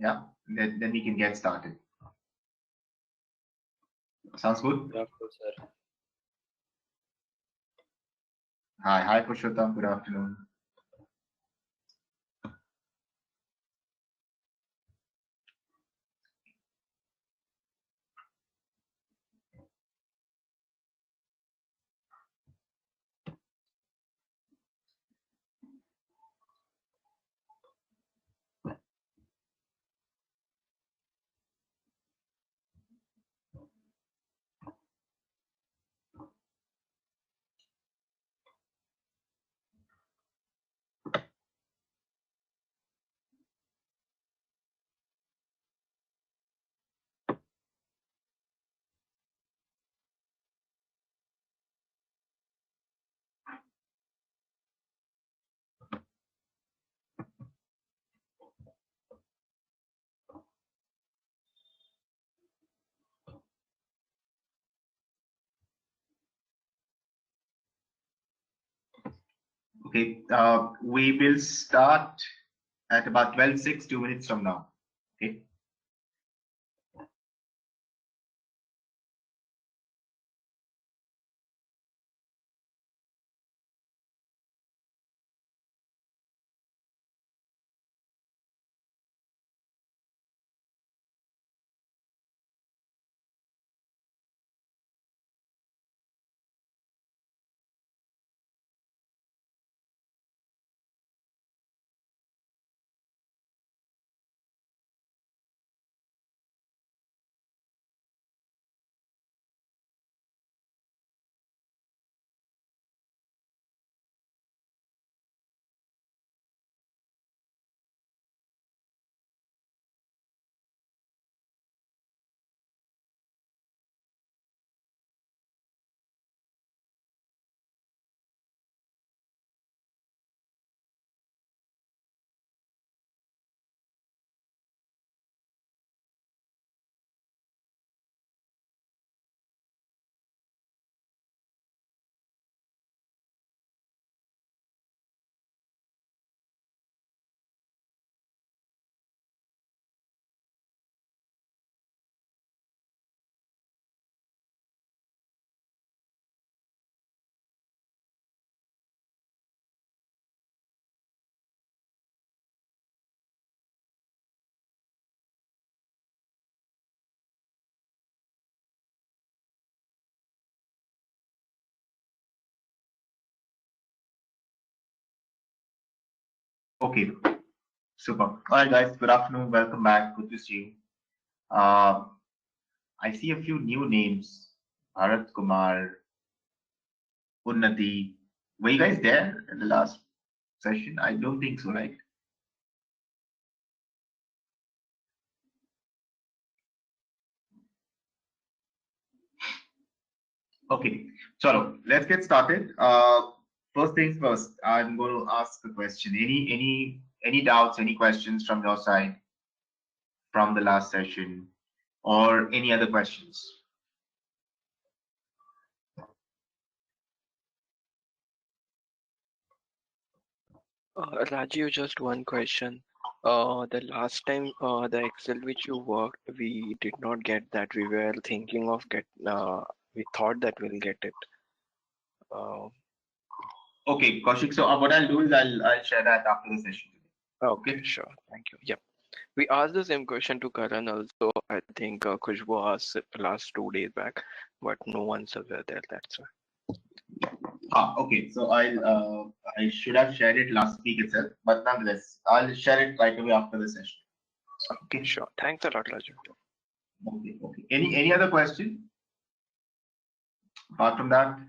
Yeah, then we can get started. Sounds good? Yeah, of course, sir. Hi, Purushottam. Good afternoon. Okay, we will start at about 12:06, 2 minutes from now. Okay. Okay, super. All right, guys. Good afternoon. Welcome back. Good to see you. Uh, I see a few new names. Bharat Kumar, Unnati. Were you guys there in the last session? I don't think so, right? Okay, so let's get started. First things first, I'm going to ask a question. Any doubts, any questions from your side from the last session, or any other questions? Rajiv, just one question. The last time the Excel which you worked, we did not get that. We were thinking of we thought that we'll get it. Uh, Okay, Kaushik. So what I'll do is I'll share that after the session. okay, Okay. sure. Thank you. Yep. We asked the same question to Karan also. I think Khushbu asked it last 2 days back, but no answer were there. That's why. Okay. So I should have shared it last week itself, but nonetheless, I'll share it right away after the session. Okay, Okay. sure. Thanks a lot, Rajiv. Okay. Okay. Any other question apart from that?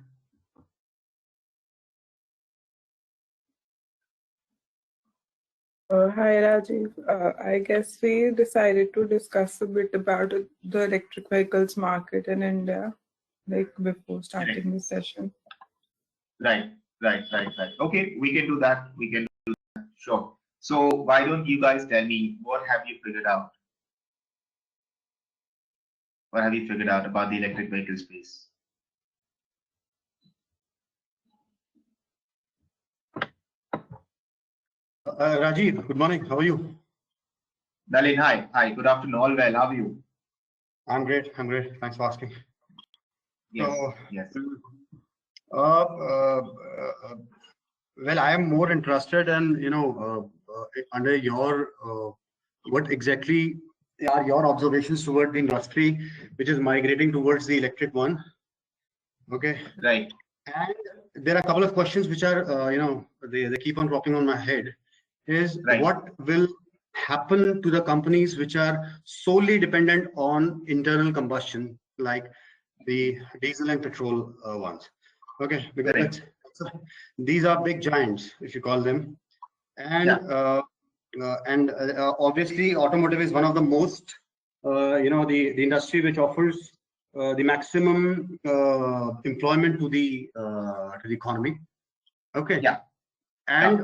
Hi Rajiv. I guess we decided to discuss a bit about the electric vehicles market in India, like before starting the session. Right. Okay, we can do that. We can do that. Sure. So why don't you guys tell me what have you figured out? What have you figured out about the electric vehicle space? Rajiv, good morning. How are you? Nalin, hi. Hi. Good afternoon. All well. How are you? I'm great. I'm great. Thanks for asking. Yes. So, Yes. uh, uh, uh, well, I am more interested in, under your, what exactly are your observations toward the industry, which is migrating towards the electric one. Okay. Right. And there are a couple of questions which are, they keep on dropping on my head. Is Right. what will happen to the companies which are solely dependent on internal combustion, like the diesel and petrol ones? Okay, because Correct. these are big giants, if you call them, and Yeah. obviously automotive is one of the most, the industry which offers the maximum employment to the economy. Okay. Yeah. And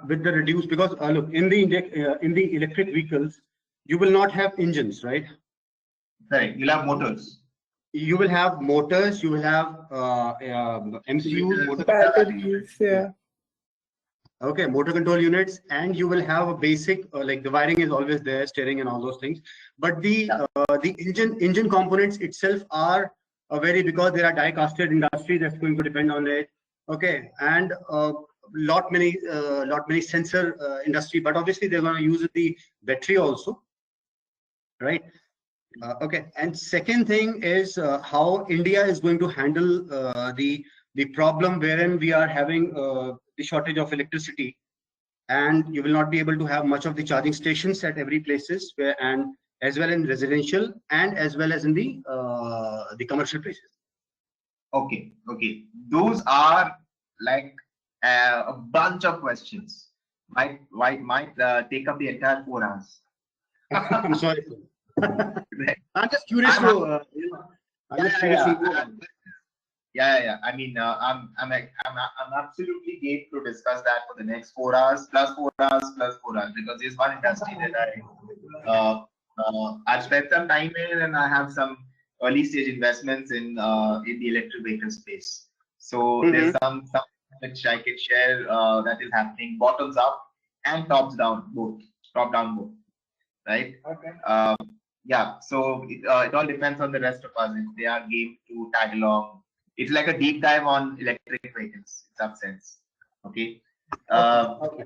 with the reduced, because look, in the electric vehicles, you will not have engines, right? Correct. You'll have motors. You will have motors, you will have MCUs, motor Batteries, yeah. okay, motor control units, and you will have a basic like the wiring is always there, steering and all those things. But the engine components itself are very, because there are die-casted industry that's going to depend on it. Okay, and lot many sensor industry, but obviously they're going to use the battery also, right? Okay, and second thing is how India is going to handle the problem wherein we are having the shortage of electricity, and you will not be able to have much of the charging stations at every places, where, and as well in residential and as well as in the commercial places. Okay. Okay. Those are like a bunch of questions. Might take up the entire 4 hours. I'm sorry. I'm just curious I'm to, I'm just curious to know. Yeah. I mean, I'm absolutely game to discuss that for the next 4 hours, plus 4 hours, plus 4 hours, because there's one industry that I've spent some time in, and I have some early stage investments in the electric vehicle space. So there's some which I can share that is happening bottoms up and tops down both, top down both, right? Okay. Yeah, so it all depends on the rest of us if they are game to tag along. It's like a deep dive on electric vehicles in some sense. Okay. Okay.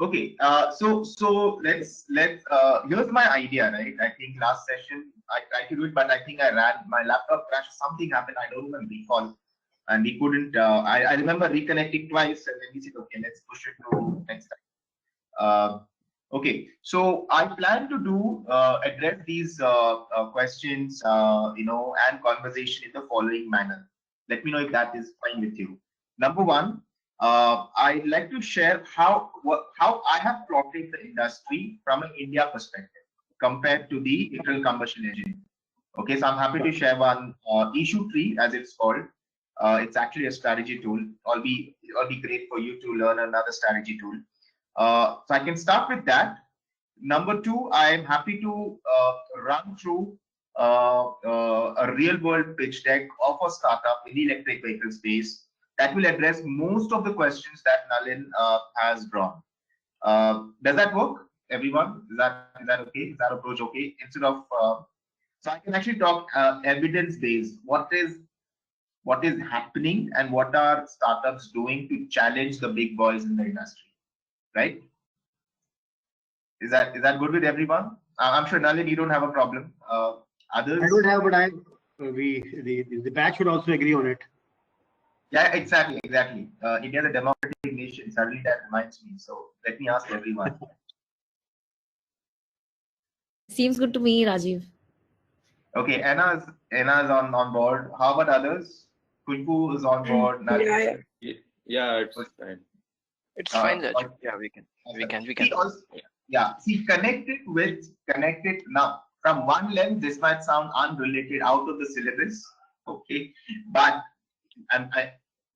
Okay. So let's here's my idea, right? I think last session I tried to do it, but I think my laptop crashed. Something happened. I don't even recall, and we couldn't. I remember reconnecting twice, and then we said, okay, let's push it to next time. Okay, so I plan to do address these questions, and conversation in the following manner. Let me know if that is fine with you. Number one, I'd like to share how I have plotted the industry from an India perspective compared to the internal combustion engine. Okay, so I'm happy to share one issue tree, as it's called. It's actually a strategy tool. It'll be great for you to learn another strategy tool. So I can start with that. Number two, I am happy to run through a real world pitch deck of a startup in the electric vehicle space that will address most of the questions that Nalin has drawn. Does that work, everyone? Is that okay? Is that approach okay? Instead of so I can actually talk evidence based. What is happening and what are startups doing to challenge the big boys in the industry, right? Is that good with everyone? I'm sure Nalin, you don't have a problem. Others? I don't have, but the batch would also agree on it. Yeah, exactly. India is a democratic nation. Suddenly that reminds me. So let me ask everyone. Seems good to me, Rajiv. Okay, Anna's on board. How about others? Kunku is on board. Nalin. Yeah, it's fine. It's fine, Rajiv. Yeah, we can. See, also, yeah. See, connected now. From one lens, this might sound unrelated, out of the syllabus. Okay, but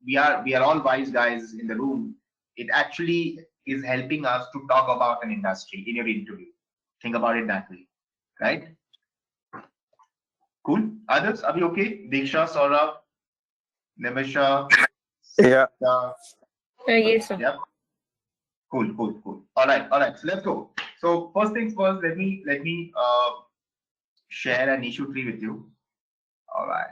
we are all wise guys in the room. It actually is helping us to talk about an industry in your interview. Think about it that way, right? Cool. Others, are we okay? Diksha, Saurabh, Nimisha. Yeah. Yes, sir. Yep. Cool. All right. So let's go. So first things first, let me share an issue tree with you. All right.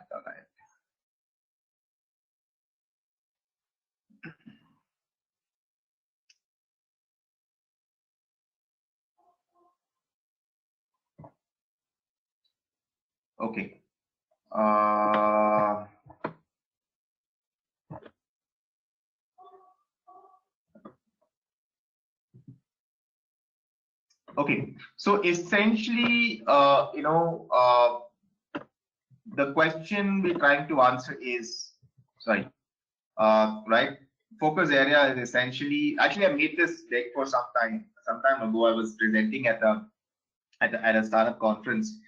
Okay. Okay. So essentially, the question we're trying to answer is, sorry, right? Focus area is essentially, actually, I made this deck for some time ago. I was presenting at a startup conference.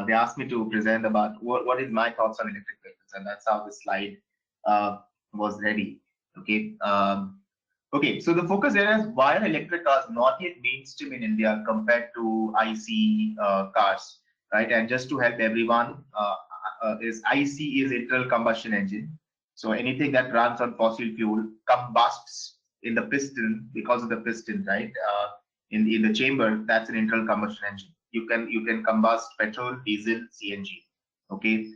They asked me to present about what is my thoughts on electric vehicles, and that's how the slide was ready. Okay. Okay, so the focus area is why are electric cars not yet mainstream in India compared to ICE cars, right? And just to help everyone, is ICE is internal combustion engine. So anything that runs on fossil fuel combusts in the piston because of the piston, right? In the chamber, that's an internal combustion engine. You can combust petrol, diesel, CNG. Okay.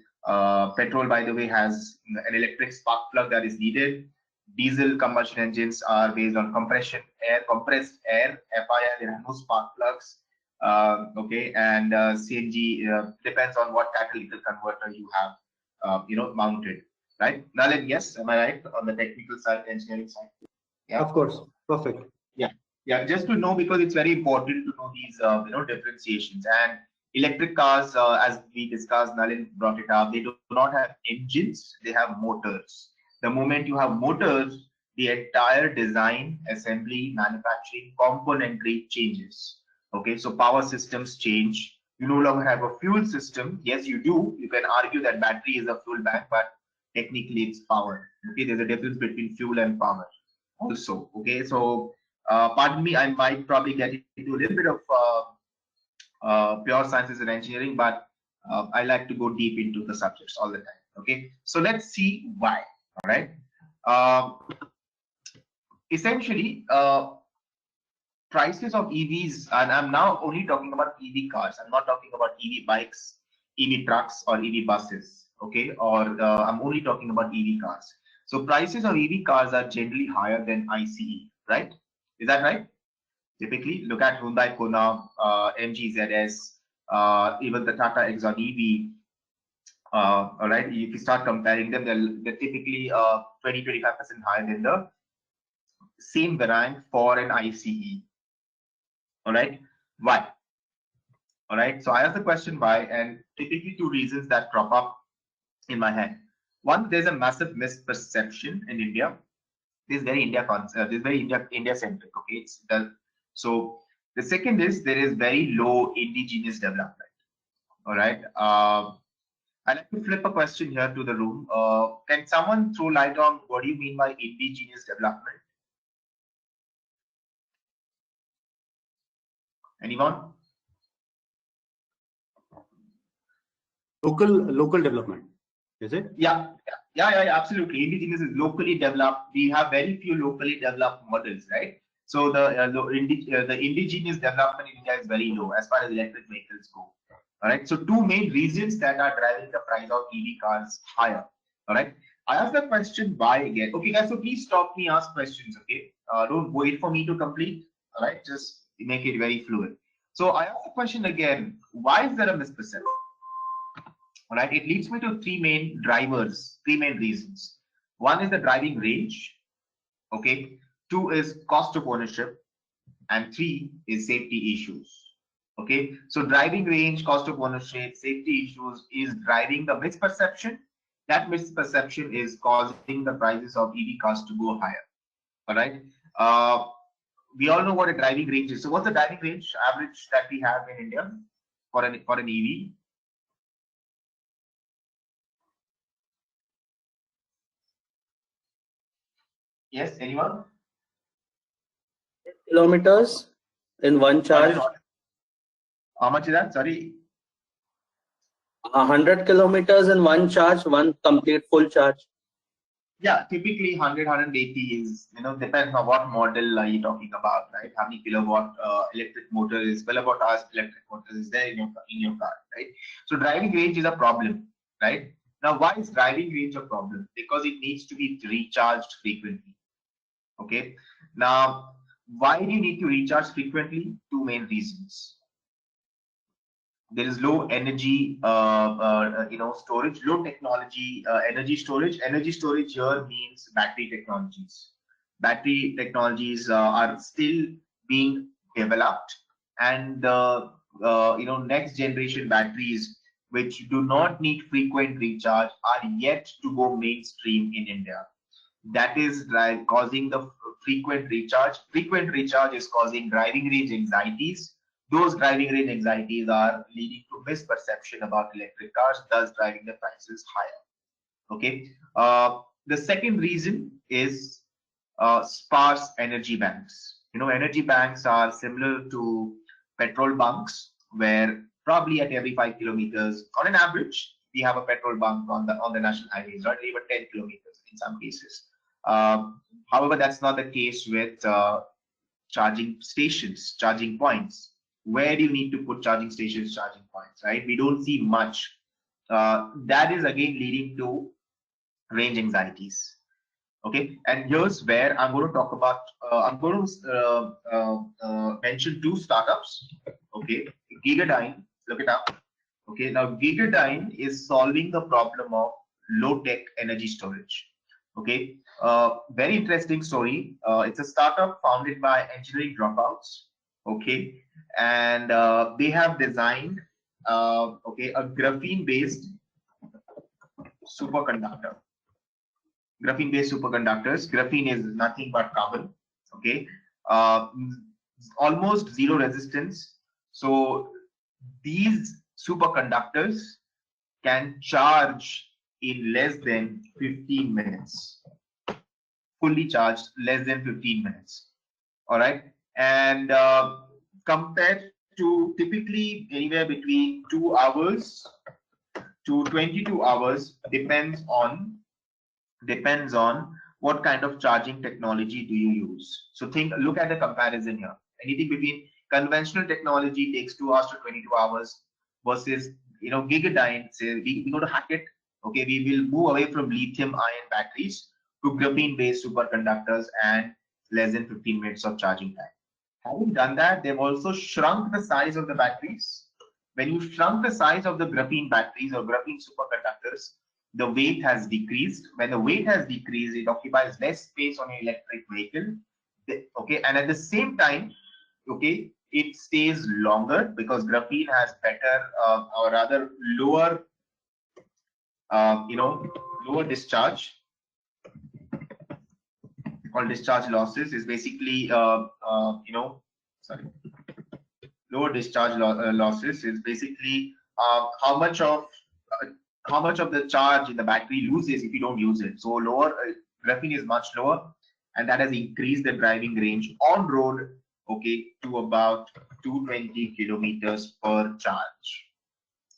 Petrol, by the way, has an electric spark plug that is needed. Diesel combustion engines are based on compressed air, FIR. There are no spark plugs. Okay, and CNG depends on what catalytic converter you have, mounted. Right, Nalin? Yes, am I right on the technical side, engineering side? Yeah, Of course, perfect. Yeah. Just to know, because it's very important to know these, differentiations. And electric cars, as we discussed, Nalin brought it up. They do not have engines; they have motors. The moment you have motors, the entire design, assembly, manufacturing, componentry changes. Okay, so power systems change. You no longer have a fuel system. Yes, you do. You can argue that battery is a fuel bank, but technically it's power. Okay, there's a difference between fuel and power. Also, okay, so pardon me, I might probably get into a little bit of pure sciences and engineering, but I like to go deep into the subjects all the time. Okay, so let's see why. All right. Essentially, prices of EVs, and I'm now only talking about EV cars. I'm not talking about EV bikes, EV trucks, or EV buses. Okay, or I'm only talking about EV cars. So prices of EV cars are generally higher than ICE, right? Is that right? Typically, look at Hyundai Kona, MG ZS, even the Tata Exxon EV. All right, if you start comparing them, they're typically 20-25% higher than the same variant for an ICE. All right, why? All right, so I asked the question why, and typically two reasons that crop up in my head. One, there's a massive misperception in India. This is very India centric. Okay, so the second is there is very low indigenous development. All right. I'd like to flip a question here to the room. Can someone throw light on what do you mean by indigenous development? Anyone? Local development, is it? Yeah, absolutely. Indigenous is locally developed. We have very few locally developed models, right? So the indigenous development in India is very low as far as electric vehicles go. All right. So two main reasons that are driving the price of EV cars higher. All right. I asked the question why again. Okay, guys. So please stop me, ask questions. Okay. Don't wait for me to complete. All right. Just make it very fluid. So I asked the question again. Why is there a misperception? All right, it leads me to three main reasons. One is the driving range. Okay. Two is cost of ownership, and three is safety issues. Okay. So driving range, cost of ownership, safety issues is driving the misperception. That misperception is causing the prices of EV cars to go higher. All right. We all know what a driving range is. So what's the driving range average that we have in India for an EV? Yes, anyone? Kilometers in one charge. How much is that? Sorry. 100 kilometers in one charge, one complete full charge. Yeah, typically 100, 180 is, depends on what model are you talking about, right? How many kilowatt electric motor is, kilowatt hours electric motor is there in your car, right? So driving range is a problem, right? Now, why is driving range a problem? Because it needs to be recharged frequently. Okay. Now, why do you need to recharge frequently? Two main reasons. There is low energy, storage, low technology, energy storage. Energy storage here means battery technologies. Battery technologies are still being developed, and next generation batteries which do not need frequent recharge are yet to go mainstream in India. That is causing the frequent recharge. Frequent recharge is causing driving range anxieties. Those driving range anxieties are leading to misperception about electric cars, thus driving the prices higher. Okay. The second reason is sparse energy banks. Energy banks are similar to petrol bunks, where probably at every 5 kilometers, on an average, we have a petrol bunk on the national highways, right? Even 10 kilometers in some cases. However, that's not the case with charging stations, charging points. Where do you need to put charging stations, charging points, right? We don't see much. That is again leading to range anxieties. Okay, and here's where I'm going to talk about. I'm going to mention two startups. Okay, Gigadyne, look it up. Okay, now Gigadyne is solving the problem of low tech energy storage. Okay, very interesting story. It's a startup founded by engineering dropouts. Okay, and they have designed a graphene based superconductor. Graphene based superconductors. Graphene is nothing but carbon. Okay, uh, almost zero resistance. So these superconductors can charge in less than 15 minutes. Fully charged less than 15 minutes. All right, and compared to typically anywhere between 2 hours to 22 hours, depends on what kind of charging technology do you use. So look at the comparison here. Anything between conventional technology takes 2 hours to 22 hours versus Gigadyne says we're going to hack it. Okay, we will move away from lithium ion batteries to graphene based superconductors and less than 15 minutes of charging time. Having done that, they've also shrunk the size of the batteries. When you shrunk the size of the graphene batteries or graphene superconductors, the weight has decreased. When the weight has decreased, it occupies less space on an electric vehicle. Okay, and at the same time, okay, it stays longer because graphene has better or rather lower, lower discharge. Called discharge losses is basically, lower discharge losses is basically how much of the charge in the battery loses if you don't use it. So lower graphene is much lower, and that has increased the driving range on road, okay, to about 220 kilometers per charge.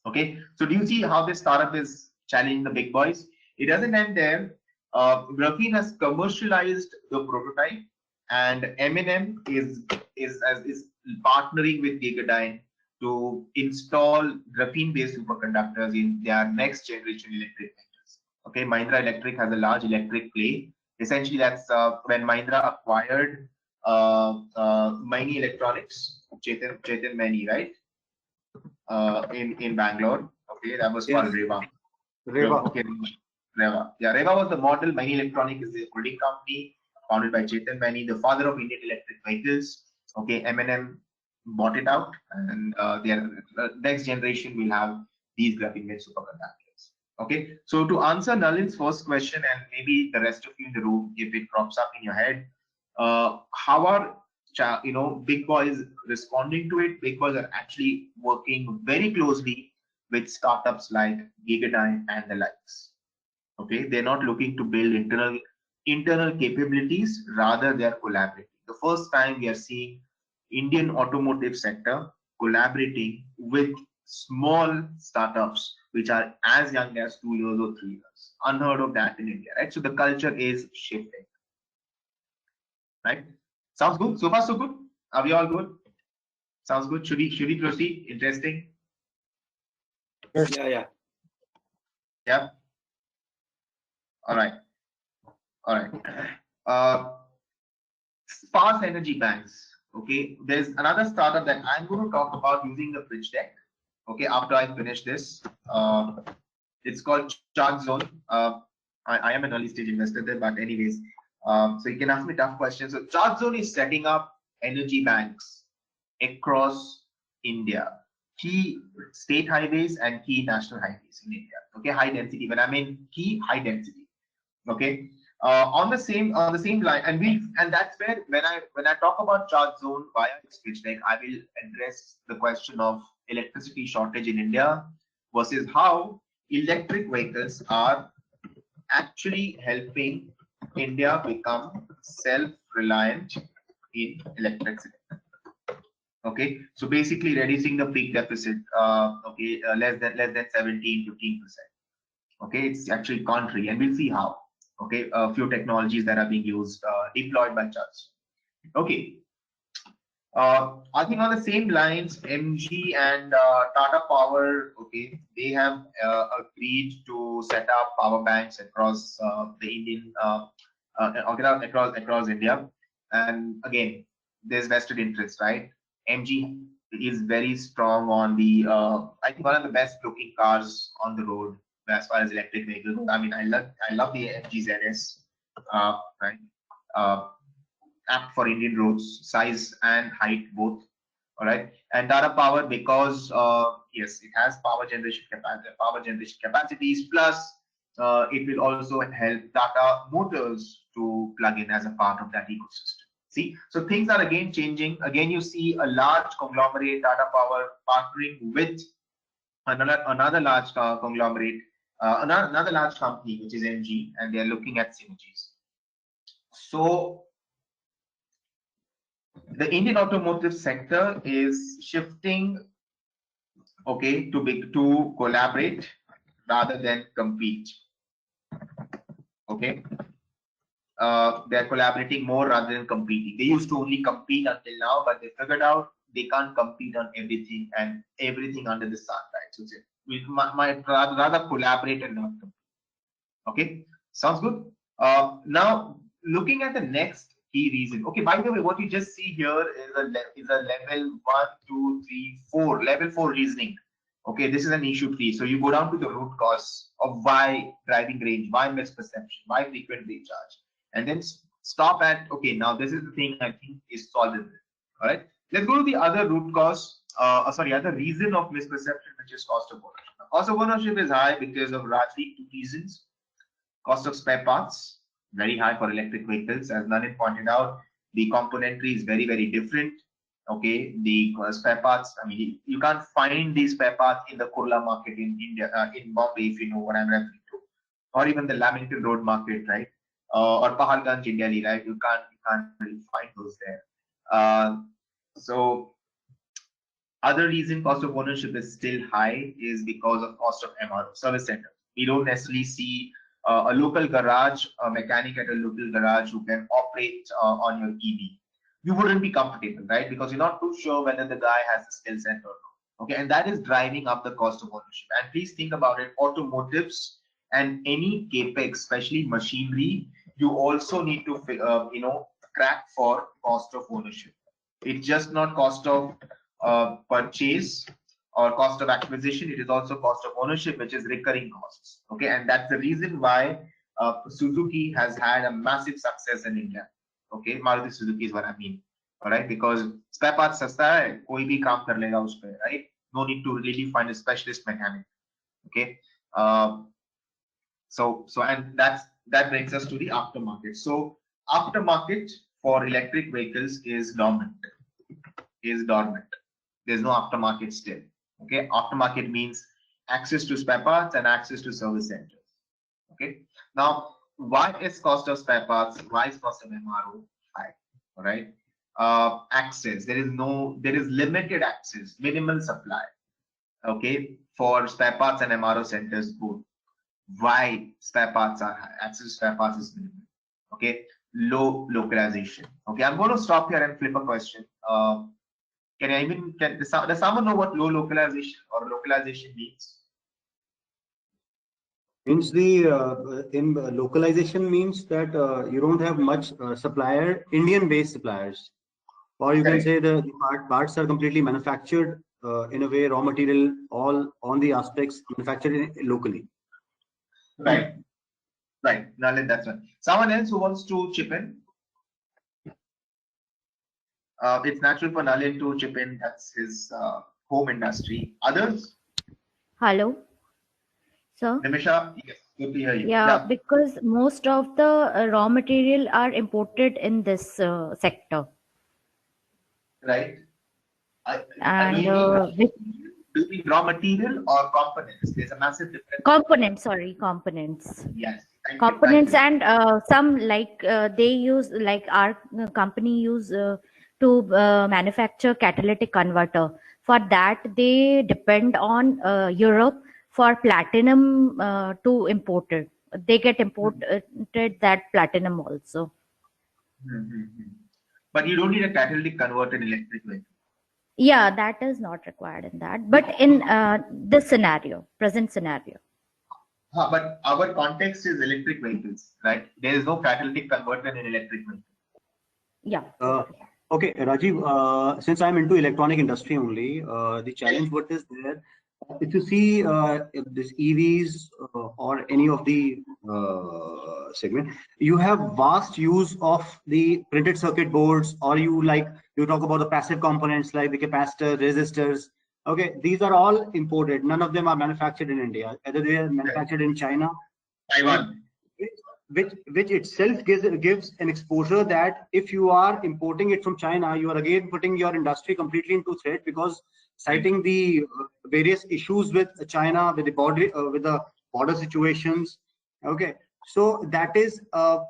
Okay, so do you see how this startup is challenging the big boys? It doesn't end there. Graphene has commercialized the prototype, and M&M is partnering with Gigadyne to install graphene-based superconductors in their next generation electric vehicles. Okay, Mahindra Electric has a large electric play. Essentially, that's when Mahindra acquired Maini Electronics, Chetan Maini, right? In Bangalore. Okay, that was called Reva. Okay, Reva. Yeah, Reva was the model. Maini Electronic is the holding company founded by Chetan Maini, the father of Indian electric vehicles. Okay, M&M bought it out, and their next generation will have these graphene-based superconductors. Okay, so to answer Nalin's first question, and maybe the rest of you in the room, if it crops up in your head, how are big boys responding to it? Big boys are actually working very closely with startups like Gigadyne and the likes. Okay, they're not looking to build internal capabilities, rather they are collaborating. The first time we are seeing Indian automotive sector collaborating with small startups which are as young as 2 years or 3 years. Unheard of that in India, right? So the culture is shifting, right? Sounds good. So far, so good. Are we all good? Sounds good. Should we proceed? Interesting. Yeah. Yeah. All right. All right. Uh, Sparse energy banks. Okay. There's another startup that I'm going to talk about using the pitch deck. Okay. After I finish this, it's called Charge Zone. I am an early stage investor there, but anyways, so you can ask me tough questions. So Charge Zone is setting up energy banks across India, key state highways and key national highways in India. Okay, high density. When I mean key high density. Okay, on the same line, and that's where when I talk about Charge Zone via this pitch deck, I will address the question of electricity shortage in India versus how electric vehicles are actually helping India become self-reliant in electricity. Okay, so basically reducing the peak deficit, less than 17-15%. Okay, it's actually contrary, and we'll see how. Okay, a few technologies that are being used, deployed by Charge. Okay, I think on the same lines, MG and Tata Power, okay, they have agreed to set up power banks across the Indian, across India. And again, there's vested interest, right? MG is very strong on the, I think one of the best looking cars on the road as far as electric vehicles. I mean, I love the MG ZS, right? Apt for Indian roads, size and height both. All right, and Tata Power because yes, it has power generation capacities. Plus, it will also help Tata Motors to plug in as a part of that ecosystem. See, so things are again changing. Again, you see a large conglomerate, Tata Power, partnering with another large conglomerate, another large company, which is MG, and they are looking at synergies. So the Indian automotive sector is shifting, okay, to collaborate rather than compete. Okay, they're collaborating more rather than competing. They used to only compete until now, but they figured out they can't compete on everything and everything under the sun, right? So we might rather collaborate and not compete. Okay, sounds good. Now looking at the next key reason. Okay, by the way, what you just see here is a level 1, 2, 3, 4, level 4 reasoning. Okay, this is an issue tree. So you go down to the root cause of why driving range, why misperception, why frequent recharge, and then stop at, okay, now this is the thing I think is solvable. All right, let's go to the other root cause, other reason of misperception, which is cost of ownership. Now, cost of ownership is high because of largely two reasons. Cost of spare parts, very high for electric vehicles. As Nanin pointed out, the componentry is very, very different. Okay, the spare parts, I mean, you can't find these spare parts in the Kurla market in India, in Bombay, if you know what I'm referring to, or even the Lamington Road market, right? Or Pahalganj in Delhi, right? You can't really find those there. So other reason cost of ownership is still high is because of cost of MRO, service center. We don't necessarily see a local garage, a mechanic at a local garage who can operate on your EV. You wouldn't be comfortable, right? Because you're not too sure whether the guy has the skill set or not. Okay, and that is driving up the cost of ownership. And please think about it, automotives and any capex, especially machinery, you also need to crack for cost of ownership. It's just not cost of purchase or cost of acquisition, it is also cost of ownership, which is recurring costs. Okay, and that's the reason why Suzuki has had a massive success in India. Okay, Maruti Suzuki is what I mean. All right, because spare parts sasta hai, koi bhi kaam kar lega us pe, right? No need to really find a specialist mechanic. Okay, and that brings us to the aftermarket. So aftermarket for electric vehicles is dormant. There's no aftermarket still. Okay, aftermarket means access to spare parts and access to service centers. Okay, now why is cost of spare parts, why is cost of MRO high? All right, access, there is limited access, minimal supply. okay, for spare parts and MRO centers both. Why spare parts are high? Access to spare parts is minimal. Okay, low localization. Okay, I'm going to stop here and flip a question. Does someone know what low localization or localization means? Means localization means that you don't have much Indian-based suppliers, or you can Correct. say the parts are completely manufactured in a way, raw material, all on the aspects manufactured locally. Right. Right. Nalin, that's one. Someone else who wants to chip in? It's natural for Nalin to chip in. That's his home industry. Others? Hello, sir. Nimisha, yes, good to hear you. Yeah, because most of the raw material are imported in this sector. Right. And do we raw material or components? There's a massive difference. components. Yes. Components and some like they use, like our company use to manufacture catalytic converter. For that, they depend on Europe for platinum to import it. They get imported that platinum also. But you don't need a catalytic converter in electric vehicle. Yeah, that is not required in that. But in this scenario, present scenario. But our context is electric vehicles, right? There is no catalytic converter in electric vehicles. Yeah. Okay, Rajiv, since I'm into electronic industry only, the challenge what is there, if you see if this EVs or any of the segment, you have vast use of the printed circuit boards, or you talk about the passive components like the capacitor, resistors. Okay, these are all imported. None of them are manufactured in India. Either they are manufactured in China, Taiwan. Which itself gives an exposure that if you are importing it from China, you are again putting your industry completely into threat, because citing the various issues with China, with the border situations. Okay, so that is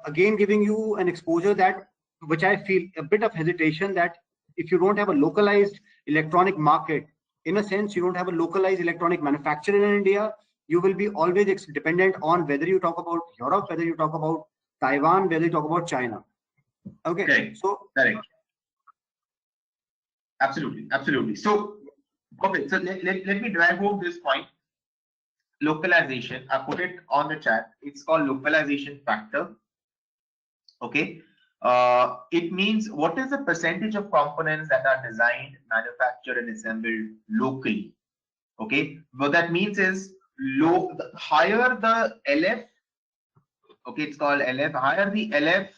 again giving you an exposure that, which I feel a bit of hesitation, that if you don't have a localized electronic market, in a sense, you don't have a localized electronic manufacturer in India, you will be always dependent on whether you talk about Europe, whether you talk about Taiwan, whether you talk about China. Okay. Correct. So correct. Absolutely. So, okay. So let me drive home this point. Localization. I put it on the chat. It's called localization factor. Okay. It means what is the percentage of components that are designed, manufactured, and assembled locally. Okay. What that means is the higher the LF. Okay, it's called LF. Higher the LF,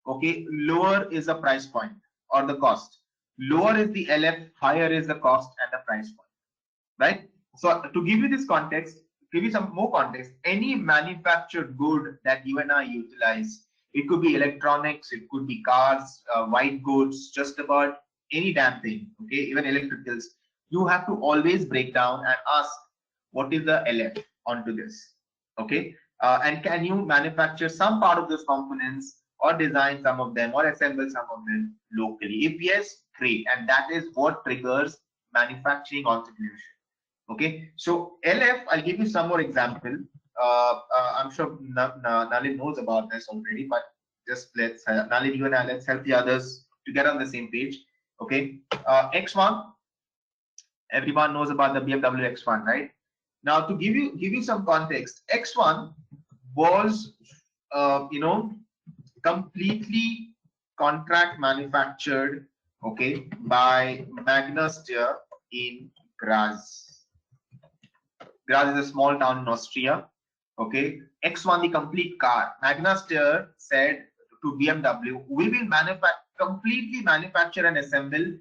okay, lower is the price point or the cost. Lower is the LF, higher is the cost and the price point, right? So to give you this context, give you some more context, any manufactured good that you and I utilize, it could be electronics, it could be cars, white goods, just about any damn thing, okay, even electricals, you have to always break down and ask what is the LF onto this, okay? And can you manufacture some part of those components or design some of them or assemble some of them locally? If yes, great. And that is what triggers manufacturing entrepreneurship. Okay. So LF, I'll give you some more example. I'm sure Nalin knows about this already, but just let's, Nalin, you and I, let's help the others to get on the same page. Okay. X1, everyone knows about the BMW X1, right? Now, to give you some context, X1 was, completely contract manufactured, okay, by Magna Steyr in Graz. Graz is a small town in Austria, okay. X1, the complete car. Magna Steyr said to BMW, we will completely manufacture and assemble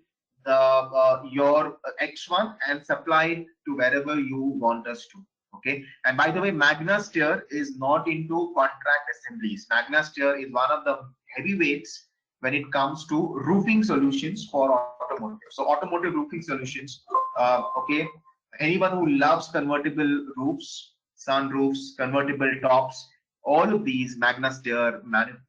your X1 and supply it to wherever you want us to. Okay. And by the way, Magna Steyr is not into contract assemblies. Magna Steyr is one of the heavyweights when it comes to roofing solutions for automotive. So automotive roofing solutions. Okay. Anyone who loves convertible roofs, sunroofs, convertible tops, all of these Magna Steyr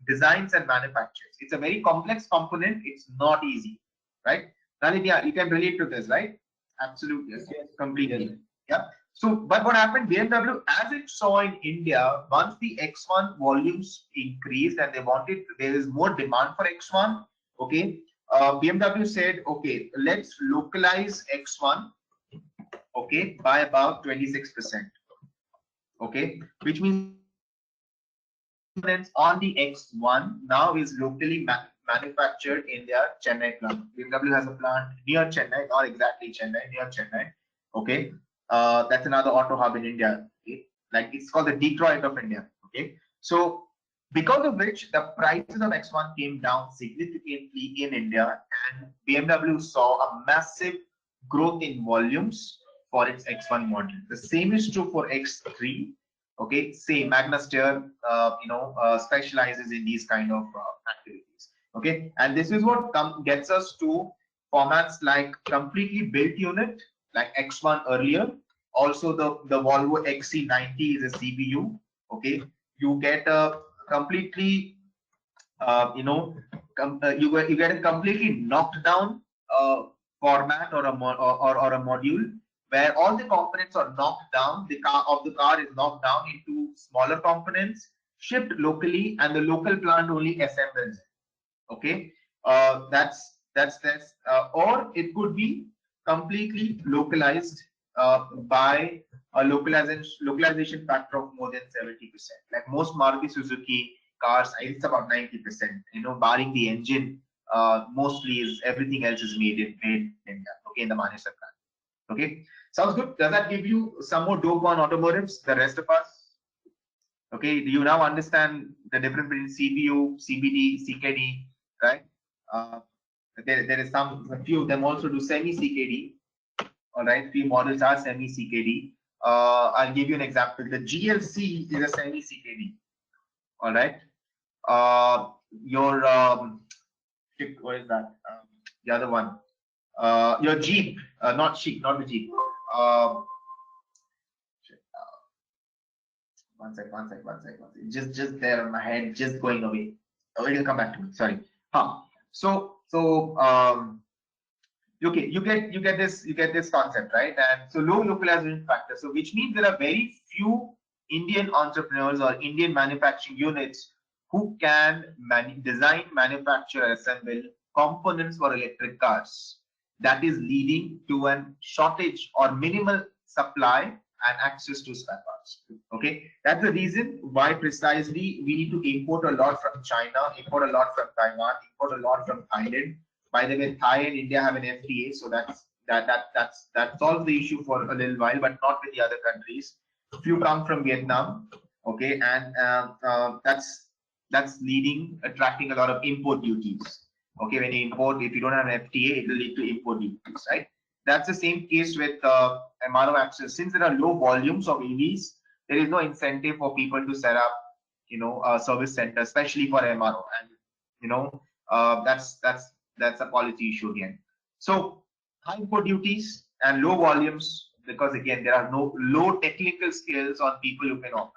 designs and manufactures. It's a very complex component. It's not easy, right? Nalin, yeah, you can relate to this, right? Absolutely, yes. Completely. Yeah. So, but what happened? BMW, as it saw in India, once the X1 volumes increased and they wanted, there is more demand for X1. Okay. BMW said, okay, let's localize X1. Okay, by about 26%. Okay, which means on the X1 now is locally manufactured in their Chennai plant. BMW has a plant near Chennai, not exactly Chennai, near Chennai. Okay, that's another auto hub in India. Okay? Like it's called the Detroit of India. Okay, so because of which the prices of X1 came down significantly in India, and BMW saw a massive growth in volumes for its X1 model. The same is true for X3. Okay, same. Magna Steyr, specializes in these kind of activities. Okay, and this is what gets us to formats like completely built unit, like X1 earlier. Also, the Volvo XC90 is a CBU. Okay, you get a completely, you get a completely knocked down format or a module where all the components are knocked down. The car is knocked down into smaller components, shipped locally, and the local plant only assembles it. Okay, or it could be completely localized by a localization factor of more than 70%. Like most Maruti Suzuki cars, it's about 90%. Barring the engine, mostly is everything else is made in India. Okay, in the Manesar plant. Okay, sounds good. Does that give you some more dope on automotives? The rest of us. Okay, do you now understand the difference between CPU, CBD, CKD, right? There is a few of them also do semi CKD. All right, few models are semi CKD. I'll give you an example. The GLC is a semi CKD. All right. Your what is that? The other one. Your Jeep, not the Jeep. One sec. Just there on my head, just going away. Oh, it'll come back to me. Sorry. Okay, you get this concept, right? And so low localization factor. So which means there are very few Indian entrepreneurs or Indian manufacturing units who can design, manufacture, assemble components for electric cars. That is leading to a shortage or minimal supply and access to spare parts. Okay, that's the reason why precisely we need to import a lot from China, import a lot from Taiwan, import a lot from Thailand. By the way, Thai and India have an FTA, so that solves the issue for a little while, but not with the other countries. Few come from Vietnam, okay, and that's attracting a lot of import duties. Okay, when you import, if you don't have an FTA, it will lead to import duties, right? That's the same case with MRO access. Since there are low volumes of EVs, there is no incentive for people to set up, a service center, especially for MRO, and that's a policy issue again. So high import duties and low volumes, because again there are no low technical skills on people who can operate.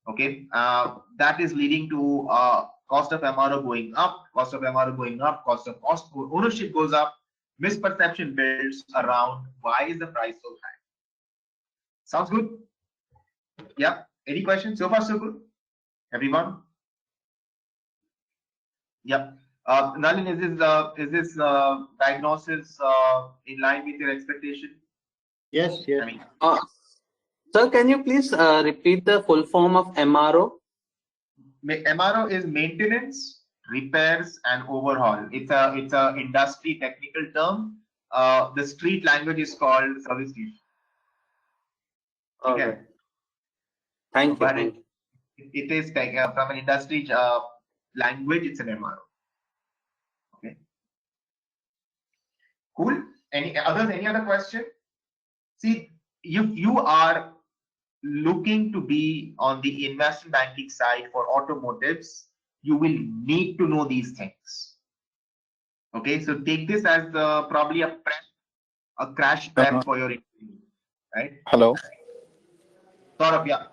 Okay, that is leading to cost of MRO going up, cost of ownership goes up, misperception builds around why is the price so high. Sounds good? Yeah. Any questions? So far so good, everyone? Yep. Nalin, is this diagnosis in line with your expectation? Yes. I mean, Sir, can you please repeat the full form of MRO? MRO is maintenance, repairs, and overhaul. It's a industry technical term. The street language is called service station. Okay. Okay. Thank you. But Thank you. it is from an industry language. It's an MRO. Okay. Cool. Any other question? See, you are looking to be on the investment banking side for automotives, you will need to know these things. Okay, so take this as probably a crash prep for your interview, right? Hello. Saurabh, yeah.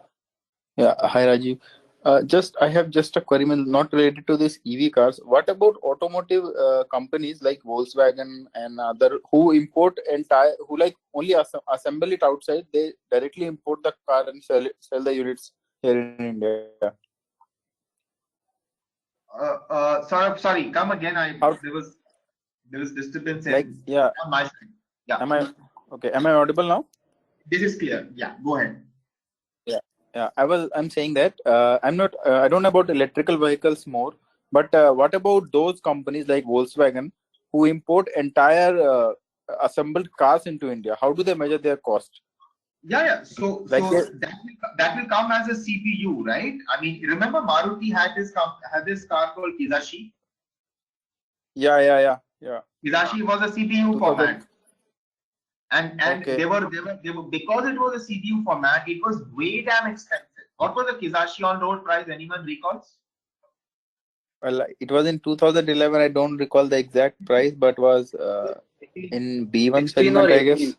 Yeah. Hi, Rajiv. I have just a query, not related to this EV cars. What about automotive companies like Volkswagen and other who import who like only assemble it outside? They directly import the car and sell the units here in India. Sorry, come again. How, there was disturbance like, yeah. on my side. Yeah. Am I okay? Am I audible now? This is clear. Yeah, go ahead. Yeah, I'm saying that I'm not. I don't know about electrical vehicles more, but what about those companies like Volkswagen who import entire assembled cars into India? How do they measure their cost? Yeah. So Like that will come as a CPU, right? I mean, remember Maruti had this car called Kizashi. Yeah. Kizashi was a CPU 2000. format. And Okay. they were because it was a CPU format, it was way damn expensive. What was the Kizashi on road price? Anyone recalls? Well, it was in 2011. I don't recall the exact price, but was in B1 segment, I guess.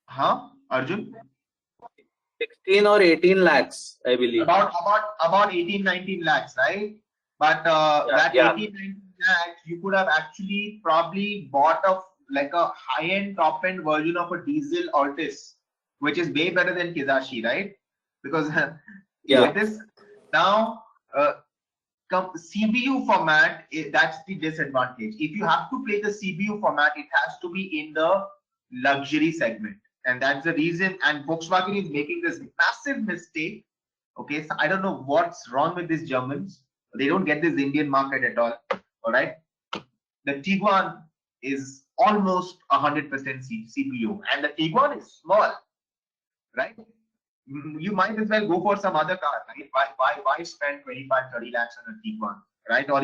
Huh, Arjun? 16 or 18 lakhs, I believe. About 18, 19 lakhs, right? But that 18, 19 lakhs, you could have actually probably bought a high-end, top-end version of a diesel Altis, which is way better than Kizashi, right? Because this now CPU format, that's the disadvantage. If you have to play the CPU format, it has to be in the luxury segment. And that's the reason, and Volkswagen is making this massive mistake. Okay, so I don't know what's wrong with these Germans. They don't get this Indian market at all. All right, the Tiguan is almost 100% CPU, and the Tiguan is small, right? You might as well go for some other car, right? Why spend 25-30 lakhs on a Tiguan, right? Or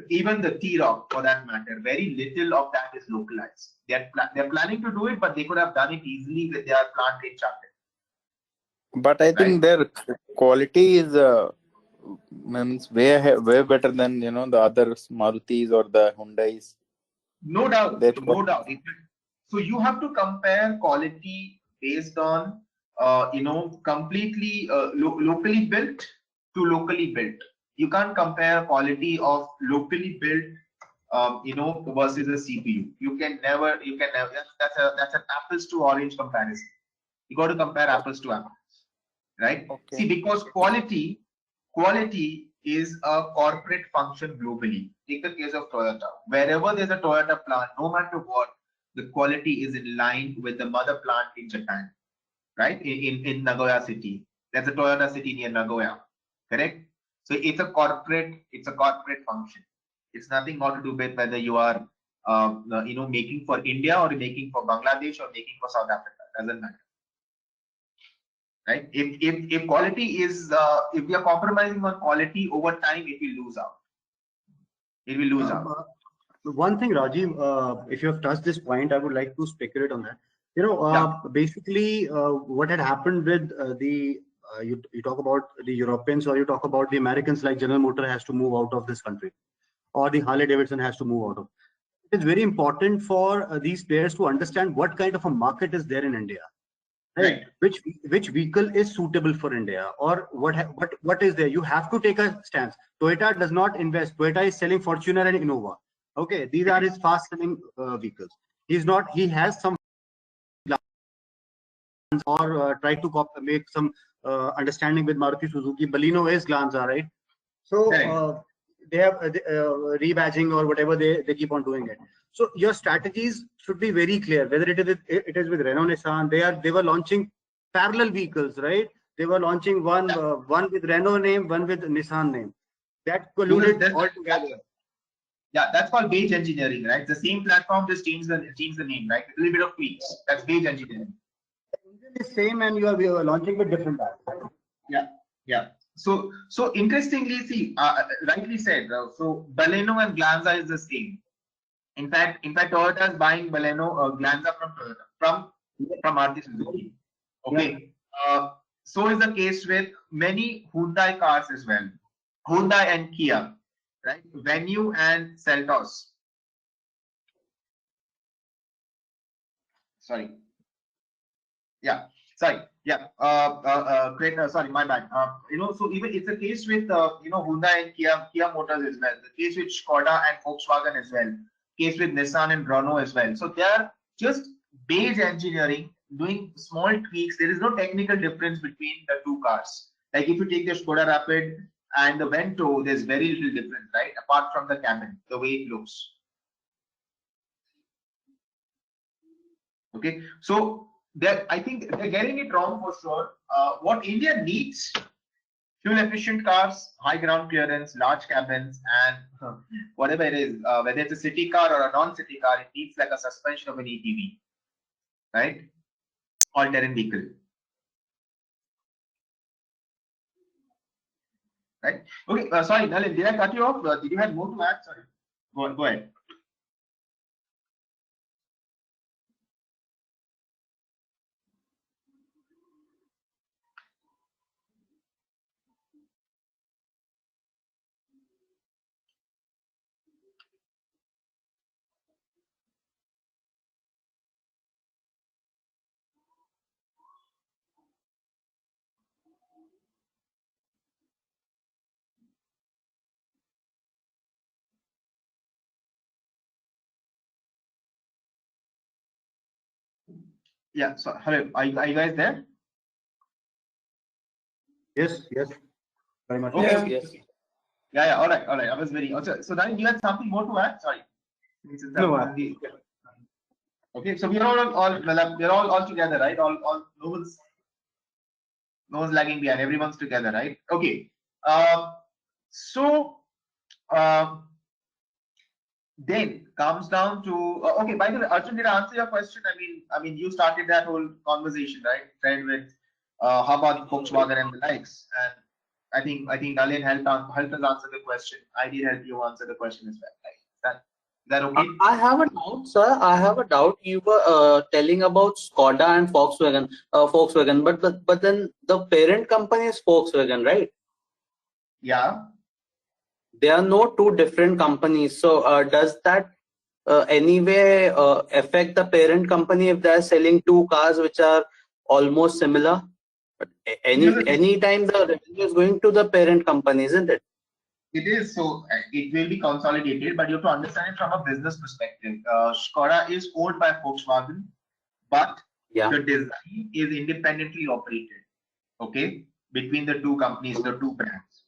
even the T-Roc for that matter. Very little of that is localized. They're planning to do it, but they could have done it easily with their plant in Chakan. But I think their quality is way better than the other Marutis or the Hyundais. No doubt, no doubt. So you have to compare quality based on completely locally built to locally built. You can't compare quality of locally built versus a CPU. You can never. That's an apples to orange comparison. You got to compare apples to apples, right? Okay. See, because quality is a corporate function globally. Take the case of Toyota. Wherever there's a Toyota plant, no matter what, the quality is in line with the mother plant in Japan, right? In Nagoya city. There's a Toyota city near Nagoya, correct? So it's a corporate function. It's nothing more to do with whether you are making for India or making for Bangladesh or making for South Africa. Doesn't matter. Right? If quality is if we are compromising on quality over time, it will lose out. It will lose out. One thing, Rajiv, if you have touched this point, I would like to speculate on that. Basically, what had happened with you talk about the Europeans or you talk about the Americans, like General Motor has to move out of this country, or the Harley Davidson has to move out of. It is very important for these players to understand what kind of a market is there in India. Right. Which vehicle is suitable for India, or what is there? You have to take a stance. Toyota does not invest. Toyota is selling Fortuner and Innova. Okay, these are his fast-selling vehicles. He has some or try to make some understanding with Maruti Suzuki. Baleno is Glanza, right? So they have rebadging or whatever they keep on doing it. So your strategies should be very clear. Whether it is with Renault, Nissan, they were launching parallel vehicles, right? They were launching one with Renault name, one with Nissan name. That colluded all together. Yeah, that's called beige engineering, right? The same platform, just change the name, right? A little bit of tweaks. That's beige engineering. The engine is same, and you are launching with different brands. Yeah. So interestingly, see, rightly said. So Baleno and Glanza is the same. In fact, Toyota is buying Baleno, Glanza from Toyota, from Maruti Suzuki. Okay. Yeah. So is the case with many Hyundai cars as well. Hyundai and Kia, right? Venue and Seltos. Sorry. Yeah. Sorry. Yeah. Great. Sorry, my bad. So even it's a case with Hyundai and Kia Motors as well. The case with Skoda and Volkswagen as well. Case with Nissan and Renault as well. So they are just base engineering, doing small tweaks. There is no technical difference between the two cars. Like if you take the Skoda Rapid and the Vento, there's very little difference, right? Apart from the cabin, the way it looks. Okay, so I think they're getting it wrong for sure. What India needs: fuel efficient cars, high ground clearance, large cabins, and whatever it is, whether it's a city car or a non-city car, it needs like a suspension of an ATV, right? All-terrain vehicle, right? Okay, sorry, Nalin, did I cut you off? Did you have more to add? Sorry, go ahead. Yeah, so hello, are you guys there? Yes, yes, very much. Okay, Yeah. okay. Yes. Yeah, all right. I was very so Nalin, you had something more to add? Sorry. No, Okay, so we're all together, right? All no one's lagging behind. Everyone's together, right? Okay. So then comes down to okay. By the way, Arjun, did I answer your question? I mean, you started that whole conversation, right? Friend with how about Volkswagen and the likes, and I think Nalin helped us answer the question. I did help you answer the question as well. Right? Is that okay? I have a doubt, sir. I have a doubt. You were telling about Skoda and Volkswagen, but then the parent company is Volkswagen, right? Yeah. They are no two different companies. So does that anyway affect the parent company if they are selling two cars which are almost similar? Any time the revenue is going to the parent company, isn't it? It is. So it will be consolidated, but you have to understand it from a business perspective. Skoda is owned by Volkswagen, but Yeah. the design is independently operated. Okay, between the two companies, the two brands.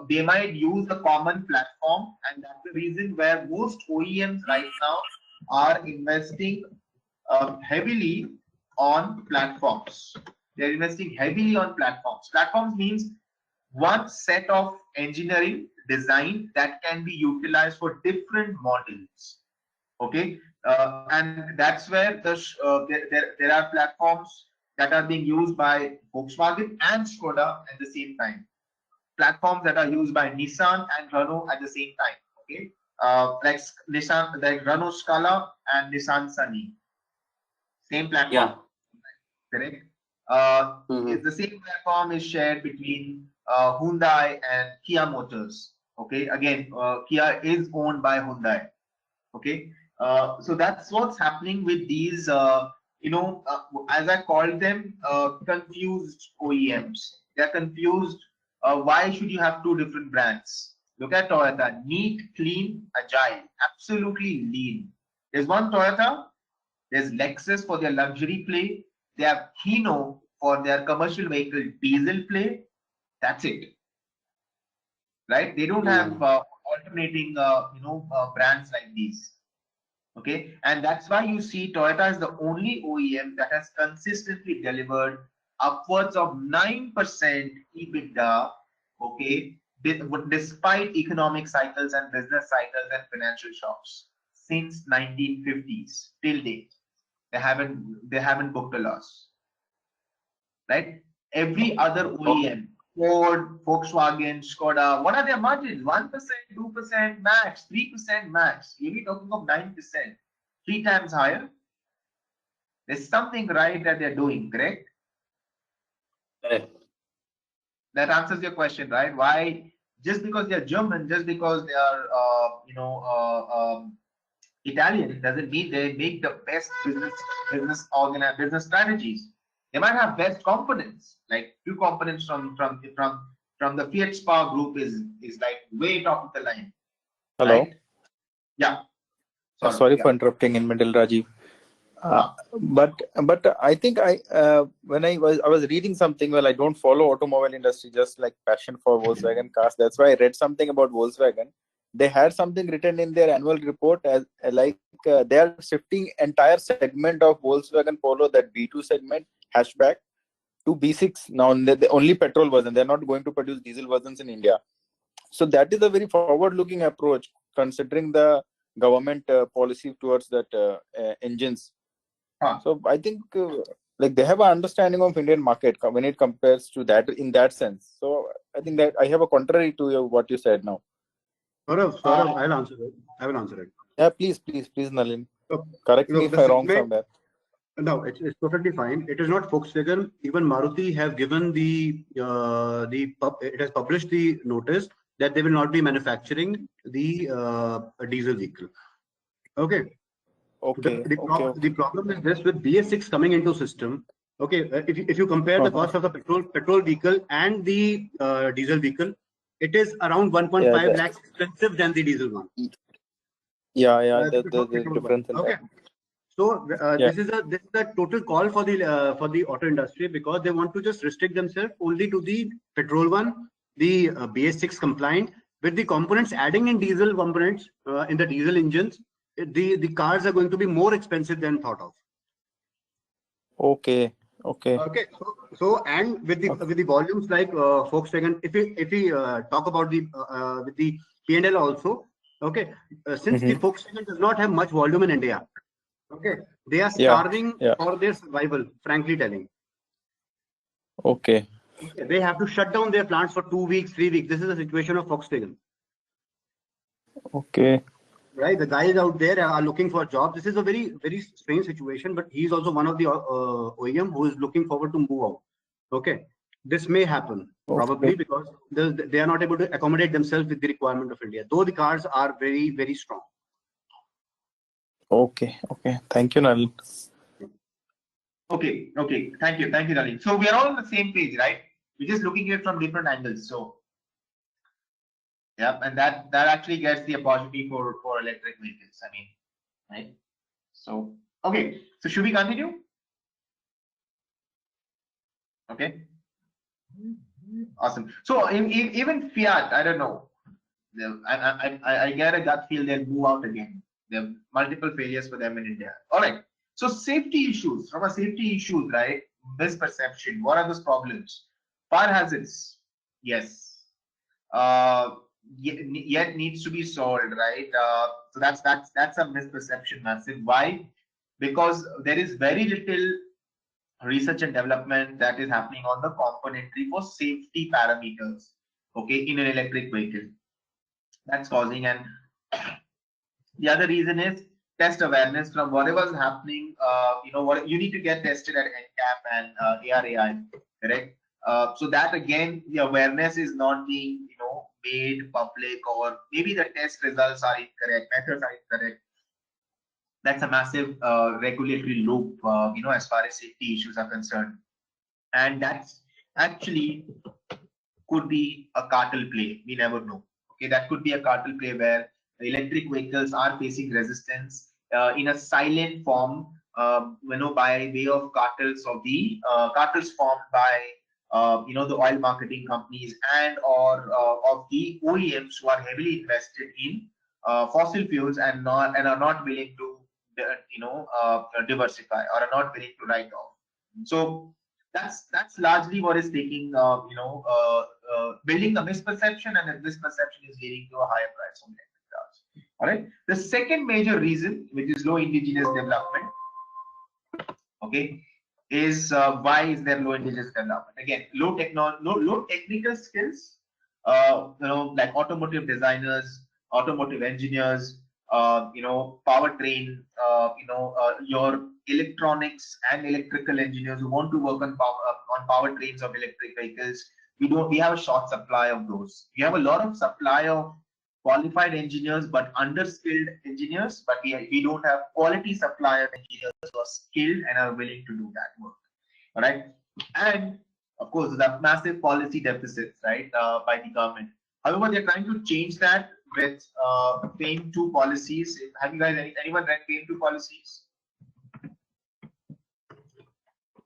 They might use a common platform, and that's the reason where most OEMs right now are investing heavily on platforms. They're investing heavily on platforms. Platforms means one set of engineering design that can be utilized for different models. Okay, and that's where there are platforms that are being used by Volkswagen and Skoda at the same time. Platforms that are used by Nissan and Renault at the same time. Okay, like Nissan, like Renault Scala and Nissan Sunny, same platform. Yeah. Correct. It's the same platform is shared between Hyundai and Kia Motors. Okay, again, Kia is owned by Hyundai. Okay, so that's what's happening with these, as I call them, confused OEMs. They're confused. Why should you have two different brands? Look at Toyota: neat, clean, agile, absolutely lean. There's one Toyota. There's Lexus for their luxury play. They have Hino for their commercial vehicle diesel play. That's it, right? They don't have alternating, brands like these. Okay, and that's why you see Toyota is the only OEM that has consistently delivered upwards of 9% EBITDA. Okay, despite economic cycles and business cycles and financial shocks since 1950s till date. They haven't booked a loss, right? Every other OEM, Ford, Volkswagen, Skoda, what are their margins? 1%, 2% max, 3% max. You're talking of 9%, 3 times higher. There's something right that they're doing, correct? Correct. That answers your question, right? Why? Just because they're German, just because they are, Italian, it doesn't mean they make the best business strategies. They might have best components, like few components from the Fiat Spa group is like way top of the line. Hello. Right? Yeah. Sorry for interrupting in middle, Rajiv. But I think when I was reading something, well, I don't follow automobile industry, just like passion for Volkswagen cars. That's why I read something about Volkswagen. They had something written in their annual report as like they are shifting entire segment of Volkswagen Polo, that B2 segment hatchback, to B6 now. The only petrol version. They're not going to produce diesel versions in India. So that is a very forward-looking approach, considering the government policy towards that engines. So I think like they have an understanding of Indian market when it compares to that in that sense. So I think that I have a contrary to what you said now. Saurav, I'll answer it. I will answer it. Yeah, please, Nalin. So, Correct me if I'm wrong somewhere. No, it's perfectly fine. It is not Volkswagen. Even Maruti have given it has published the notice that they will not be manufacturing the diesel vehicle. Okay. Okay. The problem is this: with BS6 coming into system. Okay, if you compare the cost of the petrol vehicle and the diesel vehicle, it is around 1.5 lakhs expensive than the diesel one. Yeah, the difference in that. So this is a total call for the auto industry, because they want to just restrict themselves only to the petrol one, the BS6 compliant, with the components adding in diesel components in the diesel engines. The cars are going to be more expensive than thought of. Okay. So and with the volumes like Volkswagen, if we talk about with the P&L also, okay, since the Volkswagen does not have much volume in India, okay, they are starving for their survival, frankly telling. Okay. They have to shut down their plants for 2 weeks, 3 weeks. This is the situation of Volkswagen. Okay. Right, the guys out there are looking for jobs. This is a very, very strange situation, but he's also one of the OEM who is looking forward to move out. Okay, this may happen probably because they are not able to accommodate themselves with the requirement of India, though the cars are very, very strong. Okay. Thank you, Nalin. Okay. Thank you, Nalin. So we are all on the same page, right? We're just looking at it from different angles. So yeah, and that actually gets the opportunity for electric vehicles. I mean, right? So okay. So should we continue? Okay. Awesome. So even Fiat, I don't know. I get a gut feel they'll move out again. There are multiple failures for them in India. All right. So safety issues, from a safety issues, right? Misperception. What are those problems? Fire hazards. Yes. Yet needs to be solved, right? So that's a misperception, massive. Why? Because there is very little research and development that is happening on the componentry for safety parameters, okay, in an electric vehicle. That's causing, and the other reason is test awareness from whatever is happening. What you need to get tested at NCAP and ARAI, correct? So that again, the awareness is not being made public, or maybe the test results are incorrect, methods are incorrect. That's a massive regulatory loop, as far as safety issues are concerned, and that's actually could be a cartel play. We never know. Okay, that could be a cartel play where electric vehicles are facing resistance in a silent form, by way of cartels cartels formed by the oil marketing companies and or of the OEMs who are heavily invested in fossil fuels and are not willing to diversify, or are not willing to write off. So that's largely what is taking building a misperception, and that misperception is leading to a higher price of electric cars. All right. The second major reason, which is low indigenous development, okay, is why is there low indigenous development? Again, low technical skills. Like automotive designers, automotive engineers, powertrain, your electronics and electrical engineers who want to work on powertrains of electric vehicles. We have a short supply of those. We have a lot of supply of qualified engineers, but underskilled engineers, but we don't have quality supply of engineers who are skilled and are willing to do that work. All right, and of course, the massive policy deficits, right, by the government. However, they're trying to change that with FAME 2 policies. Have you guys anyone read FAME 2 policies?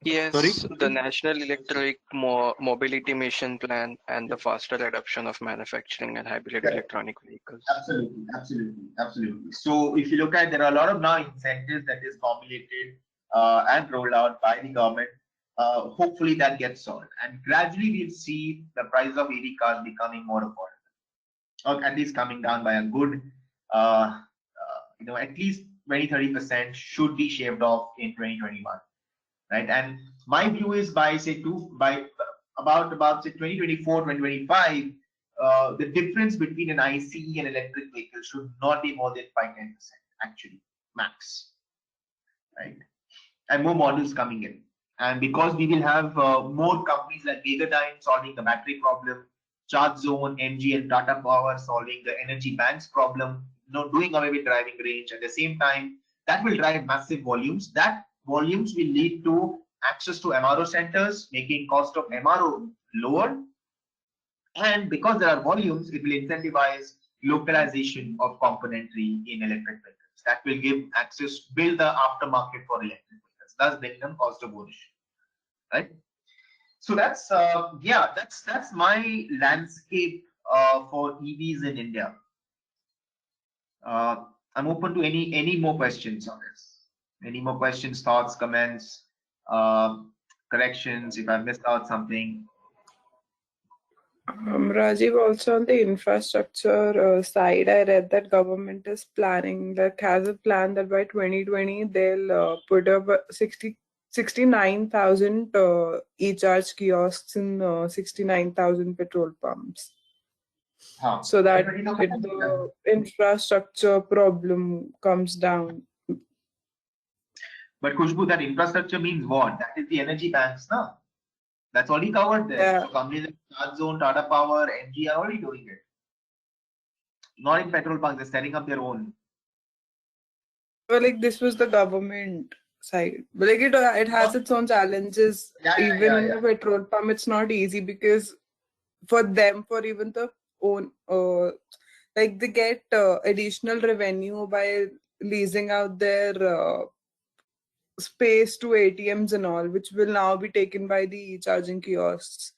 Yes, Sorry? the National Electric Mobility Mission Plan and the faster adoption of manufacturing and hybrid Correct. electronic vehicles. Absolutely, absolutely, absolutely. So if you look at, there are a lot of now incentives that is formulated and rolled out by the government. Hopefully that gets solved, and gradually we'll see the price of EV cars becoming more affordable, or at least coming down by a good, at least 20-30% should be shaved off in 2021, right? And my view is by about say 2024, 2025. The difference between an ICE and electric vehicle should not be more than 5-10%, actually, max, right? And more models coming in. And because we will have more companies like Gigadyne solving the battery problem, Charge Zone, MG, and Tata Power solving the energy banks problem, doing away with driving range. At the same time, that will drive massive volumes. That volumes will lead to access to MRO centers, making cost of MRO lower. And because there are volumes, it will incentivize localization of componentry in electric vehicles. That will give access, build the aftermarket for electric vehicles, thus bring them cost of ownership, right? So that's that's my landscape for EVs in India. I'm open to any more questions on this. Any more questions, thoughts, comments, corrections if I missed out something. Rajiv, also on the infrastructure side, I read that government is planning, like has a plan that by 2020 they'll put up 69,000 e-charge kiosks in 69,000 petrol pumps. So that the infrastructure problem comes down. But Khushbu, that infrastructure means what? That is the energy banks, no? That's already covered there. Yeah. So companies like Charge Zone, Tata Power, MG are already doing it. Not in petrol bunks, they're setting up their own. Well, like this was the government side, but like it has its own challenges. Even in the petrol pump, it's not easy because for them, for even the own, like they get additional revenue by leasing out their space to ATMs and all, which will now be taken by the charging kiosks.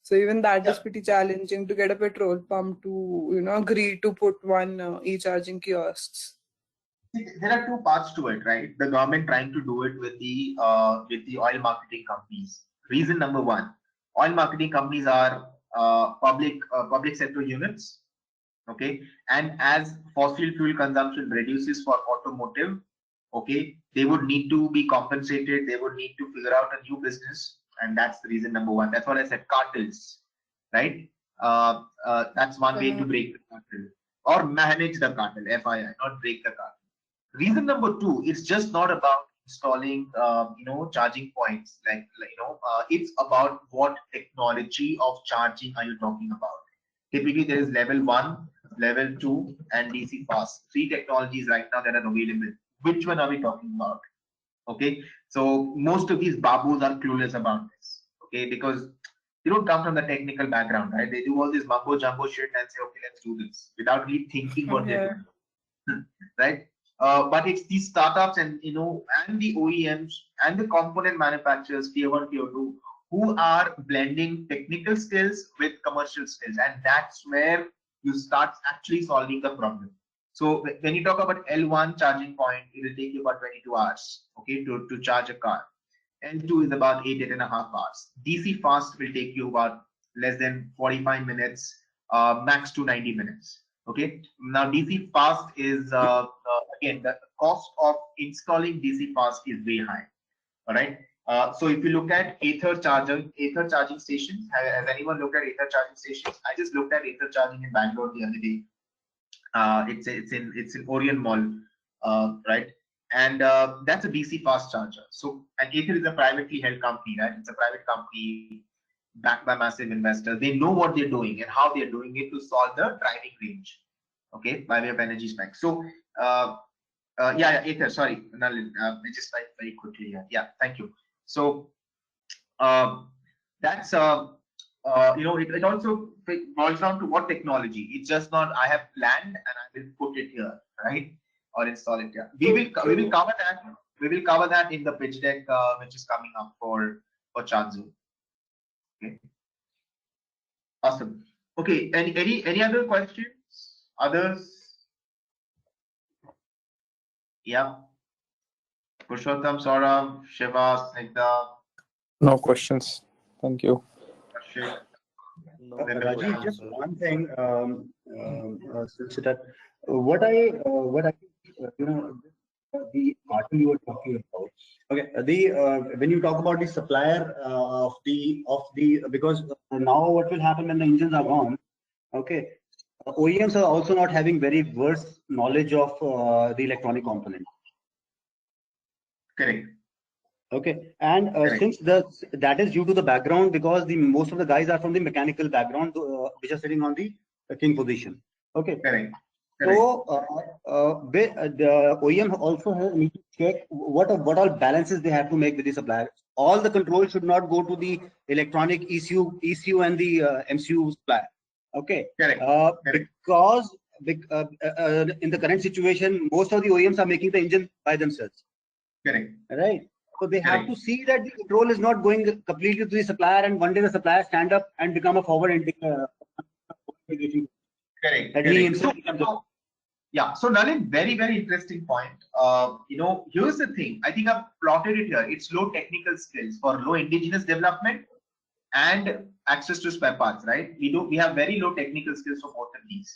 So even that is pretty challenging to get a petrol pump to agree to put one e-charging kiosks. There are two parts to it, right? The government trying to do it with the oil marketing companies. Reason number one: oil marketing companies are public sector units, okay? And as fossil fuel consumption reduces for automotive, okay, they would need to be compensated. They would need to figure out a new business, and that's the reason number one. That's what I said, cartels, right? That's one way to break the cartel or manage the cartel, FII, not break the cartel. Reason number two, it's just not about installing, charging points. It's about what technology of charging are you talking about? Typically, there is level 1, level 2, and DC fast. 3 technologies right now that are available. Which one are we talking about? Okay, so most of these babus are clueless about this. Okay, because they don't come from the technical background, right? They do all this mumbo jumbo shit and say, okay, let's do this without really thinking what they're doing, right? But it's these startups and and the OEMs and the component manufacturers, tier 1, tier 2, who are blending technical skills with commercial skills, and that's where you start actually solving the problem. So when you talk about L1 charging point, it will take you about 22 hours, okay, to charge a car. L2 is about 8.5 hours. DC fast will take you about less than 45 minutes, max to 90 minutes. Okay. Now DC fast is again, the cost of installing DC fast is way high. All right. So if you look at Ather charging stations, has anyone looked at Ather charging stations? I just looked at Ather charging in Bangalore the other day. It's in Orion Mall, right? And that's a DC fast charger. So, and Ather is a privately held company, right? It's a private company backed by massive investors. They know what they're doing and how they're doing it to solve the driving range, okay, by way of energy spec. So, Ather, sorry, I just typed very quickly here. Yeah, thank you. So, That's it also boils down to what technology. It's just not I have planned and I will put it here, right, or install it here. We will cover that. We will cover that in the pitch deck, which is coming up for Chanzu. Okay. Awesome. Okay. Any other questions? Others? Yeah. Purushottam, Saurabh, Shiva, Snigdha. No questions. Thank you. Rajiv, just one thing, Siddharth, what I the article you were talking about. Okay, when you talk about the supplier of the because now what will happen when the engines are gone? Okay, OEMs are also not having very worse knowledge of the electronic component. Correct. Okay, and since that is due to the background, because most of the guys are from the mechanical background, which are sitting on the king position. Okay. Correct. So the OEM also need to check what all balances they have to make with the supplier. All the control should not go to the electronic ECU and the MCU supplier. Okay. Correct. Because in the current situation, most of the OEMs are making the engine by themselves. Correct. Right. So they have to see that the control is not going completely to the supplier, and one day the supplier stand up and become a forward integration. Correct. That he himself becomes yeah. So Nalin, very, very interesting point. Here's the thing. I think I've plotted it here. It's low technical skills for low indigenous development and access to spare parts, right? We have very low technical skills for both of these.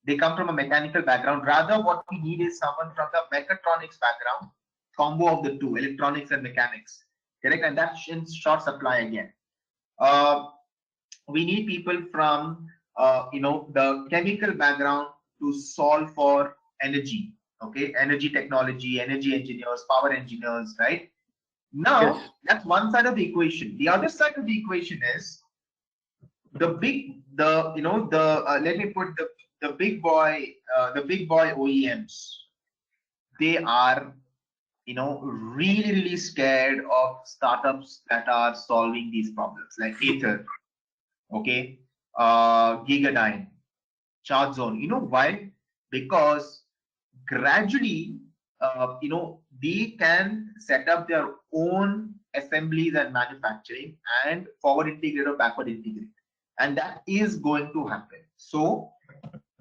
They come from a mechanical background. Rather, what we need is someone from the mechatronics background, combo of the two, electronics and mechanics. Correct? And that's in short supply again. We need people from the chemical background to solve for energy. Okay, energy technology, energy engineers, power engineers, right? Now, yes, that's one side of the equation. The other side of the equation is let me put the big boy OEMs. They are really, really scared of startups that are solving these problems, like Ather, okay, Gigadyne, ChargeZone. You know why? Because gradually, they can set up their own assemblies and manufacturing and forward integrate or backward integrate, and that is going to happen. So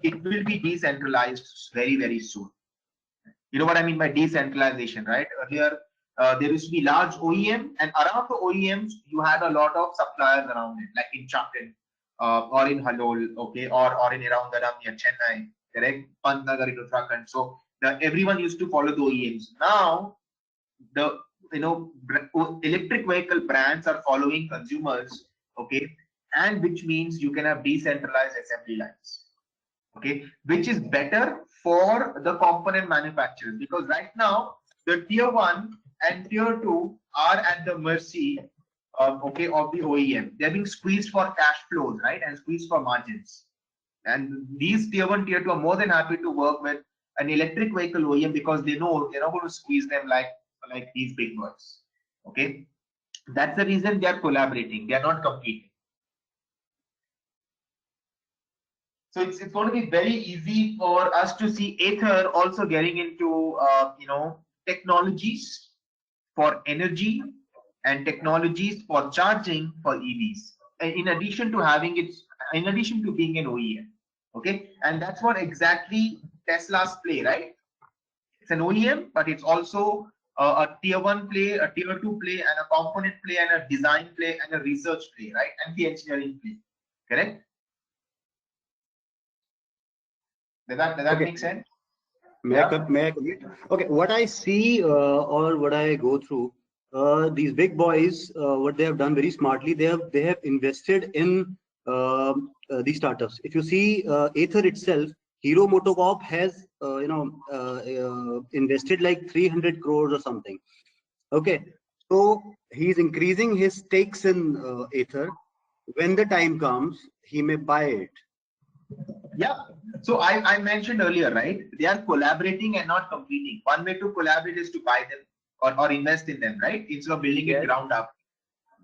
it will be decentralized very, very soon. You know what I mean by decentralization, right? Earlier, there used to be large OEM, and around the OEMs, you had a lot of suppliers around it, like in Chakan or in Halol, okay, or in Irangaram near Chennai, correct? Pantnagar in Uttarakhand. So everyone used to follow the OEMs. Now, the electric vehicle brands are following consumers, okay, and which means you can have decentralized assembly lines. Okay, which is better for the component manufacturers, because right now the tier 1 and tier 2 are at the mercy of the OEM. They're being squeezed for cash flows, right, and squeezed for margins. And these tier 1, tier 2 are more than happy to work with an electric vehicle OEM because they know they're not going to squeeze them like these big boys. Okay, that's the reason they are collaborating. They are not competing. So it's going to be very easy for us to see Ather also getting into technologies for energy and technologies for charging for EVs. In addition to being an OEM, okay, and that's what exactly Tesla's play, right? It's an OEM, but it's also a tier 1 play, a tier 2 play, and a component play, and a design play, and a research play, right? And the engineering play, correct? Does that make sense? May I commit? Okay, what I see or what I go through, these big boys, what they have done very smartly, they have invested in these startups. If you see Ather itself, Hero MotoCorp has invested like 300 crores or something. Okay, so he's increasing his stakes in Ather. When the time comes, he may buy it. Yeah. So I mentioned earlier, right? They are collaborating and not competing. One way to collaborate is to buy them or invest in them, right? Instead of building it ground up.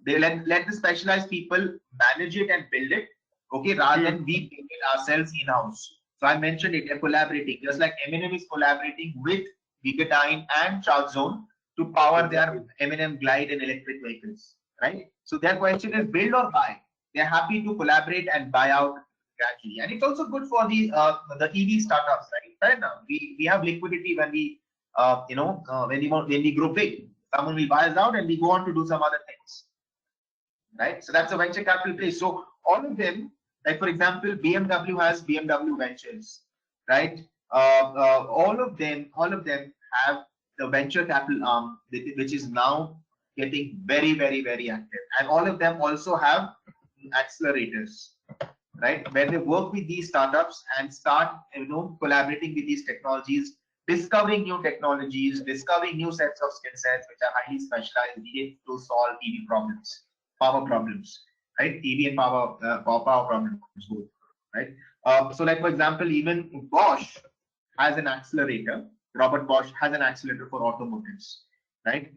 They let the specialized people manage it and build it, okay, rather than we build it ourselves in-house. So I mentioned it, they're collaborating, just like M&M is collaborating with Gigadyne and ChargeZone to power their M&M Glide and electric vehicles, right? So their question is build or buy. They're happy to collaborate and buy out gradually, and it's also good for the EV startups, right? Fair enough. We have liquidity when we when we grow big. Someone will buy us out, and we go on to do some other things, right? So that's a venture capital place. So all of them, like for example, BMW has BMW Ventures, right? All of them have the venture capital arm, which is now getting very, very, very active, and all of them also have accelerators, right? Where they work with these startups and start, collaborating with these technologies, discovering new technologies, discovering new sets of skill sets which are highly specialized needed to solve EV problems, power problems, right? EV and power problems, both, right? So, like for example, even Bosch has an accelerator. Robert Bosch has an accelerator for automotives, right?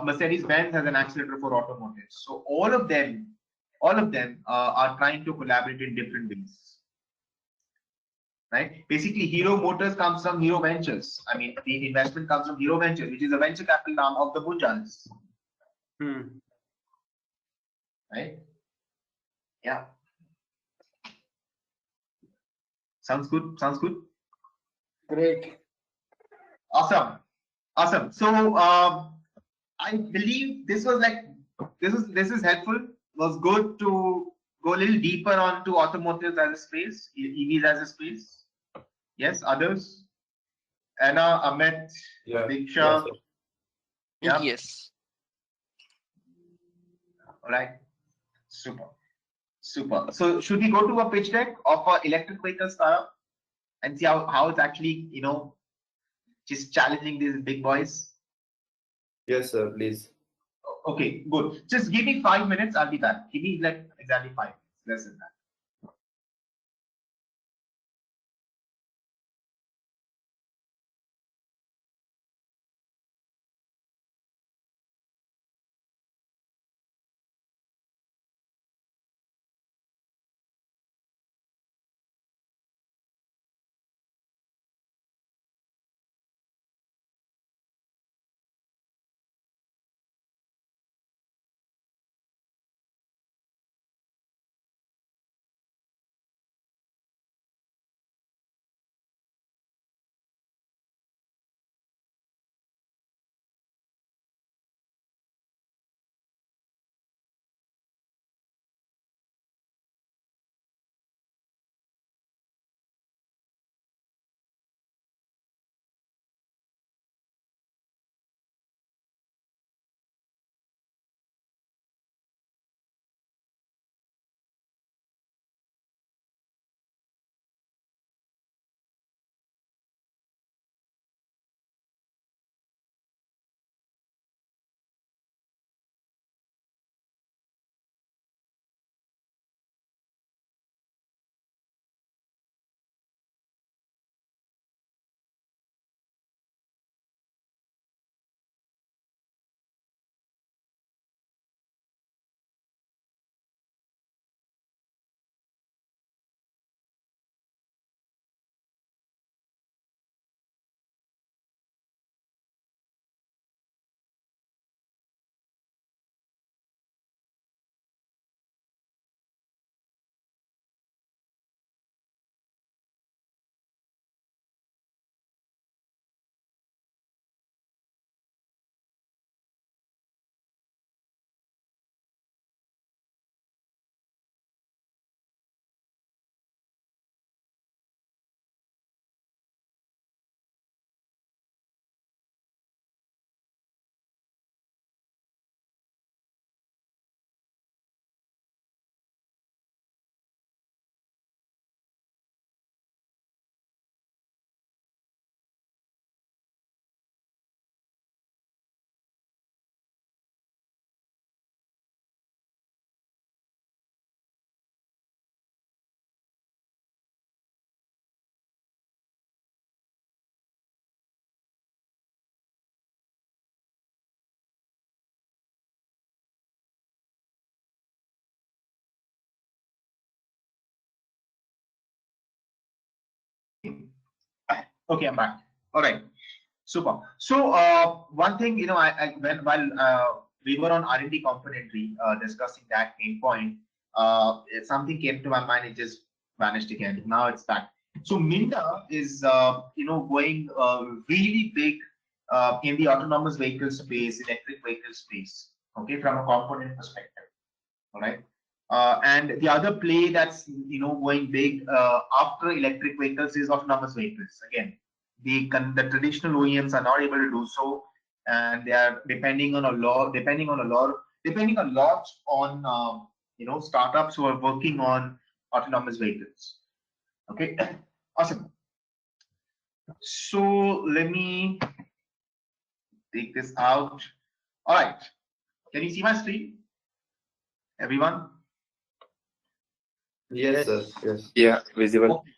Mercedes-Benz has an accelerator for automotives. So all of them are trying to collaborate in different ways, right? Basically, Hero Motors comes from Hero Ventures. I mean, the investment comes from Hero Ventures, which is a venture capital arm of the Munjals. Right? Yeah. Sounds good. Sounds good. Great. Awesome. Awesome. So I believe this was like this is helpful. It was good to go a little deeper onto automotives as a space, EVs as a space. Yes, others. Anna, Amit, Diksha. Yeah. Yes. All right. Super. Super. So should we go to a pitch deck of an electric vehicle startup and see how it's actually, just challenging these big boys? Yes, sir, please. Okay, good. Just give me 5 minutes. I'll be back. Give me like exactly 5 minutes. Less than that. Okay, I'm back. All right, super. So one thing, you know, while we were on R&D componentry discussing that main point, something came to my mind. It just vanished again. Now it's back. So Minda is you know, going really big in the autonomous vehicle space, electric vehicle space. Okay, from a component perspective. All right. And the other play that's, you know, going big after electric vehicles is autonomous vehicles. Again, the traditional OEMs are not able to do so, and they are depending on a lot on you know, startups who are working on autonomous vehicles. Okay, awesome. So let me take this out. All right, can you see my screen, everyone? Yes, sir. Yes. Yeah, visible. Okay.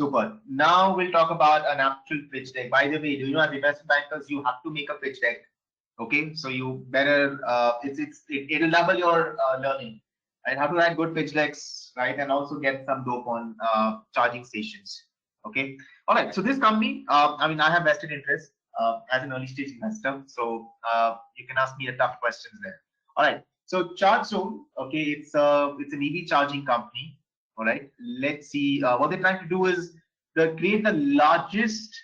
Super. Now we'll talk about an actual pitch deck. By the way, do you know, as investment bankers, you have to make a pitch deck. Okay, so you better it'll double your learning. And how to write good pitch decks, right? And also get some dope on charging stations. Okay. All right. So this company, I mean, I have vested interest as an early stage investor. So you can ask me the tough questions there. All right. So ChargeZone, okay, it's an EV charging company. All right. Let's see. What they're trying to do is they create the largest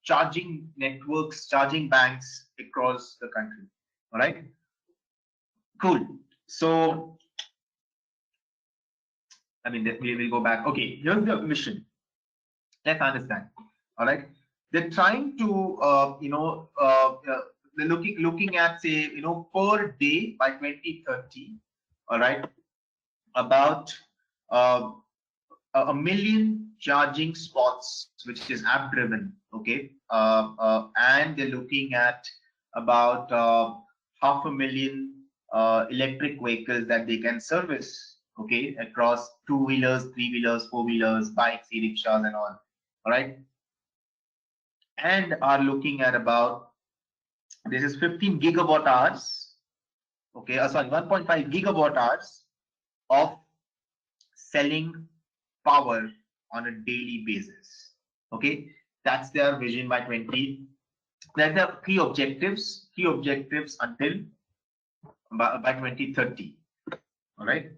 charging networks, charging banks across the country. All right. Cool. So, I mean, we will go back. Okay, here's the mission. Let's understand. All right. They're trying to, they're looking at, say, you know, per day by 2030. All right. About a million charging spots, which is app driven. Okay. And they're looking at about 500,000 electric vehicles that they can service, okay, across 2-wheelers, 3-wheelers, 4-wheelers, bikes, e-rickshaws, and all. All right. And are looking at about, this is 15 gigawatt hours, okay, sorry, 1.5 gigawatt hours of selling power on a daily basis. Okay, that's their vision by 20. That's the key objectives until by 2030. All right,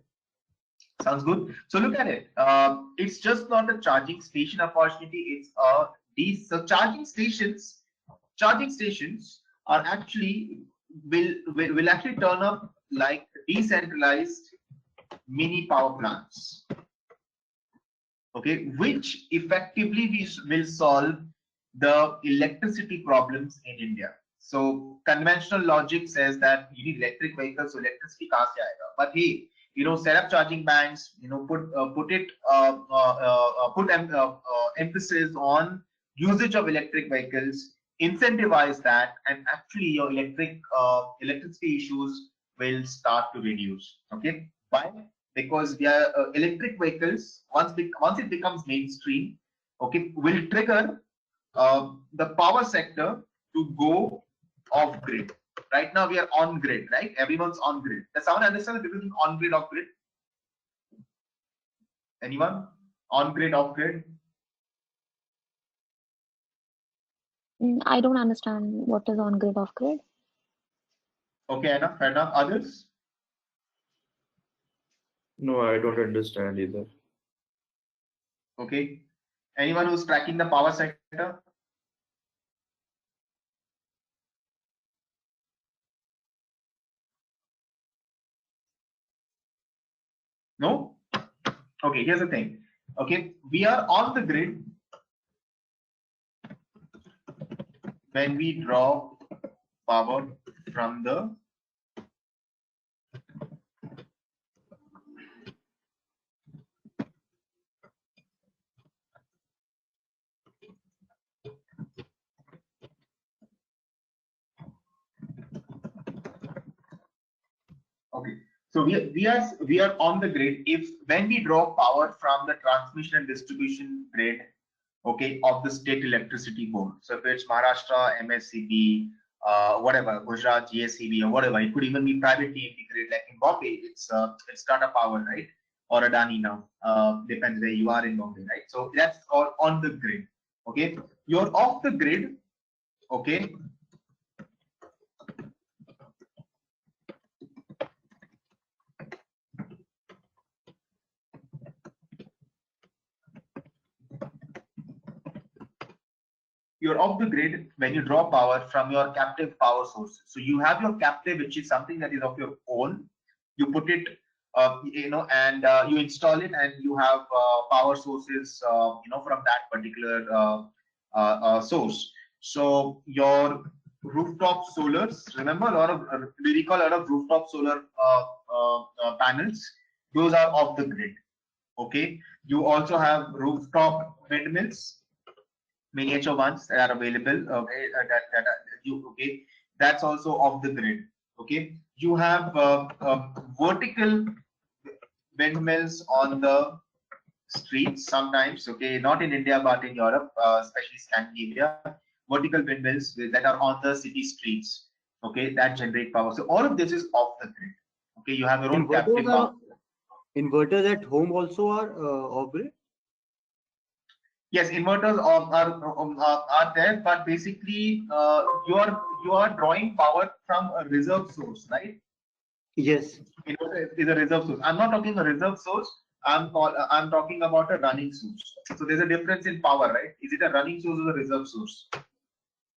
sounds good. So look at it. It's just not a charging station opportunity. It's these charging stations. Charging stations are actually will actually turn up like decentralized mini power plants. Okay, which effectively will solve the electricity problems in India. So conventional logic says that you need electric vehicles, so electricity kahan se aayega? But hey, you know, set up charging banks, you know, put emphasis on usage of electric vehicles, incentivize that, and actually your electricity issues will start to reduce. Okay, why? Because we are electric vehicles, once it becomes mainstream, okay, will trigger the power sector to go off grid. Right now we are on grid, right? Everyone's on grid. Does someone understand the difference between on grid, off grid? Anyone? On grid, off grid? I don't understand what is on grid, off grid. Okay, enough, fair enough. Others? No, I don't understand either. Okay. Anyone who's tracking the power sector? No? Okay, here's the thing. Okay, we are on the grid when we draw power from the okay. So we are on the grid if when we draw power from the transmission and distribution grid, okay, of the state electricity board. So if it's Maharashtra, MSCB, whatever, Gujarat, GSCB, or whatever, it could even be privately integrated. Like in Bombay, it's Tata Power, right, or Adani now. Depends where you are in Bombay, right? So that's all on the grid. Okay, you're off the grid. Okay, you're off the grid when you draw power from your captive power sources. So you have your captive, which is something that is of your own. You put it, and you install it, and you have power sources, from that particular source. So your rooftop solars, remember, a lot of we recall a lot of rooftop solar panels. Those are off the grid. Okay. You also have rooftop windmills, miniature ones that are available. Okay, that's also off the grid. Okay, you have vertical windmills on the streets sometimes. Okay, not in India but in Europe, especially Scandinavia. Vertical windmills that are on the city streets. Okay, that generate power. So all of this is off the grid. Okay, you have your own captive power. Inverters at home also are off grid. Yes, inverters are there, but basically you are drawing power from a reserve source, right? Yes. Inverter is a reserve source. I'm not talking a reserve source. I'm talking about a running source. So there's a difference in power, right? Is it a running source or a reserve source,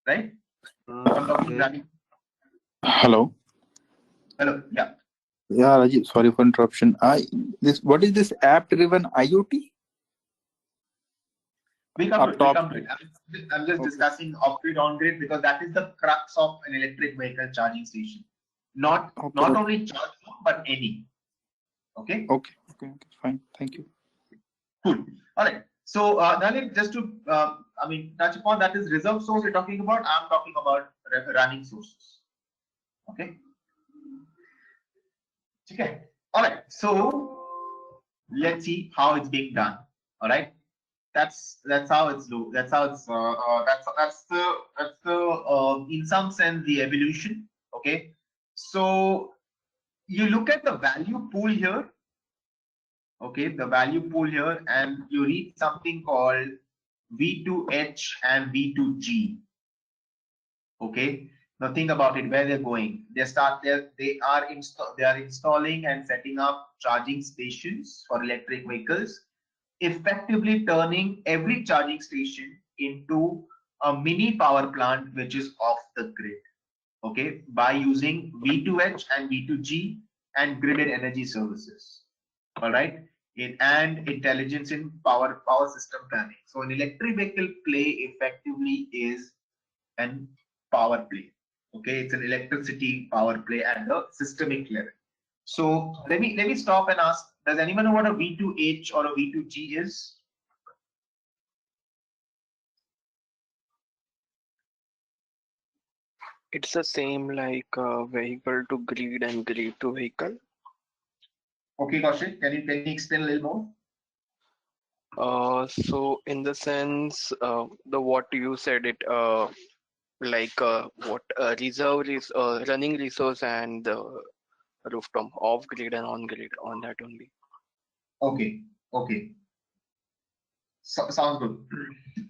right? I'm talking running. Hello. Hello. Yeah. Yeah, Rajiv. Sorry for interruption. What is this app-driven IoT? We come to it. I'm just discussing off-grid, on-grid, because that is the crux of an electric vehicle charging station. Not only charge, but any. Okay. Okay. Fine. Thank you. Cool. All right. So, Nalin, just to touch upon that is reserve source we're talking about. I'm talking about running sources. Okay. Okay. All right. So let's see how it's being done. All right. That's how it's do. That's how it's that's the in some sense the evolution. Okay. So you look at the value pool here. Okay, the value pool here, and you read something called V2H and V2G. Okay, now think about it, where they're going. They are installing and setting up charging stations for electric vehicles, effectively turning every charging station into a mini power plant which is off the grid. Okay, by using V2H and V2G and gridded energy services. All right, and intelligence in power system planning. So an electric vehicle play effectively is an power play. Okay, it's an electricity power play at the systemic level. So let me stop and ask, does anyone know what a V2H or a V2G is? It's the same like vehicle to grid and grid to vehicle. Okay, Kaushik, can you explain a little more? So in the sense, the what you said it what reserve is running resource and the rooftop off grid and on grid on that only. Okay. So, sounds good.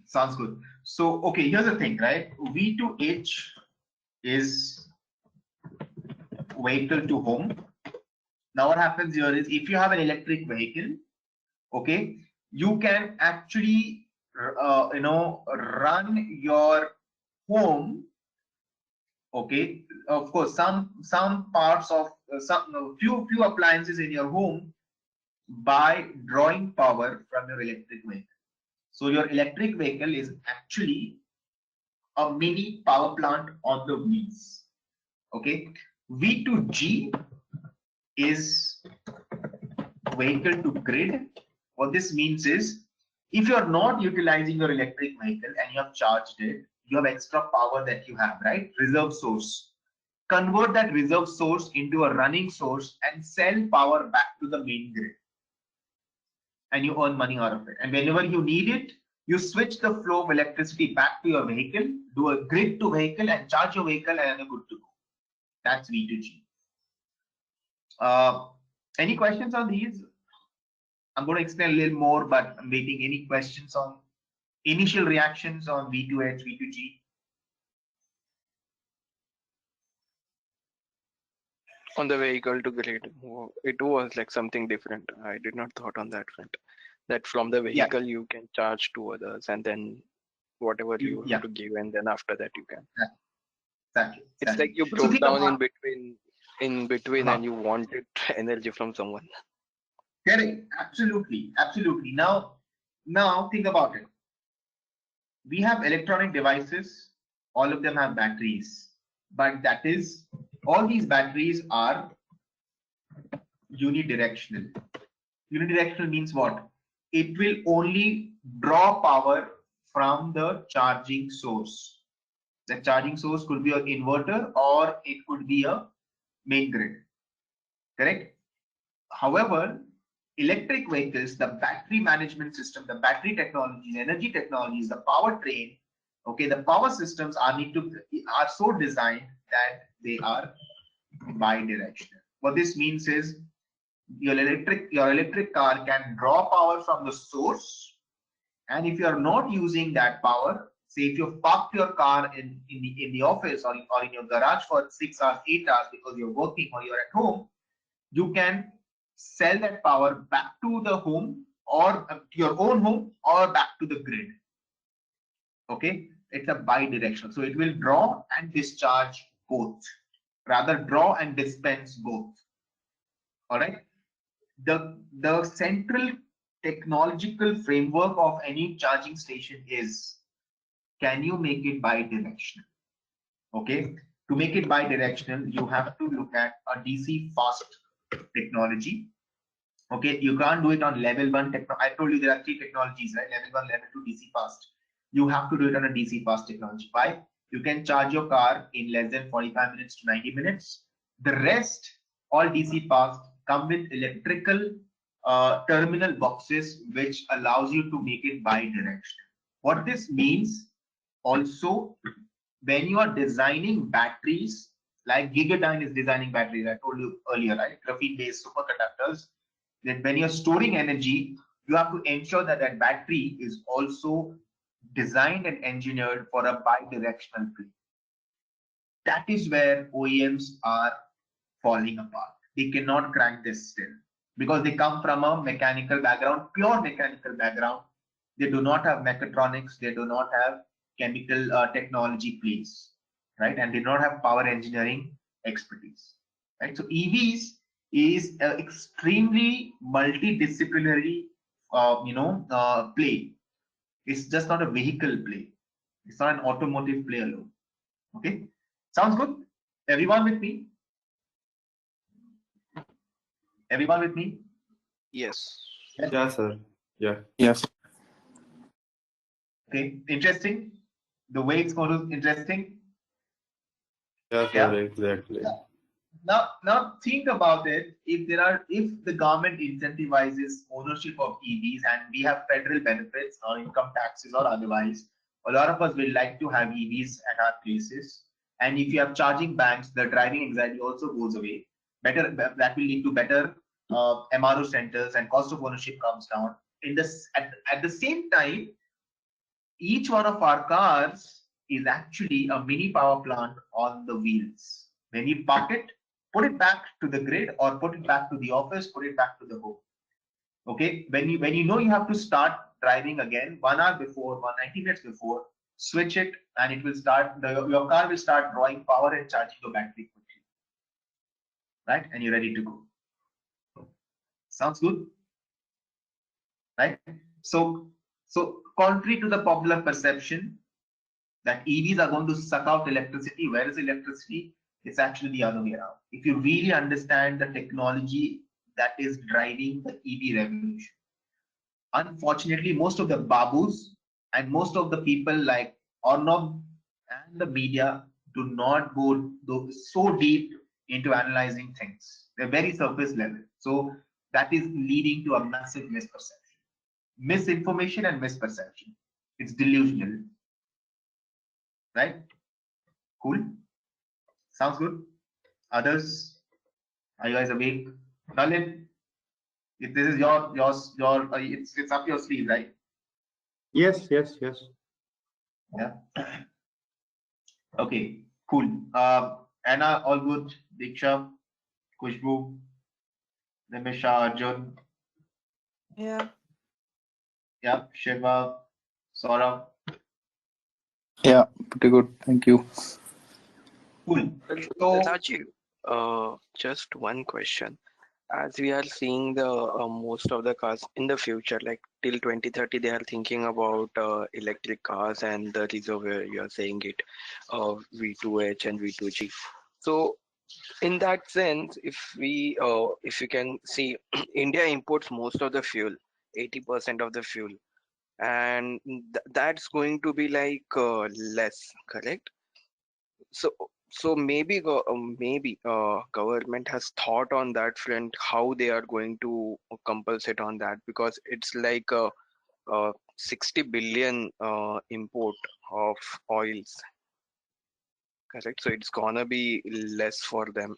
Sounds good. So okay, here's the thing, right? V2H is vehicle to home. Now what happens here is, if you have an electric vehicle, okay, you can actually run your home. Okay, of course, some parts of few appliances in your home by drawing power from your electric vehicle. So your electric vehicle is actually a mini power plant on the wheels. Okay, V2G is vehicle to grid. What this means is, if you're not utilizing your electric vehicle and you have charged it, you have extra power that you have, right? Reserve source. Convert that reserve source into a running source and sell power back to the main grid. And you earn money out of it. And whenever you need it, you switch the flow of electricity back to your vehicle, do a grid to vehicle and charge your vehicle, and you're good to go. That's V2G. Any questions on these? I'm going to explain a little more, but I'm waiting. Any questions on Initial reactions on V2H, V2G. On the vehicle to grid, it was like something different. I did not thought on that front. That from the vehicle you can charge to others, and then whatever you have to give, and then after that you can. Exactly. It's like you broke down in between, and you wanted energy from someone. Correct. Absolutely. Absolutely. Now think about it. We have electronic devices. All of them have batteries, but that is, all these batteries are unidirectional. Unidirectional means what? It will only draw power from the charging source. The charging source could be an inverter or it could be a main grid. Correct? However, electric vehicles, the battery management system, the battery technologies, energy technologies, the powertrain, okay, the power systems are so designed that they are bidirectional. What this means is your electric car can draw power from the source, and if you are not using that power, say if you've parked your car in the office or in your garage for 6 hours, 8 hours because you're working or you're at home, you can sell that power back to the home or to your own home or back to the grid. Okay, it's a bidirectional, so it will draw and discharge both, rather draw and dispense both. All right, the central technological framework of any charging station is, can you make it bidirectional? Okay, to make it bidirectional, you have to look at a DC fast technology. Okay, you can't do it on level 1 technology. I told you there are 3 technologies, right? Level 1, level 2, DC fast. You have to do it on a DC fast technology. Why? You can charge your car in less than 45 minutes to 90 minutes. The rest, all DC fast, come with electrical terminal boxes, which allows you to make it bidirectional. What this means also, when you are designing batteries, like Gigadyne is designing batteries, I told you earlier, right? Graphene-based superconductors. That when you're storing energy, you have to ensure that that battery is also designed and engineered for a bidirectional play. That is where OEMs are falling apart. They cannot crack this still because they come from a mechanical background, pure mechanical background. They do not have mechatronics. They do not have chemical technology plays, right? And they do not have power engineering expertise, right? So EVs is an extremely multidisciplinary, play. It's just not a vehicle play. It's not an automotive play alone. Okay, sounds good. Everyone with me? Everyone with me? Yes. Yeah, sir. Yeah. Yes. Okay, interesting. The way it's going to interesting. Yeah, Yeah. sir, exactly. Now think about it. If the government incentivizes ownership of EVs and we have federal benefits or income taxes or otherwise, a lot of us will like to have EVs at our places. And if you have charging banks, the driving anxiety also goes away. Better, that will lead to better MRO centers and cost of ownership comes down. At the same time, each one of our cars is actually a mini power plant on the wheels. When you park it, put it back to the grid or put it back to the office, put it back to the home. Okay, when you know you have to start driving again 1 hour before, 90 minutes before, switch it and it will start, your car will start drawing power and charging your battery quickly. Right? And you're ready to go. Sounds good? Right? So contrary to the popular perception that EVs are going to suck out electricity, where is electricity? It's actually the other way around. If you really understand the technology that is driving the EV revolution, unfortunately, most of the babus and most of the people like Arnab and the media do not go so deep into analyzing things. They're very surface level. So that is leading to a massive misperception, misinformation and misperception. It's delusional. Right? Cool. Sounds good. Others, are you guys awake? Nalin, if this is your it's up your sleeve, right? Yes, yes, yes. Yeah. Okay, cool. Anna, all good. Diksha, Kushbu, Nimisha, Arjun, Yeah. yeah, Shiva, Saurabh. Yeah, pretty good. Thank you. Cool. Well, So, Rajiv, just one question. As we are seeing the most of the cars in the future, like till 2030, they are thinking about electric cars and the reservoir, you are saying it, V2H and V2G. So in that sense, if you can see, India imports most of the fuel, 80% of the fuel, and that's going to be like less, correct? So, maybe government has thought on that front how they are going to compensate on that, because it's like a 60 billion import of oils, correct? So it's gonna be less for them.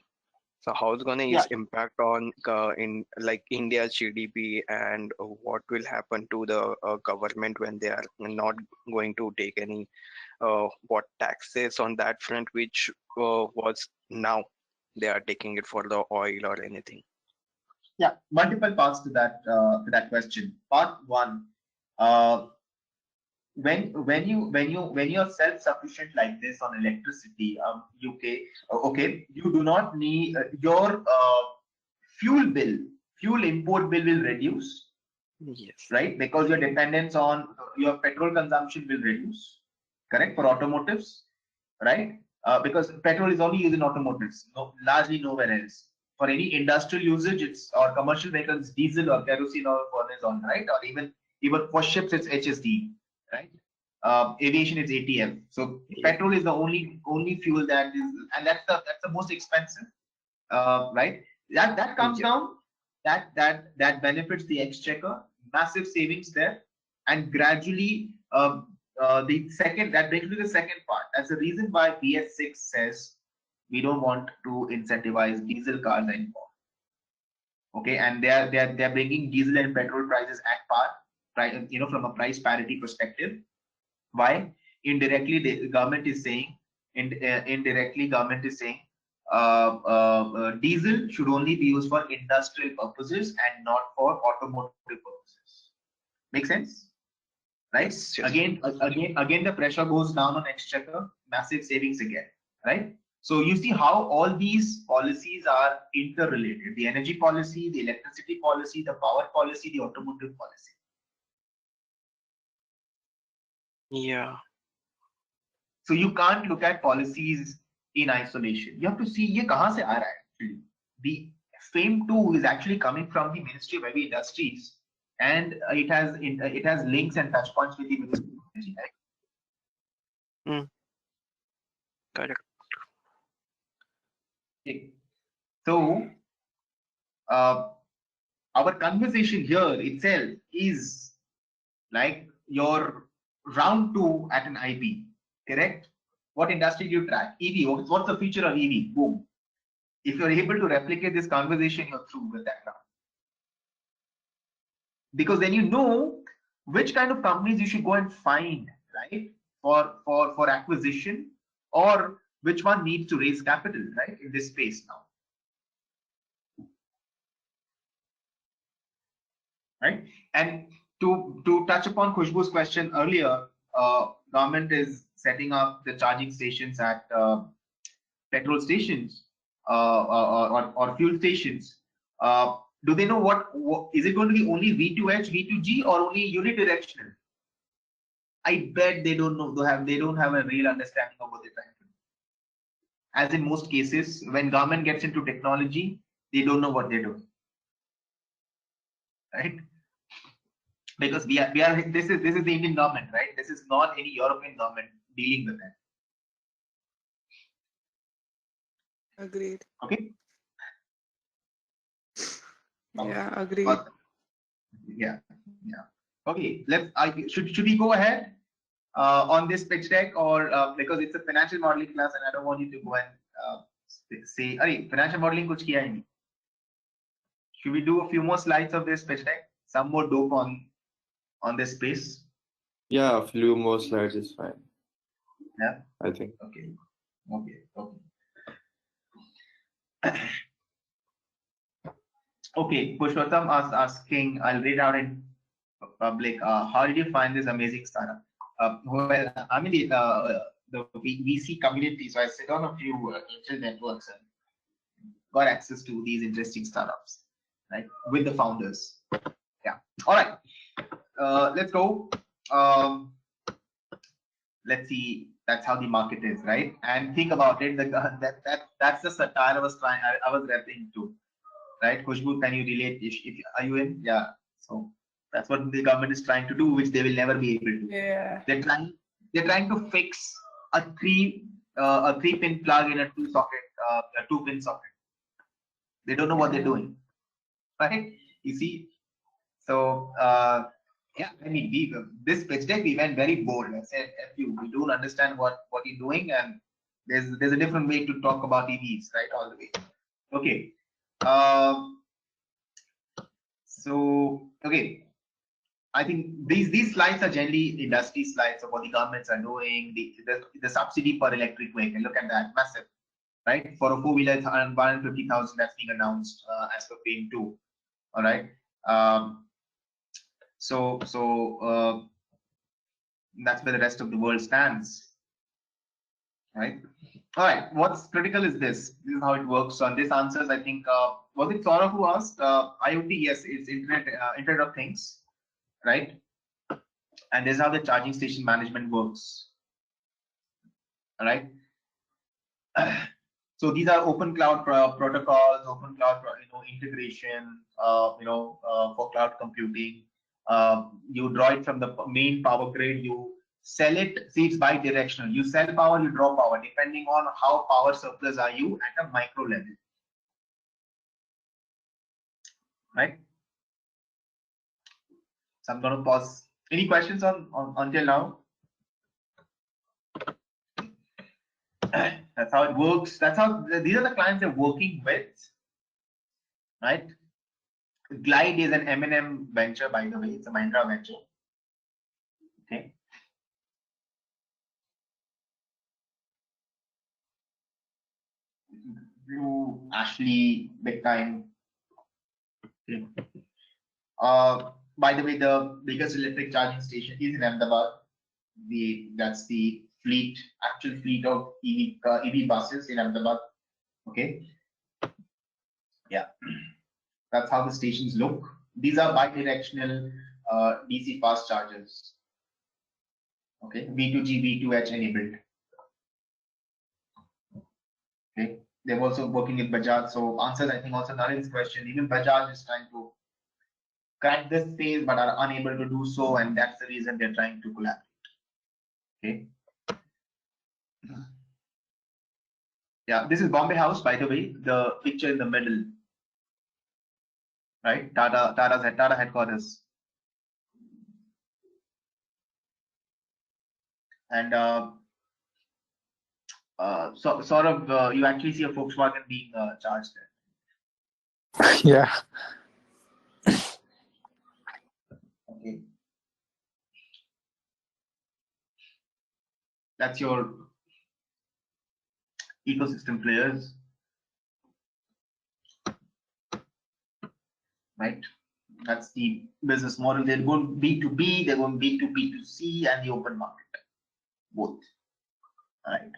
So how it's gonna yeah, is impact on in like India's GDP, and what will happen to the government when they are not going to take any what taxes on that front, which was now they are taking it for the oil or anything. yeah, multiple parts to that question. Part one, uh, when you're self-sufficient like this on electricity, UK, okay, you do not need your fuel bill, fuel import bill will reduce, Yes. right? Because your dependence on your petrol consumption will reduce, correct? For automotives, right? Because petrol is only used in automotives, no, largely nowhere else. For any industrial usage, it's or commercial vehicles, diesel or kerosene or furnace on, right? Or even for ships, it's HSD, right? Aviation is ATF. So Yeah. petrol is the only fuel that is, and that's the most expensive, right? That comes Yeah. down, that benefits the exchequer, massive savings there, and gradually the second that brings me to the second part. That's the reason why BS6 says we don't want to incentivize diesel cars anymore. Okay, and they're bringing diesel and petrol prices at par, right? You know, from a price parity perspective. Why? Indirectly, the government is saying, indirectly, government is saying diesel should only be used for industrial purposes and not for automotive purposes. Make sense? Right? Yes. Yes. Again, the pressure goes down on exchequer, massive savings again. Right? So you see how all these policies are interrelated: the energy policy, the electricity policy, the power policy, the automotive policy. Yeah. So you can't look at policies in isolation. You have to see ये कहाँ से आ रहा है actually. The FAME 2 is actually coming from the Ministry of Heavy Industries, and it has links and touch points with the Ministry of Energy. Right? Correct. Okay. So our conversation here itself is like your round 2 at an IB, correct? What industry do you track? EV. What's the feature of EV? Boom. If you're able to replicate this conversation, you're through with that round. Because then you know which kind of companies you should go and find, right? For acquisition, or which one needs to raise capital, right? In this space now. Right? And to touch upon Khushbu's question earlier, government is setting up the charging stations at petrol stations or fuel stations. Do they know what is it going to be? Only V2H, V2G, or only unidirectional? I bet they don't know. They don't have a real understanding of what they're trying to do. As in most cases, when government gets into technology, they don't know what they're doing, right? Because we are this is the Indian government, right? This is not any European government dealing with that. Agreed. Okay. Yeah, agreed. Yeah. Okay. Should we go ahead on this pitch deck, or because it's a financial modeling class and I don't want you to go and say, "Hey, financial modeling kuch kiya hi nahi." Should we do a few more slides of this pitch deck? Some more dope on this space. Yeah, a few more slides is fine. Yeah. I think. Okay. Okay. Pushpattam asking. I'll read out in public. How did you find this amazing startup? Well, I'm in the VC community, so I sit on a few angel networks and got access to these interesting startups, right, with the founders. Yeah. All right. Let's go. Let's see. That's how the market is, right? And think about it. That's the satire I was trying. I was referring to, right? Khushbu, can you relate? If are you in? Yeah. So that's what the government is trying to do, which they will never be able to. Yeah. They're trying to fix a three pin plug in a a 2-pin socket. They don't know what they're doing, right? You see. So yeah, I mean, this pitch deck we went very bold. I said, "F you, we don't understand what you're doing, and there's a different way to talk about EVs, right? All the way." Okay. So okay, I think these slides are generally industry slides of what the governments are doing. The subsidy per electric vehicle. Look at that, massive, right? For a 4-wheeler, it's 150,000 that's being announced as per FAME 2. All right. So that's where the rest of the world stands, right? All right. What's critical is this. This is how it works. So on this answers, I think was it Saurabh who asked? IoT, yes, it's Internet of Things, right? And this is how the charging station management works. All right. So these are open cloud protocols, open cloud integration, for cloud computing. You draw it from the main power grid. You sell it. See, it's bi-directional. You sell power, you draw power, depending on how power surplus are you at a micro level, right? So I'm going to pause. Any questions on until now? That's how it works. That's how these are the clients they're working with, right? Glide is an M&M venture, by the way. It's a Mahindra venture. Okay. Blue, Ashley, big time. Okay. By the way, the biggest electric charging station is in Ahmedabad. That's the actual fleet of EV buses in Ahmedabad. Okay. Yeah. That's how the stations look. These are bi-directional DC fast chargers. Okay, V2G, V2H enabled. Okay, they're also working with Bajaj. So answers, I think, also Naren's question. Even Bajaj is trying to crack this space, but are unable to do so, and that's the reason they're trying to collaborate. Okay. Yeah, this is Bombay House, by the way. The picture in the middle, right? Tata headquarters. And so sort of you actually see a Volkswagen being charged there. Yeah. Okay. That's your ecosystem players, right? That's the business model. They're going B2B, they're going B2B2C, and the open market, both. All right.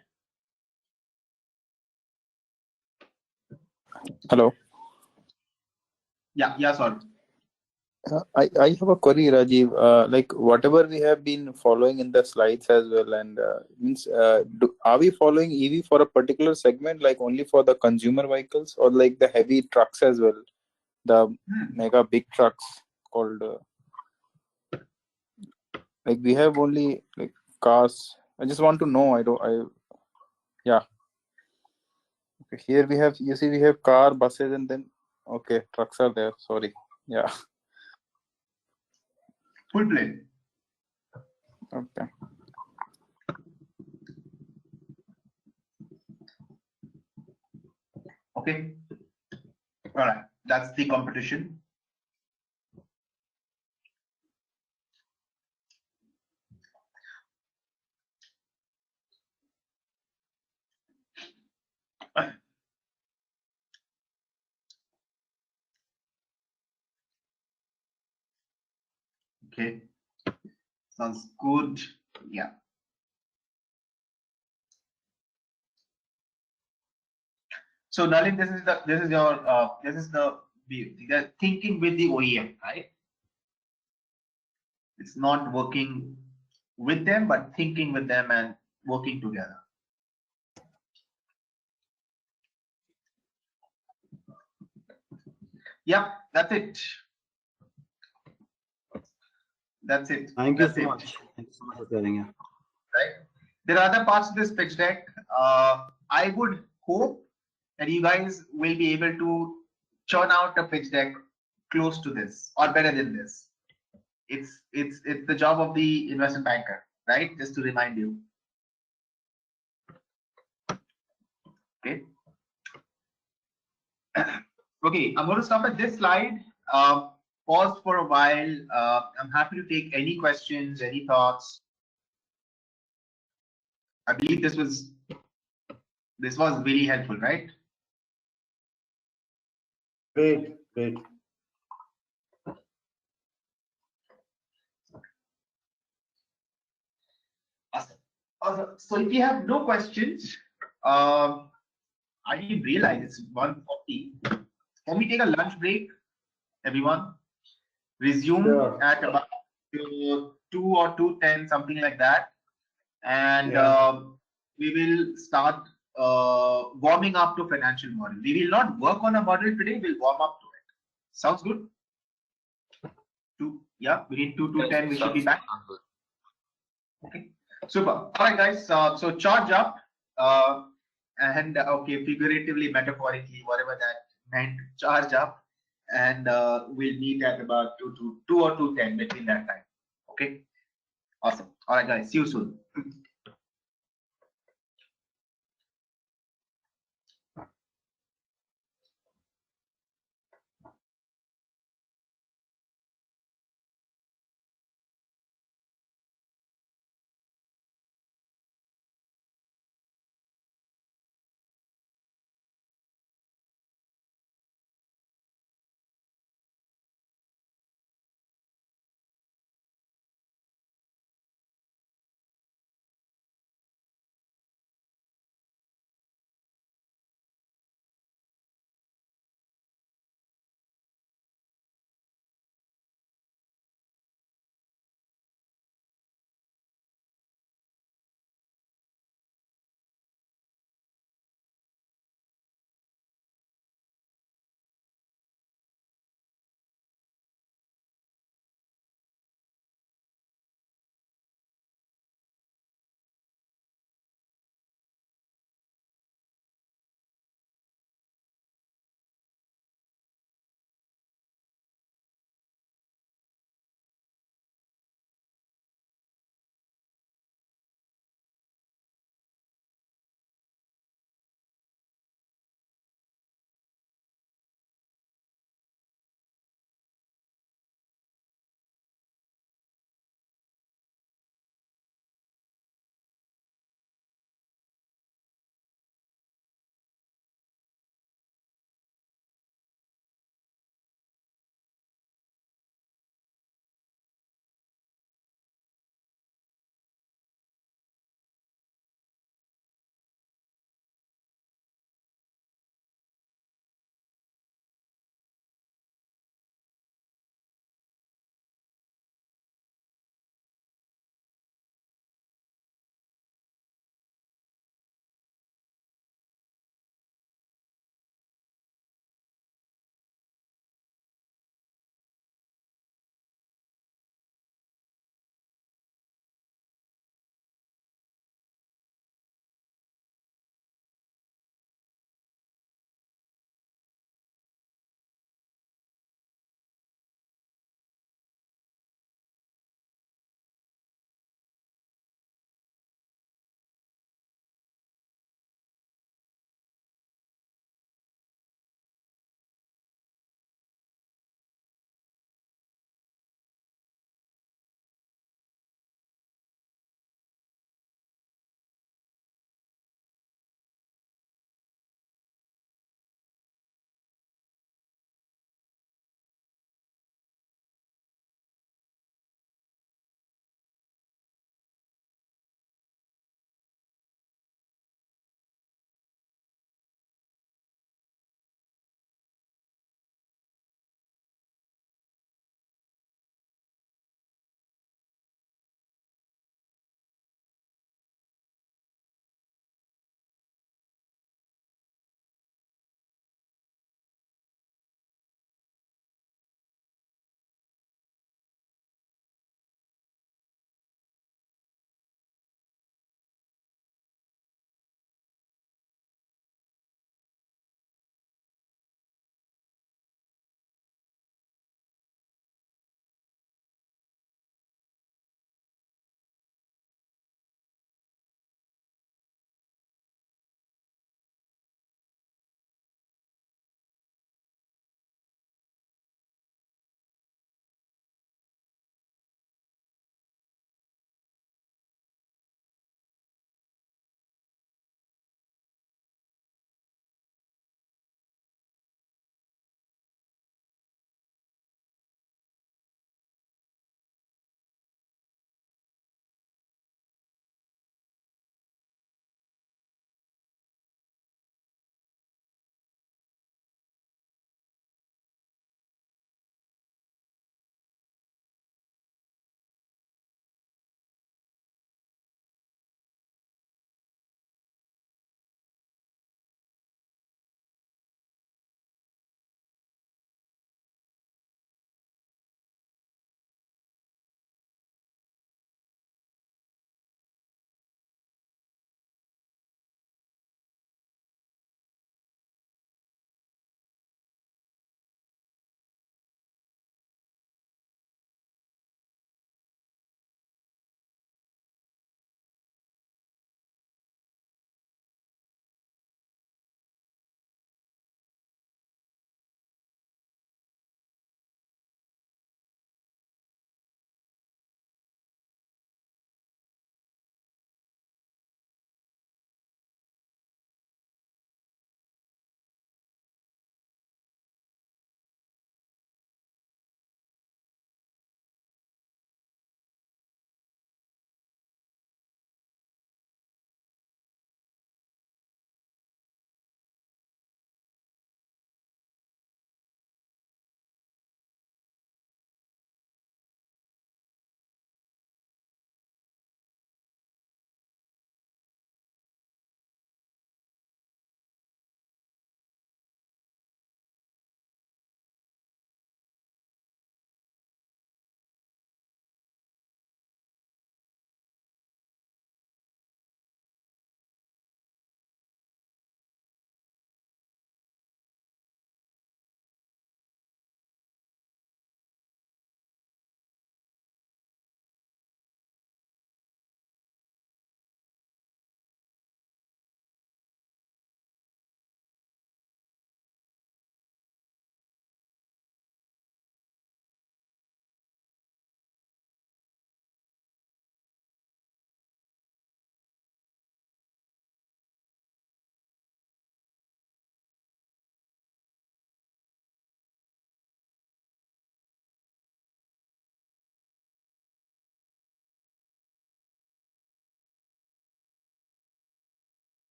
Hello. Yeah, sorry. I have a query, Rajiv. Like whatever we have been following in the slides as well, and means are we following EV for a particular segment, like only for the consumer vehicles, or like the heavy trucks as well, the mega big trucks called? Like we have only like cars. I just want to know. Yeah. Okay, here we have. You see, we have car, buses, and then okay, trucks are there. Sorry. Yeah. Full play. Okay. Okay. All right. That's the competition. Okay, sounds good. Yeah. So Nalin, this is the thinking with the OEM, right? It's not working with them, but thinking with them and working together. Yep, that's it. That's it. Thank you That's so it. much. Thank you so much for sharing. Yeah. Right. There are other parts of this pitch deck. I would hope that you guys will be able to churn out a pitch deck close to this or better than this. It's the job of the investment banker, right? Just to remind you. Okay. Okay, I'm going to stop at this slide. Pause for a while. I'm happy to take any questions, any thoughts. I believe this was really helpful, right? Great, great. Awesome. Awesome. So if you have no questions, I didn't realize it's 1:40. Can we take a lunch break, everyone? Resume Sure. at about 2 or 2:10, something like that, and Yeah. we will start warming up to financial model. We will not work on a model today. We'll warm up to it. Sounds good? Yeah, within 2 to 10, we should be back. Okay, super. All right, guys. So charge up, and okay, figuratively, metaphorically, whatever that meant, charge up, and we'll meet at about 2 or 2:10 between that time. Okay, awesome. All right, guys. See you soon.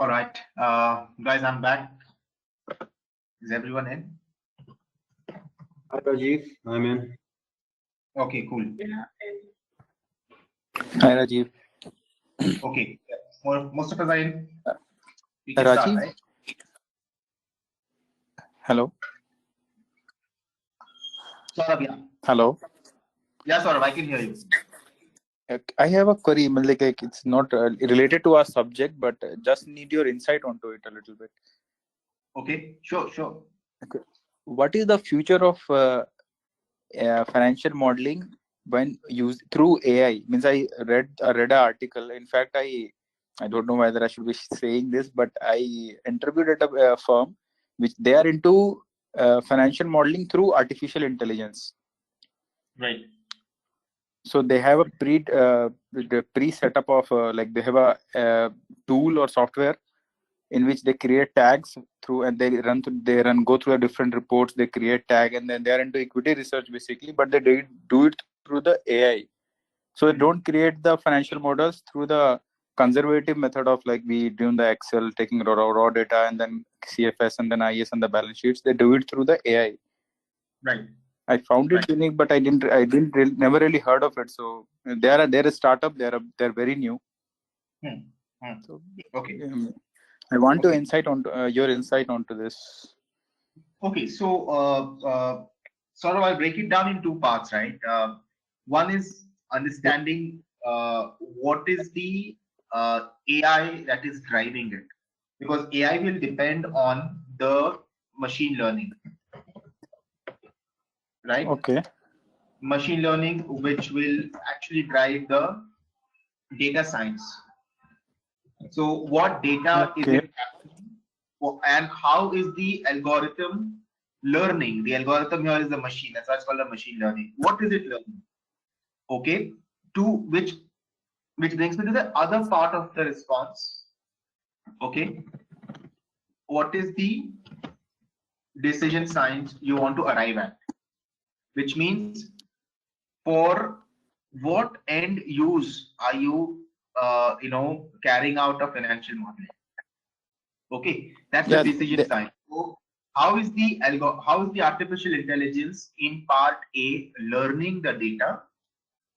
All right, guys, I'm back. Is everyone in? Hi, Rajiv. I'm in. Okay, cool. Yeah. Hi, Rajiv. Okay, most of us are in. We can start, Rajiv? right? Hello. Saurabh, yeah. Hello. Yeah, Saurabh, I can hear you. I have a query. Like it's not related to our subject, but just need your insight onto it a little bit. Okay, sure. Okay. What is the future of financial modeling when used through AI? Means I read an article. In fact, I don't know whether I should be saying this, but I interviewed at a firm which they are into financial modeling through artificial intelligence. Right. So they have a pre setup of like they have a tool or software in which they create tags through, and they go through the different reports, they create tag, and then they are into equity research basically, but they do it through the AI. So they don't create the financial models through the conservative method of like we do in the Excel, taking raw data and then CFS and then IS and the balance sheets. They do it through the AI. Right. I found it unique, but never really heard of it. So they're a startup. They're very new. So, Okay. I want to insight on your insight onto this. Okay, so sort of I'll break it down in two parts, right? One is understanding what is the AI that is driving it, because AI will depend on the machine learning, right? Okay. Machine learning, which will actually drive the data science. So what data is it capturing, and how is the algorithm learning? The algorithm here is the machine. That's why it's called a machine learning. What is it learning? Okay, to which brings me to the other part of the response. Okay, what is the decision science you want to arrive at? Which means for what end use are you carrying out a financial modeling? Okay, that's the decision science. So how is the artificial intelligence in part A learning the data,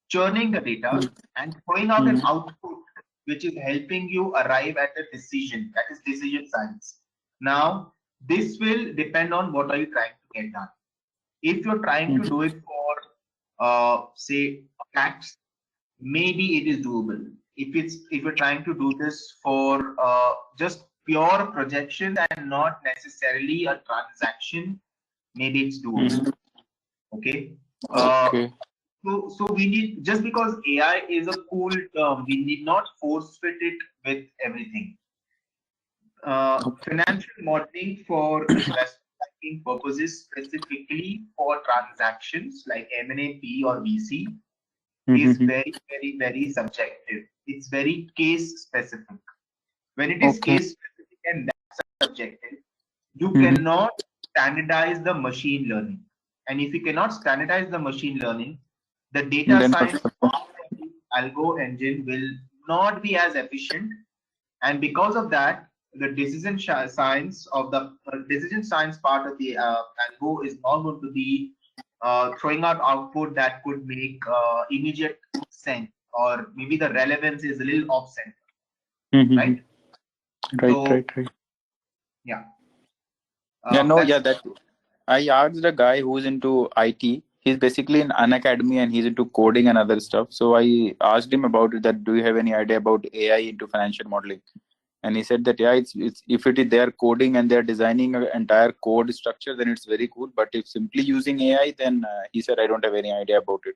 churning the data, and throwing out an output which is helping you arrive at a decision? That is decision science. Now, this will depend on what are you trying to get done. If you're trying to do it for say tax, maybe it is doable. If you're trying to do this for just pure projection and not necessarily a transaction, maybe it's doable. Okay. So we need, just because AI is a cool term, we need not force fit it with everything. Financial modeling for investment banking purposes, specifically for transactions like M&A, P or VC, is very, very, very subjective. It's very case specific. When it is case specific and that's subjective, you cannot standardize the machine learning. And if you cannot standardize the machine learning, the data science algo engine will not be as efficient. And because of that, the decision science of the decision science part of the algo is not going to be throwing out output that could make immediate sense, or maybe the relevance is a little off center, right? Right. Yeah. That I asked a guy who's into IT. He's basically in Unacademy and he's into coding and other stuff. So I asked him about it, that do you have any idea about AI into financial modeling? And he said that it's if it is they're coding and they're designing an entire code structure, then it's very cool. But if simply using AI, then he said I don't have any idea about it,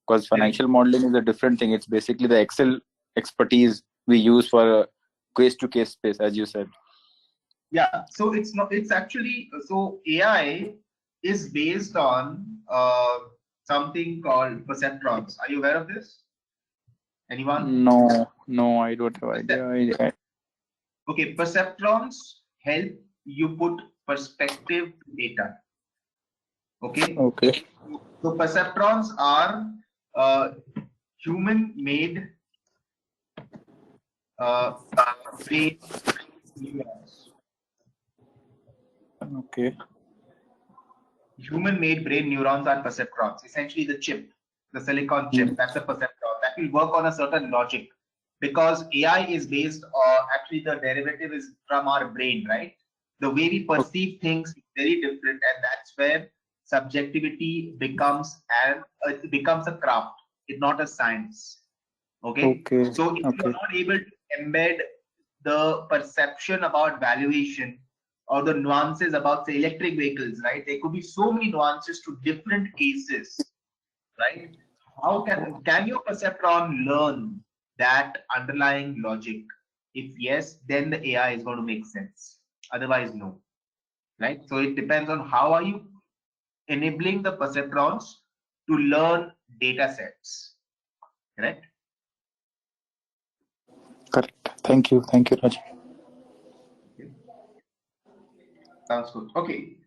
because financial modeling is a different thing. It's basically the Excel expertise we use for case to case space, as you said. Yeah, so it's actually, so AI is based on something called perceptrons. Are you aware of this? Anyone? No, I don't have idea. Okay, perceptrons help you put perspective to data. Okay. So perceptrons are human-made ways Okay. Human-made brain neurons are perceptrons, essentially the chip, the silicon chip. That's a perceptron that will work on a certain logic, because AI is based on, actually the derivative is from our brain, right? The way we perceive things is very different, and that's where subjectivity becomes it becomes a craft. It's not a science. Okay. Okay. So if you're not able to embed the perception about valuation or the nuances about, say, electric vehicles, right? There could be so many nuances to different cases, right? How can your perceptron learn that underlying logic? If yes, then the AI is going to make sense. Otherwise, no. Right? So it depends on how are you enabling the perceptrons to learn data sets. Correct? Correct. Thank you. Thank you, Raj. Sounds good. Okay.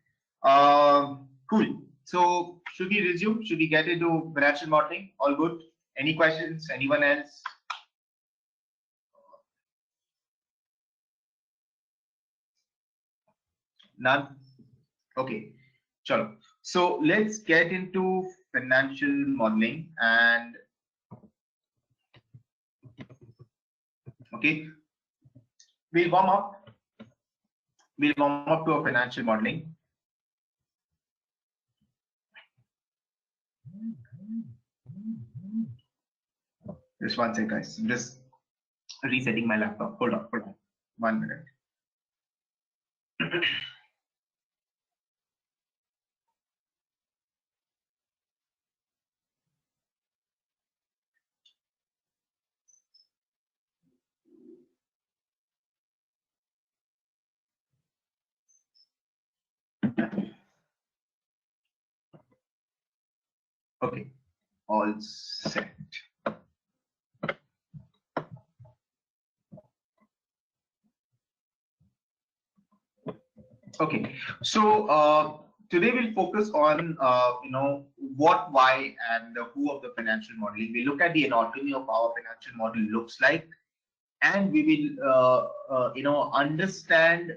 Cool. So should we resume? Should we get into financial modeling? All good? Any questions? Anyone else? None? Okay. Sure. So let's get into financial modeling, and okay, we'll warm up. We'll warm up to a financial modeling. Just one second, guys. I'm just resetting my laptop. Hold on. 1 minute. Okay, all set. Okay, so today we'll focus on what, why, and the who of the financial modeling. We look at the anatomy of how a financial model looks like, and we will understand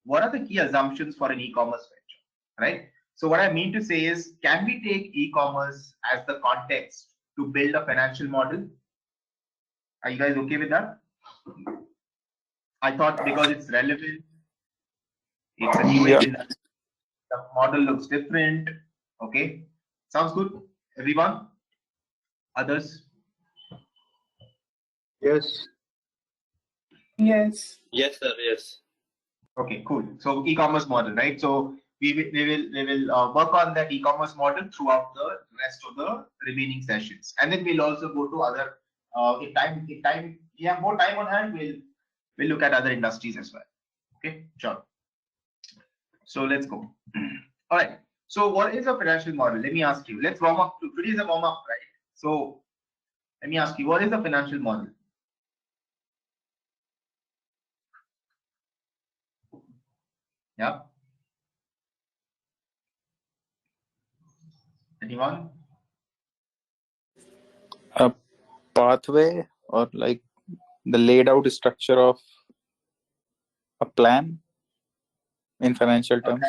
what are the key assumptions for an e-commerce venture, right? So what I mean to say is, can we take e-commerce as the context to build a financial model? Are you guys okay with that? I thought because it's relevant, it's a new industry, the model looks different. Okay, sounds good. Everyone? Others? Yes. Yes. Yes, sir. Yes. Okay, cool. So e-commerce model, right? So we will work on that e-commerce model throughout the rest of the remaining sessions, and then we'll also go to other. If time we have more time on hand, we'll look at other industries as well. Okay, sure. So let's go. All right. So what is a financial model? Let me ask you. Let's warm up. Today is a warm up, right? So let me ask you, what is a financial model? Yeah. Anyone? A pathway, or like the laid out structure of a plan in financial terms.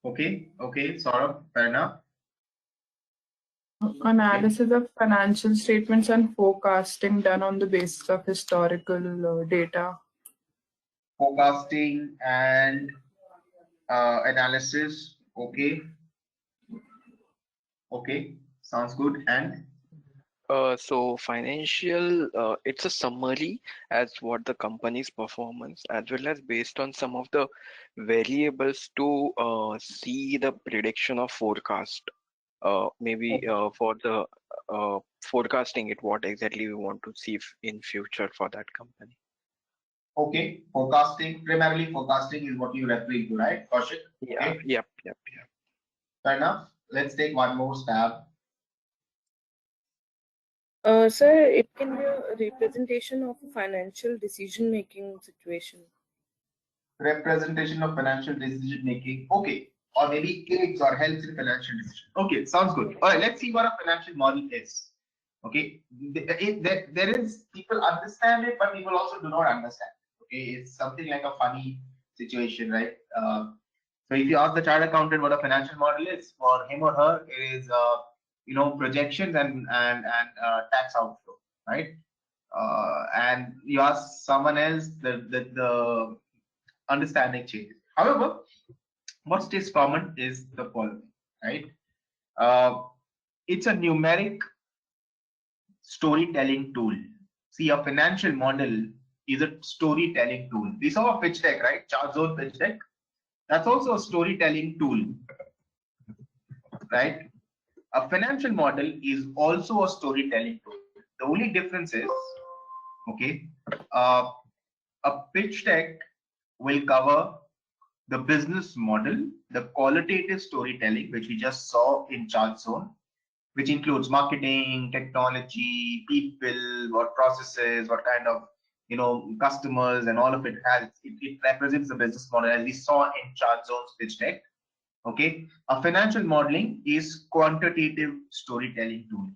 Okay. Okay. Sort of. Fair enough. Analysis of financial statements and forecasting done on the basis of historical data. Forecasting and analysis. Okay. Okay. Sounds good. And So financial, it's a summary as what the company's performance, as well as based on some of the variables to see the prediction of forecast. Maybe for the forecasting it, what exactly we want to see in future for that company. okay, forecasting, primarily forecasting is what you're referring to, right? Kaushik? Yeah. Okay. Yep. Fair enough. Let's take one more stab. Sir, it can be a representation of a financial decision-making situation. Representation of financial decision making. Okay. Or maybe aids or helps in financial decision. Okay, sounds good. All right, let's see what a financial model is. Okay, there is people understand it, but people also do not understand. Okay, it's something like a funny situation, right? So if you ask the chartered accountant what a financial model is, for him or her, it is projections and tax outflow, right? And you ask someone else, the understanding changes. However, what stays common is the following, right? Uh, it's a numeric storytelling tool. See, a financial model is a storytelling tool. We saw a pitch deck, right? Chart zone pitch deck. That's also a storytelling tool, right? A financial model is also a storytelling tool. The only difference is, okay, uh, a pitch deck will cover the business model, the qualitative storytelling, which we just saw in chart zone, which includes marketing, technology, people, what processes, what kind of customers, and all of it has. It represents the business model as we saw in chart zones pitch deck. Okay, a financial modeling is quantitative storytelling tool.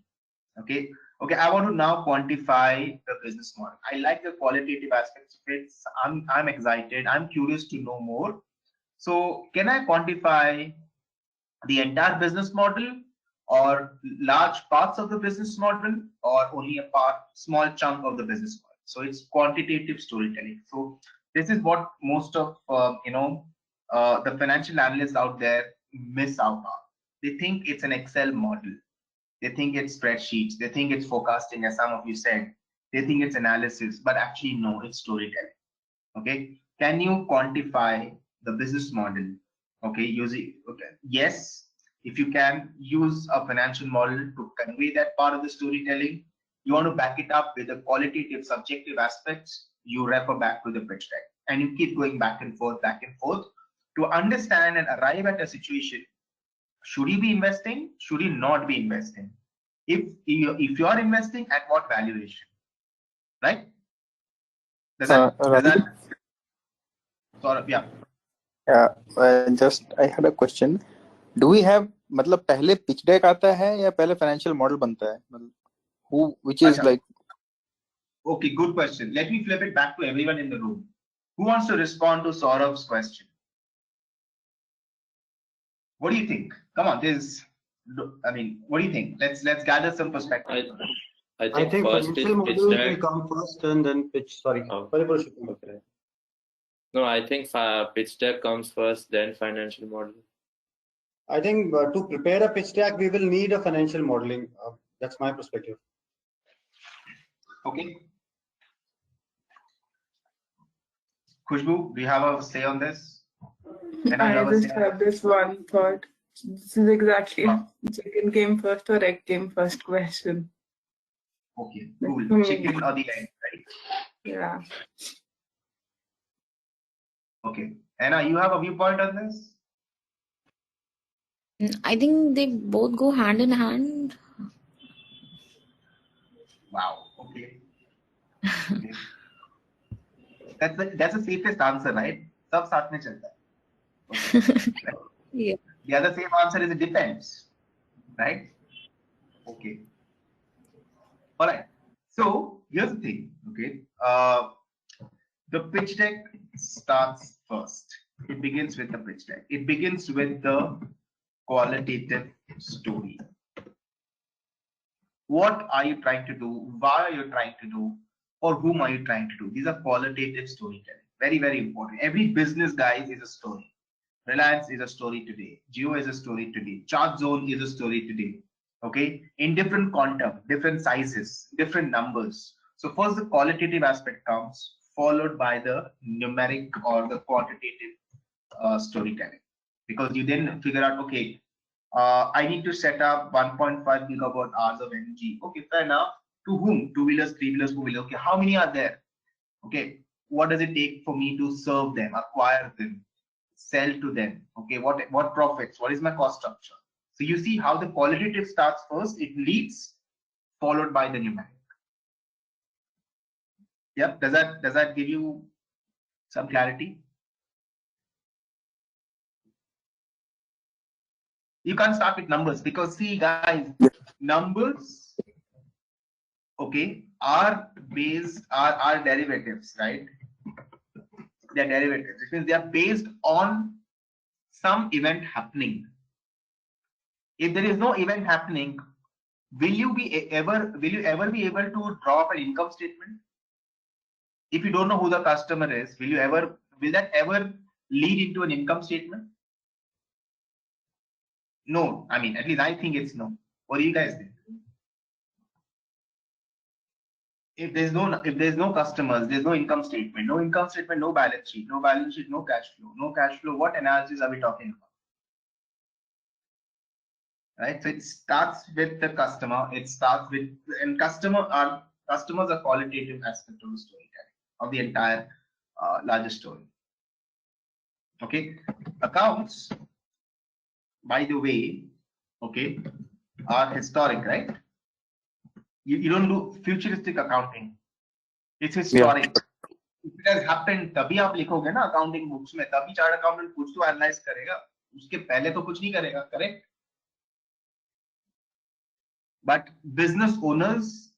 Okay, okay. I want to now quantify the business model. I like the qualitative aspects of it. I'm excited. I'm curious to know more. So, can I quantify the entire business model, or large parts of the business model, or only a small chunk of the business model? So it's quantitative storytelling. So this is what most of the financial analysts out there miss out on. They think it's an Excel model. They think it's spreadsheets. They think it's forecasting, as some of you said. They think it's analysis, but actually no, it's storytelling. Okay, can you quantify the business model? Okay, yes, if you can use a financial model to convey that part of the storytelling. You want to back it up with the qualitative subjective aspects, you refer back to the pitch deck, and you keep going back and forth to understand and arrive at a situation. Should you be investing? Should you not be investing? If you are investing, at what valuation? Right? Does that sort of, yeah. Yeah, just I had a question. Do we have, मतलब पहले pitch deck आता है या पहले financial model बनता है? मतलब which is like. Okay, good question. Let me flip it back to everyone in the room. Who wants to respond to Saurav's question? What do you think? Come on, what do you think? Let's gather some perspective. I think first financial model will come first and then pitch. Sorry. Okay. No, I think pitch deck comes first, then financial model. I think to prepare a pitch deck, we will need a financial modeling. That's my perspective. Okay. Khushbu, do you have a say on this? I just have this one thought. This is exactly chicken came first or egg came first question. Okay, cool. Chicken or the egg, right? Yeah. Okay. Anna, you have a viewpoint on this? I think they both go hand in hand. Wow. Okay. Okay. That's the safest answer, right? Sab saath mein chalta hai. Okay. Yeah. The other safe answer is it depends, right? Okay. All right. So here's the thing. Okay. The pitch deck starts first. It begins with the pitch deck. It begins with the qualitative story. What are you trying to do? Why are you trying to do? For whom are you trying to do? These are qualitative storytelling. Very, very important. Every business, guys, is a story. Reliance is a story today. Jio is a story today. Chart Zone is a story today. Okay, in different quantum, different sizes, different numbers. So first the qualitative aspect comes, followed by the numeric or the quantitative storytelling. Because you then figure out, okay, I need to set up 1.5 gigawatt hours of energy. Okay, fair enough. To whom? Two-wheelers, three-wheelers, four-wheelers. Okay, how many are there? Okay, what does it take for me to serve them, acquire them, sell to them? Okay, what profits? What is my cost structure? So you see how the qualitative starts first, it leads, followed by the numeric. Yep, does that give you some clarity? You can't start with numbers because see, guys, numbers okay, are based are derivatives, right? They're derivatives, which means they are based on some event happening. If there is no event happening, will you ever be able to draw up an income statement? If you don't know who the customer is, will that ever lead into an income statement? No, I mean, at least I think it's no. What do you guys think? If there's no customers, there's no income statement, no balance sheet, no cash flow. What analysis are we talking about? Right? So it starts with the customer. Customers are qualitative aspect of the storytelling of the entire larger story. Okay, accounts, by the way, okay, are historic, right? You don't do futuristic accounting. It's historic. Yeah. If it has happened, तभी आप लिखोगे ना accounting books में, तभी chart accountant कुछ तो analyse करेगा, उसके पहले तो कुछ नहीं करेगा, correct? But business owners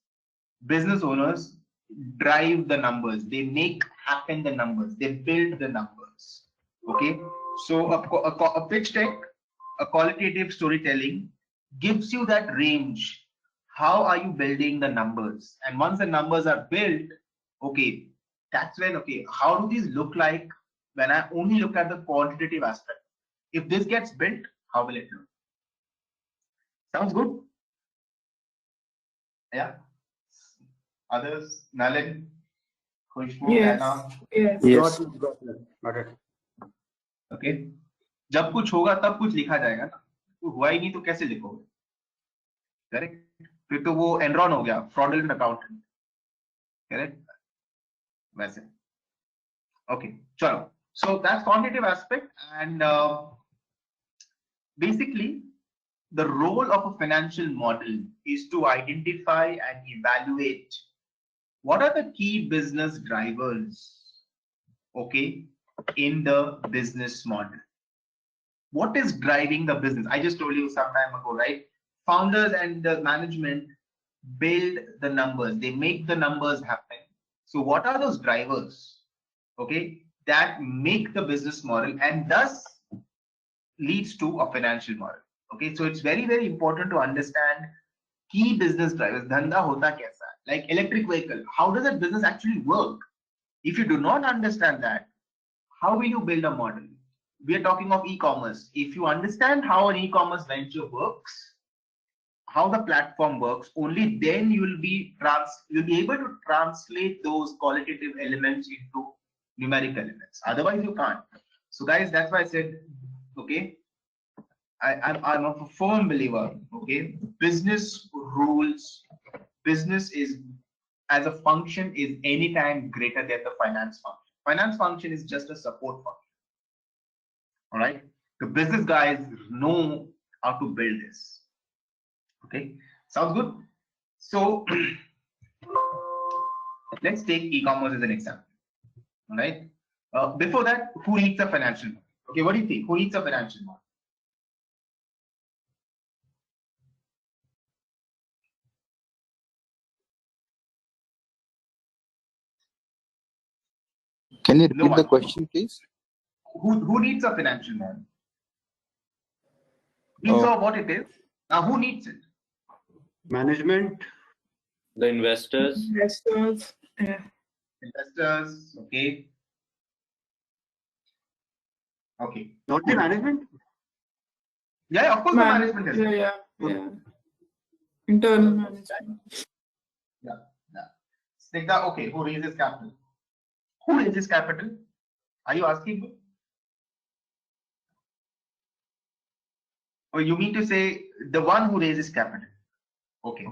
drive the numbers. They make happen the numbers. They build the numbers. Okay. So a pitch deck, a qualitative storytelling gives you that range. How are you building the numbers? And once the numbers are built, okay, that's when, okay, how do these look like when I only look at the quantitative aspect? If this gets built, how will it look? Sounds good? Yeah. Others, Nalin, Khushbu, Yes. Anna. Yes. Yes. Got it. Okay. जब कुछ होगा तब कुछ लिखा जाएगा ना, तो हुआ ही नहीं तो कैसे लिखोगे? करेक्ट? फिर तो वो एनरॉन हो गया, fraudulent accountant. Correct? वैसे. Okay. चलो. So that's quantitative aspect, and basically the role of a financial model is to identify and evaluate what are the key business drivers, okay, in the business model. What is driving the business? I just told you some time ago, right? Founders and the management build the numbers. They make the numbers happen. So what are those drivers, okay, that make the business model and thus leads to a financial model? Okay, so it's very, very important to understand key business drivers. Dhanda hota kaisa? Like electric vehicle, how does that business actually work? If you do not understand that, how will you build a model? We are talking of e-commerce. If you understand how an e-commerce venture works, how the platform works, only then you'll be able to translate those qualitative elements into numerical elements. Otherwise, you can't. So, guys, that's why I said, okay, I'm a firm believer. Okay, business rules. Business is as a function is anytime greater than the finance function. Finance function is just a support function. All right, the business guys know how to build this. Okay, sounds good. So let's take e-commerce as an example. All right. Before that, who needs a financial model? Okay, what do you think? Who needs a financial model? Can you repeat the question, please? Who needs a financial model? We saw what it is. Now, who needs it? Management. The investors. Investors. Yeah. Investors. Okay. Okay. Not the management. Yeah, of course, the management is. Yeah. Internal management. Yeah. Snigdha, okay, who raises capital? Who raises capital? Are you asking me? Or you mean to say the one who raises capital? Okay.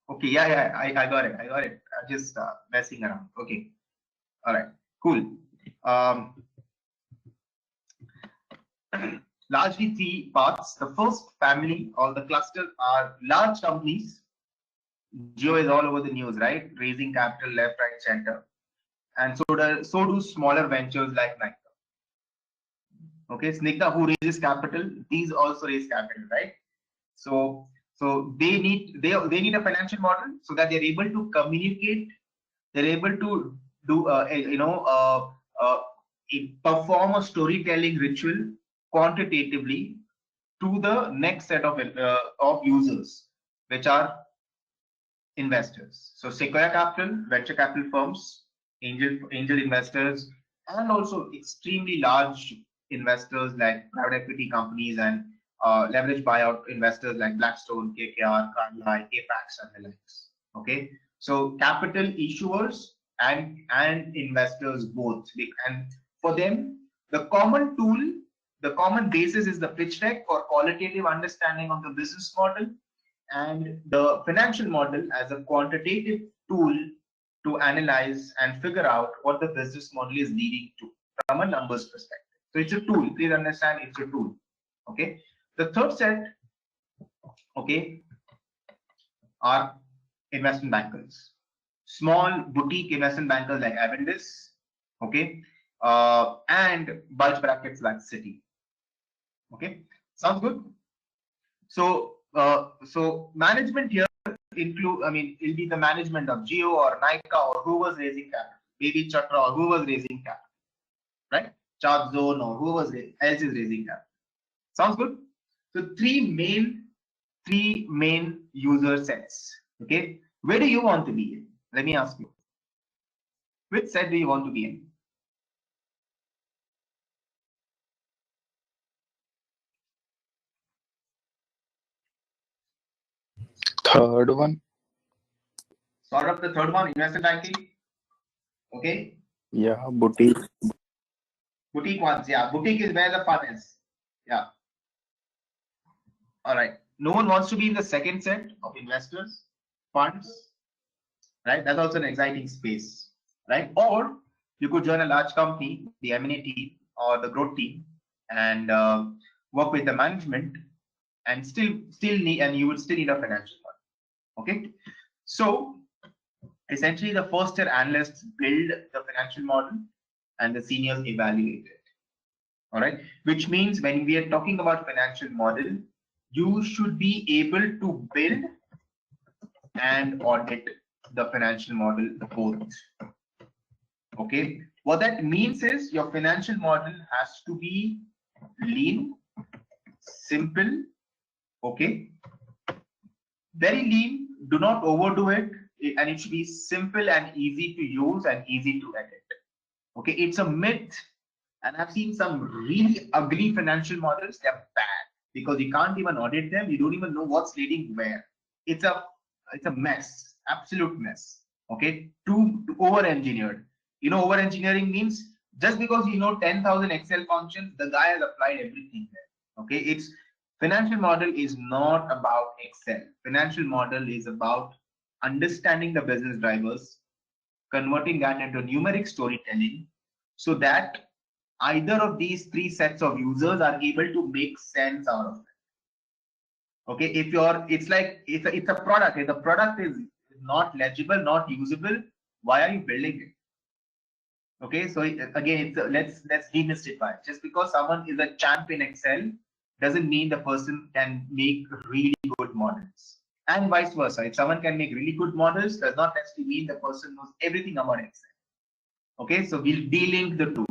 Okay, yeah, I got it. I'm just messing around. Okay. All right, cool. Largely three parts. The first family or the cluster are large companies. Jio is all over the news, right? Raising capital left, right, center. And so do smaller ventures like Nike. Okay, Snigdha, who raises capital? These also raise capital, right? So So they need a financial model so that they're able to communicate, they're able to do perform a storytelling ritual quantitatively to the next set of users, which are investors. So Sequoia Capital, venture capital firms, angel investors, and also extremely large investors like private equity companies and leverage buyout investors like Blackstone, KKR, Carlyle, Apex, and the likes. Okay, so capital issuers and investors both, and for them the common tool, the common basis is the pitch deck for qualitative understanding of the business model, and the financial model as a quantitative tool to analyze and figure out what the business model is leading to from a numbers perspective. So it's a tool. Please understand, it's a tool. Okay. The third set, okay, are investment bankers, small boutique investment bankers like Avendus, okay, and bulge brackets like Citi. Okay, sounds good. So so management here include, I mean, it'll be the management of Geo or Nika or who was raising capital, maybe Chatra or who was raising capital, right? Chart Zone or who else is raising capital. Sounds good. So three main user sets. Okay, where do you want to be in? Let me ask you, which set do you want to be in? Third one. Sort of the third one, investment banking. Okay. Yeah, boutique. Boutique ones, yeah. Boutique is where the fun is. Yeah. All right. No one wants to be in the second set of investors, funds, right? That's also an exciting space, right? Or you could join a large company, the M&A team or the growth team, and work with the management, and still need, and you would still need a financial fund. Okay. So essentially, the first year analysts build the financial model, and the seniors evaluate it. All right, which means when we are talking about financial model, you should be able to build and audit the financial model both. Okay, what that means is your financial model has to be lean, simple, okay, very lean, do not overdo it, and it should be simple and easy to use and easy to edit. Okay, it's a myth, and I've seen some really ugly financial models. They're bad because you can't even audit them. You don't even know what's leading where. It's a mess, absolute mess. Okay, too over engineered. You know, over engineering means just because you know 10,000 Excel functions, the guy has applied everything there. Okay, it's financial model is not about Excel. Financial model is about understanding the business drivers, converting that into numeric storytelling, so that either of these three sets of users are able to make sense out of it. Okay, if you're, it's like it's a product. If the product is not legible, not usable, why are you building it? Okay, so again, let's demystify. Just because someone is a champ in Excel doesn't mean the person can make really good models, and vice versa. If someone can make really good models, does not necessarily mean the person knows everything about Excel. Okay, so we'll de-link the two.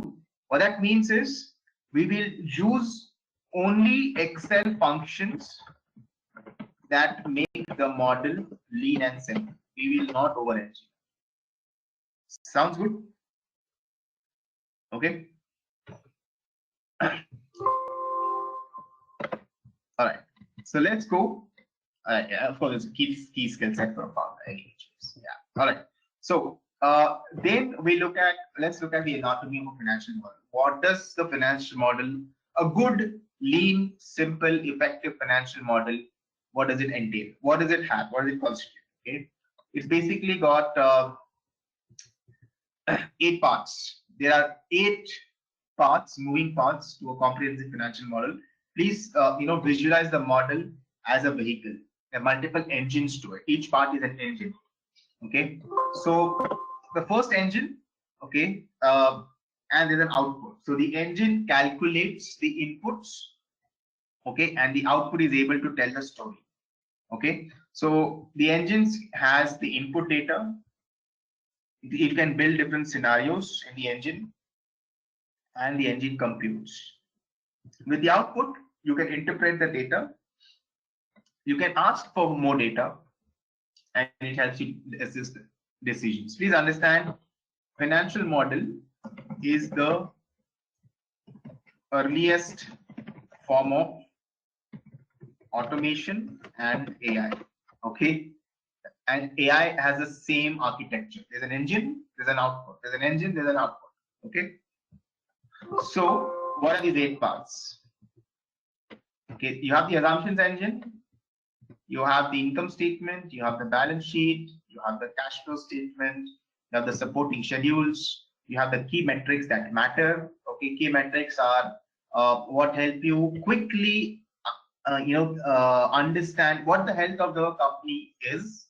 What that means is we will use only Excel functions that make the model lean and simple. We will not over-engineer. Sounds good? Okay. All right. So let's go. Of course, it's a key skill set for a founder. Yeah. All right. So then let's look at the anatomy of a financial model. What does the financial model, a good, lean, simple, effective financial model, what does it entail? What does it have? What does it constitute? Okay, it's basically got 8 parts. There are 8 parts, moving parts to a comprehensive financial model. Please, visualize the model as a vehicle. There are multiple engines to it. Each part is an engine. Okay, so the first engine, okay, and there's an output. So the engine calculates the inputs, okay, and the output is able to tell the story. Okay, so the engines has the input data. It can build different scenarios in the engine, and the engine computes. With the output, you can interpret the data. You can ask for more data, and it helps you assist decisions. Please understand, financial model is the earliest form of automation and AI. Okay, and AI has the same architecture. There's an engine, there's an output. There's an engine, there's an output. Okay, so what are these 8 parts? Okay, you have the assumptions engine, you have the income statement, you have the balance sheet, you have the cash flow statement, you have the supporting schedules, you have the key metrics that matter. Okay, key metrics are what help you quickly understand what the health of the company is.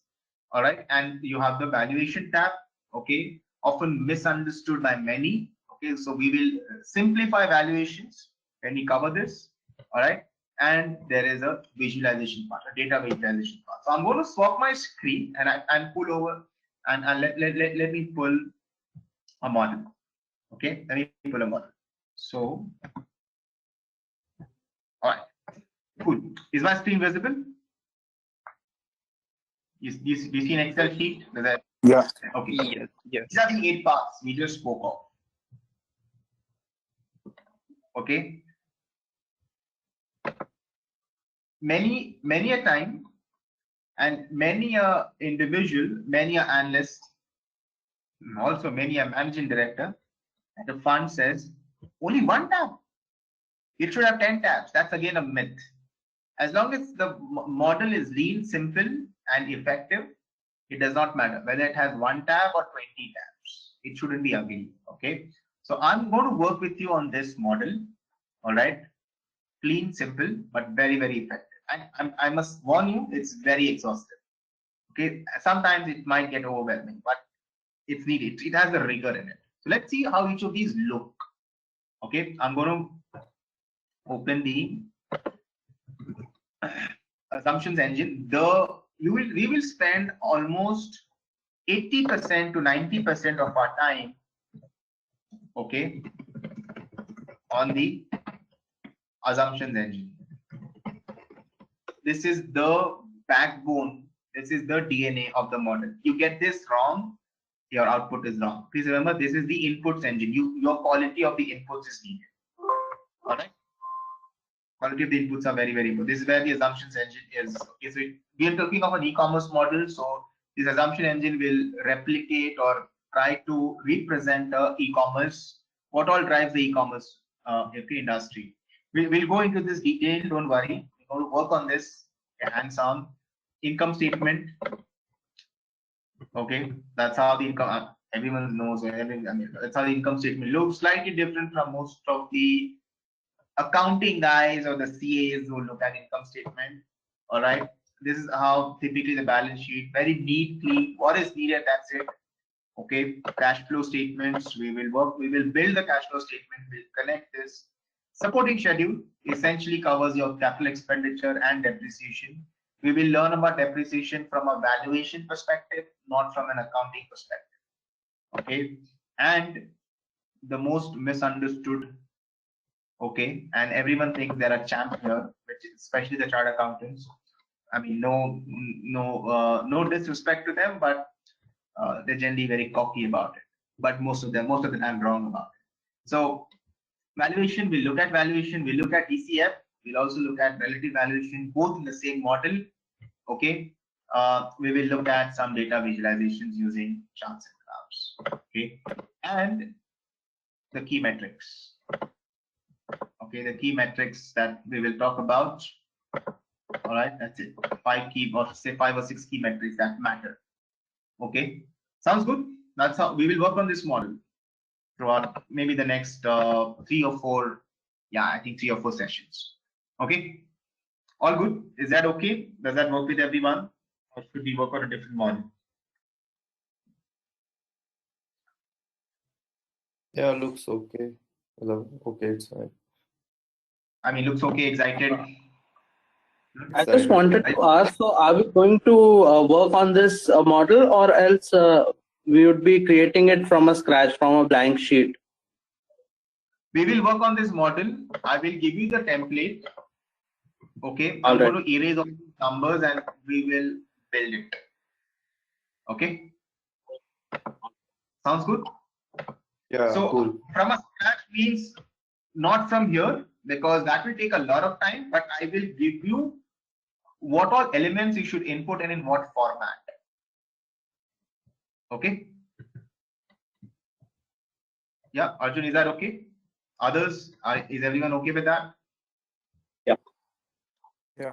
All right, and you have the valuation tab. Okay, often misunderstood by many. Okay, so we will simplify valuations when we cover this. All right, and there is a visualization part, a data visualization part. So I'm going to swap my screen and pull over and let me pull a model. Okay, let me pull a model. So, all right, cool. Is my screen visible? Do you see an Excel sheet? Yeah. Okay. Yes, yes. These are the 8 parts we just spoke of. Okay. Many a time, and many a individual, many a analyst, also many a managing director at a fund says only 1 tab. It should have 10 tabs. That's again a myth. As long as the model is lean, simple, and effective, it does not matter whether it has 1 tab or 20 tabs. It shouldn't be ugly. Okay. So I'm going to work with you on this model. All right. Clean, simple, but very, very effective. I must warn you, it's very exhaustive. Okay. Sometimes it might get overwhelming, but it's needed. It has a rigor in it. So let's see how each of these look. Okay. I'm going to open the assumptions engine. We will spend almost 80% to 90% of our time, okay, on the assumptions engine. This is the backbone. This is the DNA of the model. You get this wrong, your output is wrong. Please remember, this is the inputs engine. Your quality of the inputs is needed. All right. Quality of the inputs are very, very good. This is where the assumptions engine is. Okay, so we are talking of an e-commerce model. So this assumption engine will replicate or try to represent e-commerce. What all drives the e-commerce industry? We'll go into this detail. Don't worry. We're going to work on this hands-on. Income statement. Okay, that's how the income. Everyone knows. That's how the income statement looks. Slightly different from most of the accounting guys or the CAs who look at income statement. All right, this is how typically the balance sheet, very neatly, what is needed, that's it. Okay, cash flow statements, we will build the cash flow statement, we'll connect this. Supporting schedule essentially covers your capital expenditure and depreciation. We will learn about depreciation from a valuation perspective, not from an accounting perspective. Okay, and the most misunderstood, okay, and everyone thinks they're a champ here, which is especially the chartered accountants. I mean, no disrespect to them, but they're generally very cocky about it. But most of the time wrong about it. So valuation, we look at valuation, we look at DCF, we'll also look at relative valuation, both in the same model. Okay, we will look at some data visualizations using charts and graphs. Okay, and the key metrics. Okay, the key metrics that we will talk about. All right, that's it. 5 or 6 key metrics that matter. Okay, sounds good. That's how we will work on this model throughout maybe the next 3 or 4. Yeah, I think 3 or 4 sessions. Okay, all good. Is that okay? Does that work with everyone, or should we work on a different model? Yeah, looks okay. Okay, it's fine. I mean, looks okay. Excited. I just wanted to ask, so are we going to work on this model, or else we would be creating it from a scratch, from a blank sheet? We will work on this model. I will give you the template. Okay. All I'm right. going to erase all the numbers and we will build it. Okay. Sounds good? Yeah, So cool. from a scratch means not from here, because that will take a lot of time, but I will give you what all elements you should input and in what format. Okay. Yeah, Arjun, is that okay? Others, is everyone okay with that? Yeah. Yeah.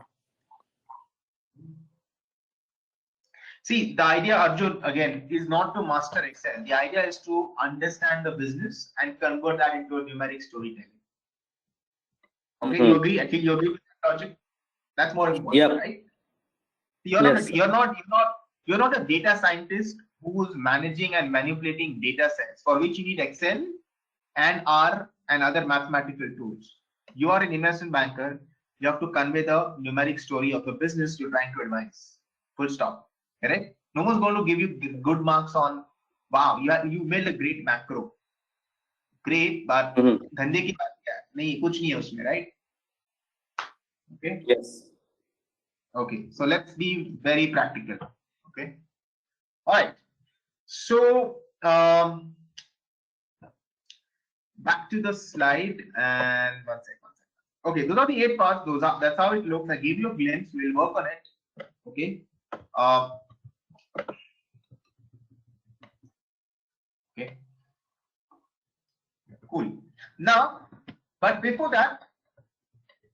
See, the idea, Arjun, again, is not to master Excel. The idea is to understand the business and convert that into a numeric storytelling. Okay, you agree? Actually, you agree with that logic? That's more important, right? You're not a data scientist who's managing and manipulating data sets, for which you need Excel and R and other mathematical tools. You are an investment banker. You have to convey the numeric story of the business you're trying to advise. Full stop. Correct? No one's going to give you good marks on, wow, you made a great macro. Great, but धंधे की बात क्या है? नहीं, कुछ नहीं है उसमें, right? Okay. Yes. Okay, so let's be very practical. Okay. All right. So back to the slide, and one second. Okay, those are the 8 parts. That's how it looks. I gave you a glimpse. We'll work on it. Okay. Okay. Cool. Now, but before that,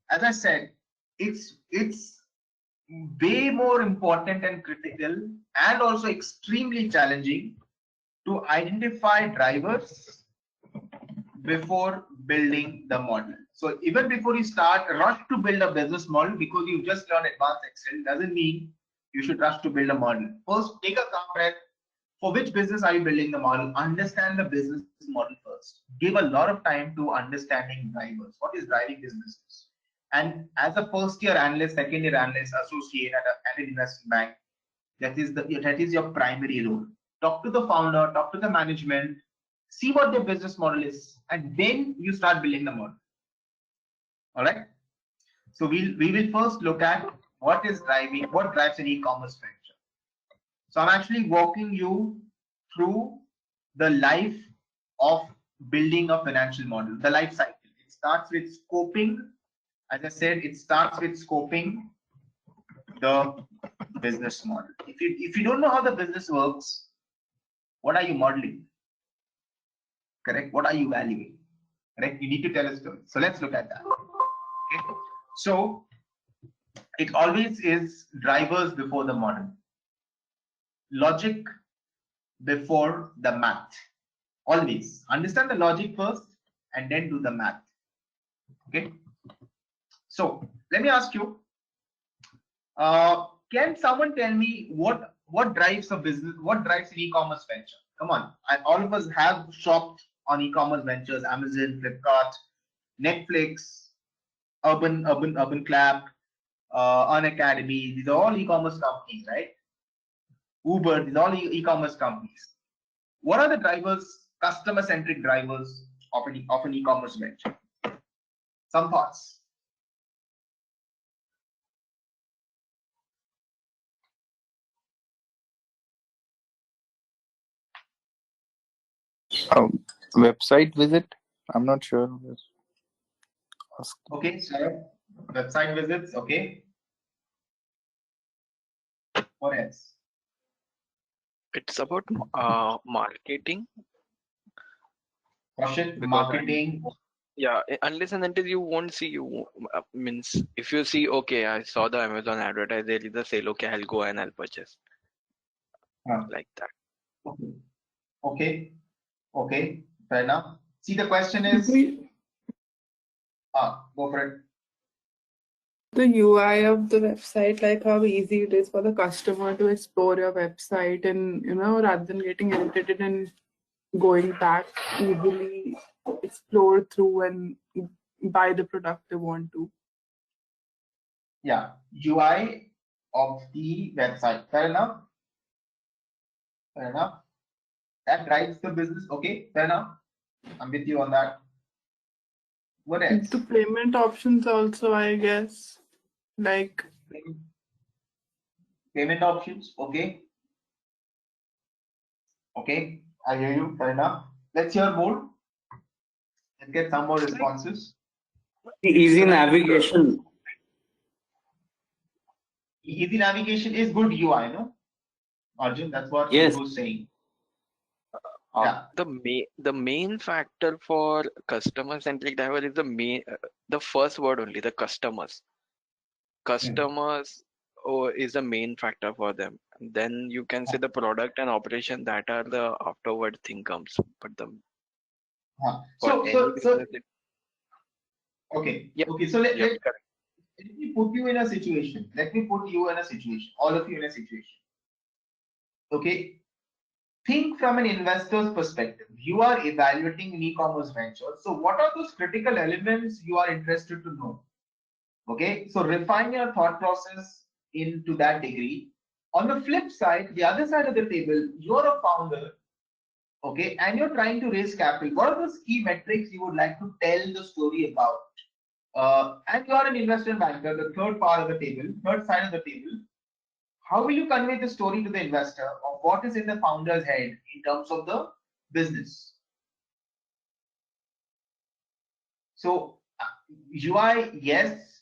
as I said, it's way more important and critical, and also extremely challenging, to identify drivers before building the model. So even before you rush to build a business model because you just learned advanced Excel doesn't mean you should rush to build a model. First, take a calm breath. For which business are you building the model? Understand the business model first. Give a lot of time to understanding drivers. What is driving this business? And as a first year analyst, second year analyst, associate at an investment bank, that is your primary role. Talk to the founder, talk to the management, see what their business model is, and then you start building the model. All right. So we will first look at what drives an e-commerce venture. So I'm actually walking you through the life of building a financial model, the life cycle. It starts with scoping. As I said, it starts with scoping the business model. If you don't know how the business works, what are you modeling? Correct? What are you valuing? Correct? You need to tell a story. So let's look at that. Okay. So it always is drivers before the model. Logic before the math. Always. Understand the logic first and then do the math. Okay. So let me ask you, can someone tell me what drives a business, what drives an e-commerce venture? Come on. All of us have shopped on e-commerce ventures, Amazon, Flipkart, Netflix, Urban Clap, Unacademy. These are all e-commerce companies, right? Uber, these are all e-commerce companies. What are the drivers, customer-centric drivers of an e-commerce venture? Some thoughts. Website visit? I'm not sure. Okay, so website visits. Okay. What else? It's about marketing. Question, marketing. Yeah, unless and until you won't see, means if you see, okay, I saw the Amazon advertise, there is a sale, okay, I'll go and I'll purchase. Like that. Okay. Okay. Fair enough. See, the question is, go for it. The UI of the website, like how easy it is for the customer to explore your website, and rather than getting irritated and going back, easily explore through and buy the product they want to. Yeah, UI of the website. Fair enough. Fair enough. That drives the business. Okay, fair enough. I'm with you on that. What else? The payment options also, I guess. Like Payment options. Okay. Okay. I hear you. Fair enough. Let's hear more. Let's get some more responses. Easy navigation. Easy navigation is good UI, no? Arjun, that's what Yes. Raghu's saying. Yeah. The main factor for customer centric driver is the first word only, the customers. Customers is the main factor for them. And then you can say the product and operation, that are the afterward thing comes. But the for any business, Okay. Yeah. Okay. So let correct. me put you in a situation. Let me put you in a situation. All of you in a situation. Okay. Think from an investor's perspective. You are evaluating an e-commerce venture. So what are those critical elements you are interested to know? Okay. So refine your thought process into that degree. On the flip side, the other side of the table, you're a founder. Okay. And you're trying to raise capital. What are those key metrics you would like to tell the story about? And you are an investment banker, the third part of the table, third side of the table. How will you convey the story to the investor of what is in the founder's head in terms of the business? So UI, yes,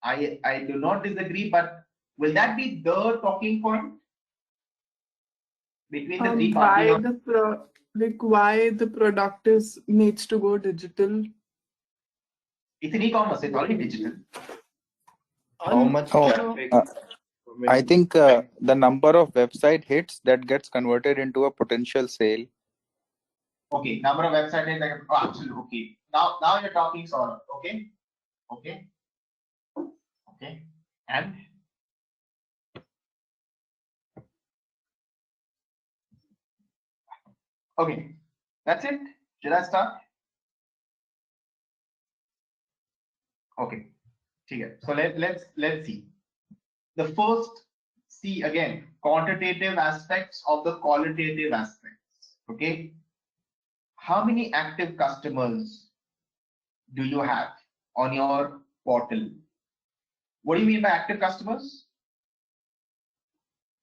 I do not disagree, but will that be the talking point between the three why parties? why the product needs to go digital? It's an e-commerce, it's already digital. How much traffic? I think the number of website hits that gets converted into a potential sale. Okay, number of website hits, like, oh, absolutely. Okay, now you're talking sort of. Okay, okay, okay, and okay, that's it. Should I start? Okay, so let's see. The first, see again, quantitative aspects of the qualitative aspects. Okay, how many active customers do you have on your portal? What do you mean by active customers?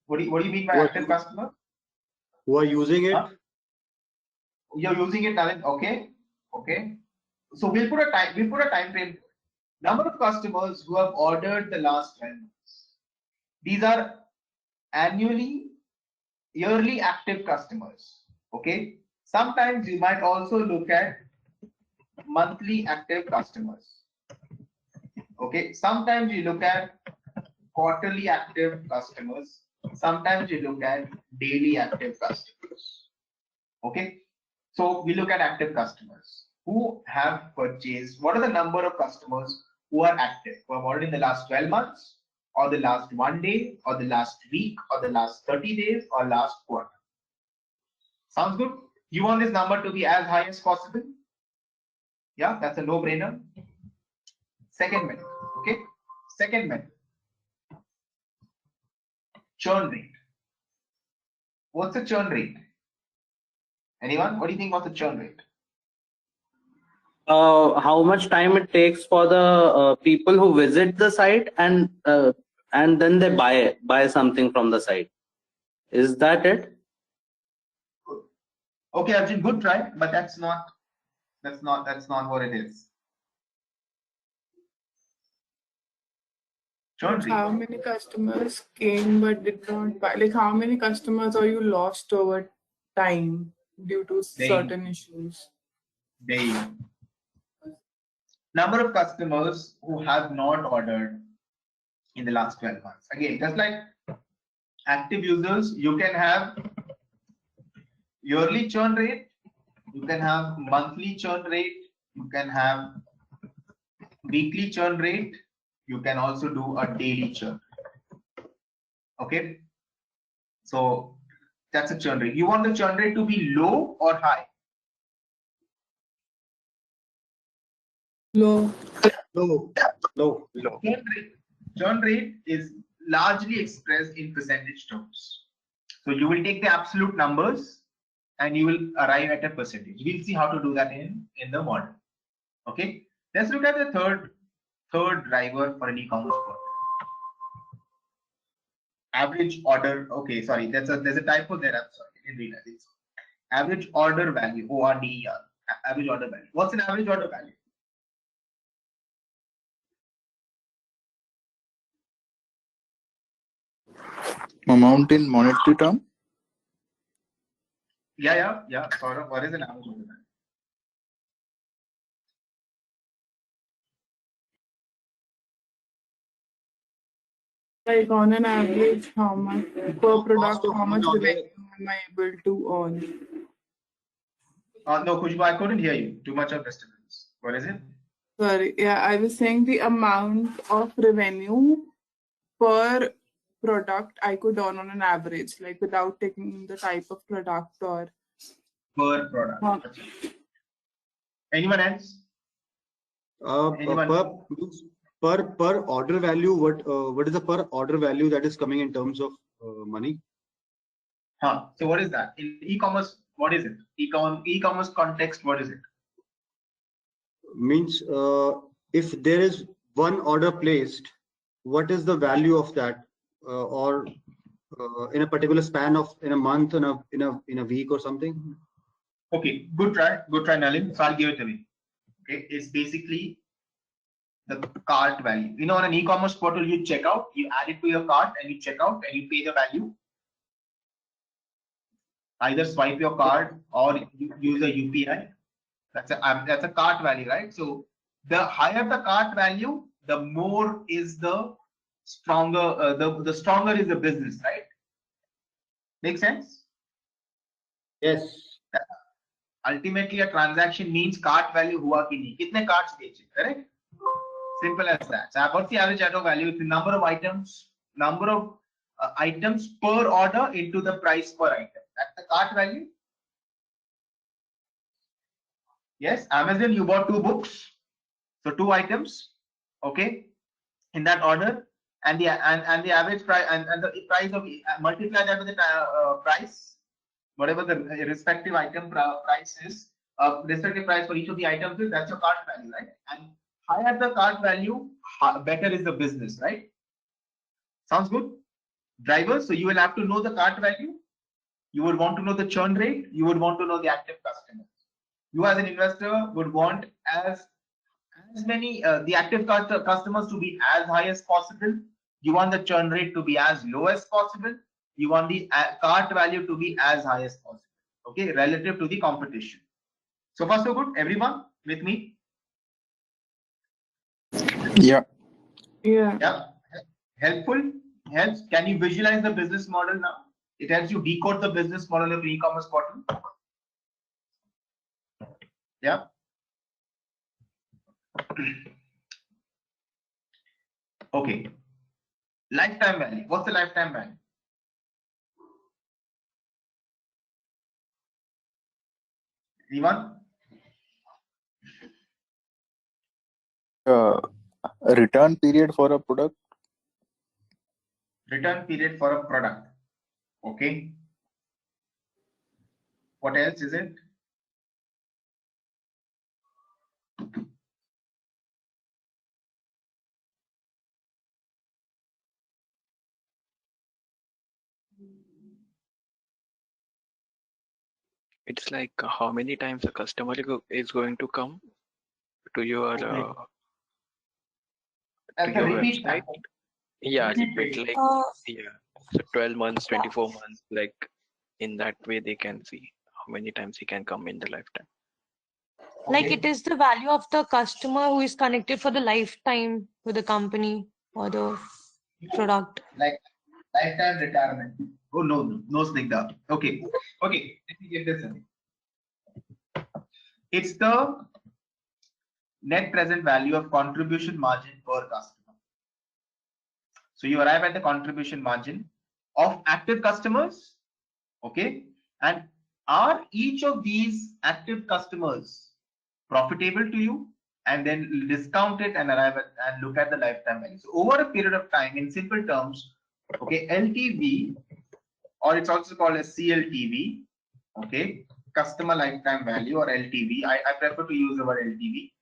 What do you mean by active customer? Who are using it? Huh? You're using it, Nalin. Okay, okay. So we'll put a time frame. Number of customers who have ordered the last 12 months. These are yearly active customers. Okay. Sometimes you might also look at monthly active customers. Okay. Sometimes you look at quarterly active customers. Sometimes you look at daily active customers. Okay. So we look at active customers who have purchased. What are the number of customers who are active, who have ordered in the last 12 months, or the last 1 day, or the last week, or the last 30 days, or last quarter? Sounds good? You want this number to be as high as possible? Yeah, that's a no-brainer. Second method, okay? Second method. Churn rate. What's the churn rate? Anyone? What do you think was the churn rate? How much time it takes for the people who visit the site and then they buy something from the site. Is that it? Okay, Arjun, good try, but that's not what it is. Churn rate. How many customers came but did not buy? Like how many customers are you lost over time due to certain issues? Number of customers who have not ordered in the last 12 months. Again, just like active users, you can have yearly churn rate, you can have monthly churn rate, you can have weekly churn rate, you can also do a daily churn. Okay, so that's a churn rate. You want the churn rate to be low or high? Low. Churn churn rate is largely expressed in percentage terms. So you will take the absolute numbers and you will arrive at a percentage. We'll see how to do that in the model. Okay. Let's look at the third driver for an e-commerce portal. Average order. Okay, sorry, there's a typo there. I'm sorry, I didn't realize it. Average order value, ORDER. Average order value. What's an average order value? Amount in monetary term? Yeah. Saurabh, what is an average order value? Like on an average, how much per product, how much revenue am I able to earn? No, Khushbu, I couldn't hear you. Too much of disturbance. What is it? Sorry, yeah, I was saying the amount of revenue per product I could earn on an average, like without taking the type of product or Per product. Anyone else? Per order value, what is the per order value that is coming in terms of money? So what is that in e-commerce? What is it? E-commerce context. What is it? Means if there is one order placed, what is the value of that, or in a particular span of in a month, in a week or something? Okay, good try, Nalin. So I'll give it away. Okay, it's basically the cart value. You know, on an e-commerce portal, you check out, you add it to your cart, and you check out, and you pay the value. Either swipe your card or you use a UPI. That's a cart value, right? So the higher the cart value, the more is the stronger. The stronger is the business, right? Make sense? Yes. Ultimately, a transaction means cart value हुआ कि नहीं, कितने carts बेचे, correct? Simple as that. So what's the average order value? It's the number of items per order into the price per item. That's the cart value. Yes, Amazon, you bought 2 books, so 2 items, okay, in that order, and the average price and the price of multiply that with the price, whatever the respective item price is, respective price for each of the items is, that's your cart value, right? And higher the cart value, better is the business, right? Sounds good? Drivers, so you will have to know the cart value. You would want to know the churn rate. You would want to know the active customers. You as an investor would want as many the active customers to be as high as possible. You want the churn rate to be as low as possible. You want the cart value to be as high as possible. Okay, relative to the competition. So far so good. Everyone with me? Yeah. Helpful? Helps. Can you visualize the business model now? It helps you decode the business model of e-commerce portal. Yeah. Okay. Lifetime value. What's the lifetime value? Anyone? Return period for a product. Return period for a product. Okay. What else is it? It's like how many times a customer is going to come to your repeat website. Yeah, repeat, like so 12 months, 24 months, like in that way they can see how many times he can come in the lifetime. Like it is the value of the customer who is connected for the lifetime with the company or the product. Like lifetime retirement. Oh no, Snigdha. Okay. Let me get this in. It's the net present value of contribution margin per customer. So you arrive at the contribution margin of active customers. Okay. And are each of these active customers profitable to you and then discount it and arrive at and look at the lifetime value. So over a period of time, in simple terms, okay, LTV, or it's also called as CLTV, okay, customer lifetime value, or LTV. I prefer to use the word LTV.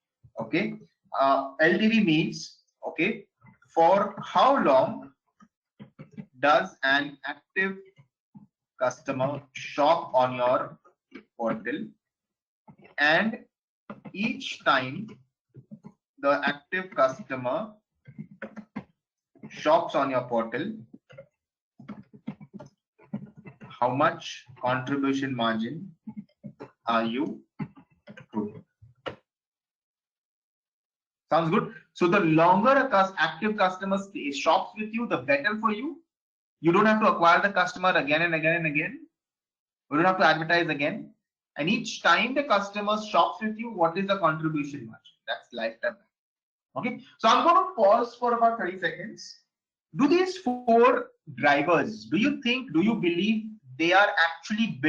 Okay, LTV means, okay, for how long does an active customer shop on your portal, and each time the active customer shops on your portal, how much contribution margin are you putting? Sounds good. So the longer a active customer shops with you, the better for you. You don't have to acquire the customer again and again and again. You don't have to advertise again. And each time the customer shops with you, what is the contribution margin? That's lifetime. Okay. So I'm going to pause for about 30 seconds. Do these 4 drivers, do you believe they are actually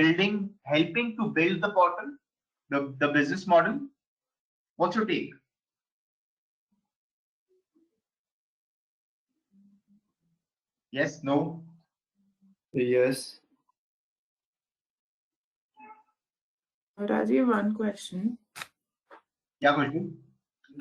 helping to build the portal, the business model? What's your take? Yes, no? Yes. Rajiv, one question. Yeah, Khushbu.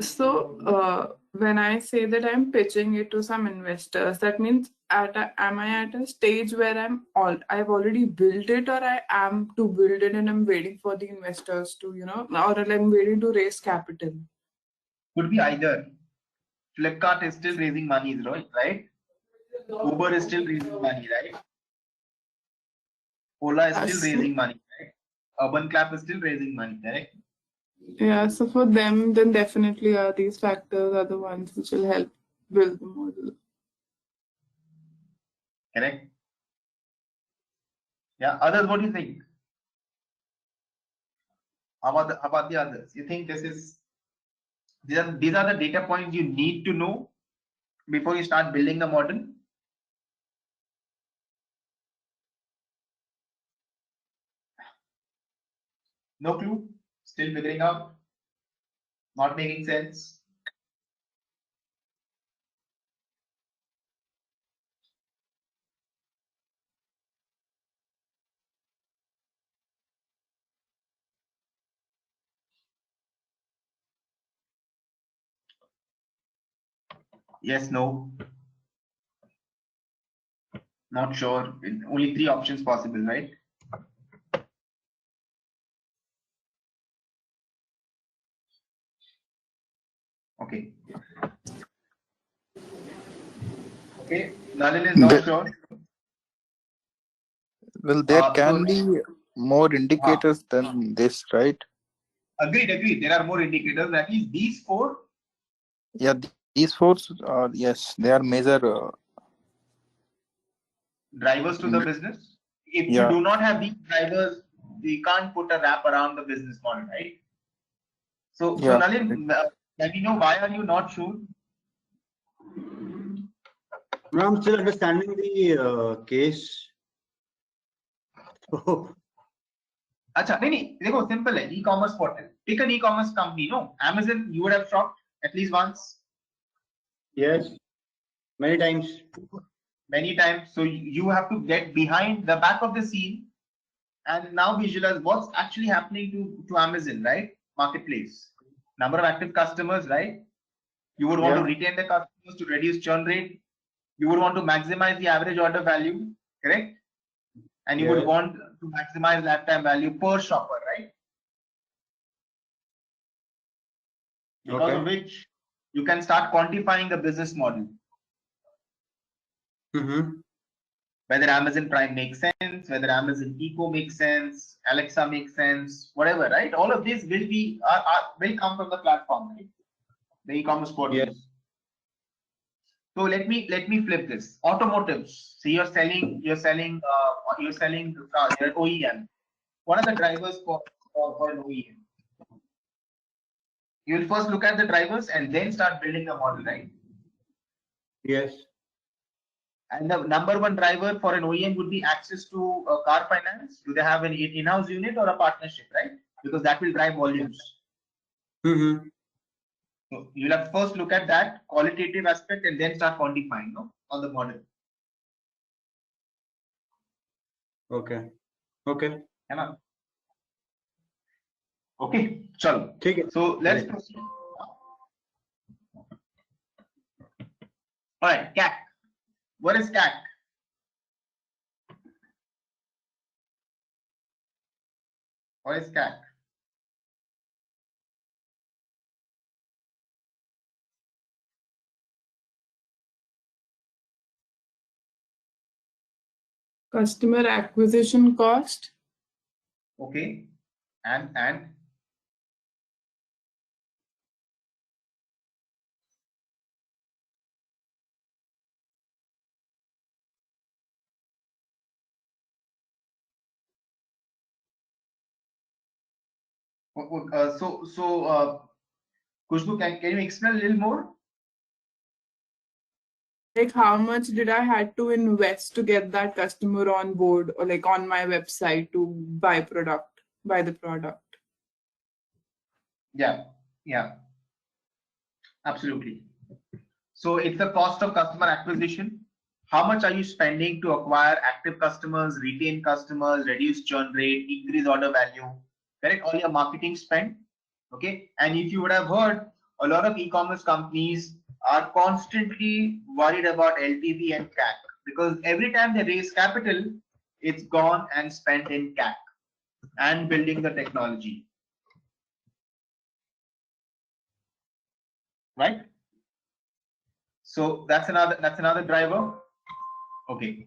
So, when I say that I'm pitching it to some investors, that means am I at a stage where I've already built it, or I am to build it and I'm waiting for the investors to, or I'm waiting to raise capital? Could be either. Flipkart is still raising money, right? Uber is still raising money, right? Ola is still raising money, right? Urban Clap is still raising money, correct? Yeah, so for them, then definitely these factors are the ones which will help build the model. Correct? Yeah, others, what do you think? How about the others? You think these are the data points you need to know before you start building the model? No clue? Still figuring out? Not making sense? Yes, no? Not sure. Only 3 options possible, right? Okay. Okay, Nalin is not sure. Well, there can be more indicators than this, right? Agreed. There are more indicators. At least these 4. Yeah, these 4 are, yes, they are major drivers to the business. If you do not have these drivers, we can't put a wrap around the business model, right? So Nalin, let me know, why are you not sure? No, I'm still understanding the case. Acha, no, simple. E-commerce portal. Pick an e-commerce company. No, Amazon. You would have shopped at least once. Yes, many times. Many times. So you have to get behind the back of the scene and now visualize what's actually happening to Amazon, right? Marketplace. Number of active customers, right? You would want to retain the customers to reduce churn rate. You would want to maximize the average order value, correct? And you would want to maximize lifetime value per shopper, right? Because of which you can start quantifying the business model. Whether Amazon Prime makes sense, whether Amazon Eco makes sense, Alexa makes sense, whatever, right? All of this will come from the platform, right? The e-commerce portals. So let me flip this. Automotives. So you're selling the car, you're an OEM. What are the drivers for an OEM? You'll first look at the drivers and then start building the model, right? Yes. And the number 1 driver for an OEM would be access to car finance. Do they have an in-house unit or a partnership, right? Because that will drive volumes. So you'll have to first look at that qualitative aspect and then start quantifying, no, on the model. Okay. Okay. है ना? Okay, chalo. ठीक है. So let's proceed. All right, CAC. What is CAC? What is CAC? Customer acquisition cost. Okay, and Khushbu, can you explain a little more? Like how much did I had to invest to get that customer on board or like on my website to buy the product? Yeah, absolutely. So it's the cost of customer acquisition. How much are you spending to acquire active customers, retain customers, reduce churn rate, increase order value, correct? All your marketing spend. Okay. And if you would have heard, a lot of e-commerce companies are constantly worried about LTV and CAC because every time they raise capital, it's gone and spent in CAC and building the technology. Right? So that's another driver. Okay.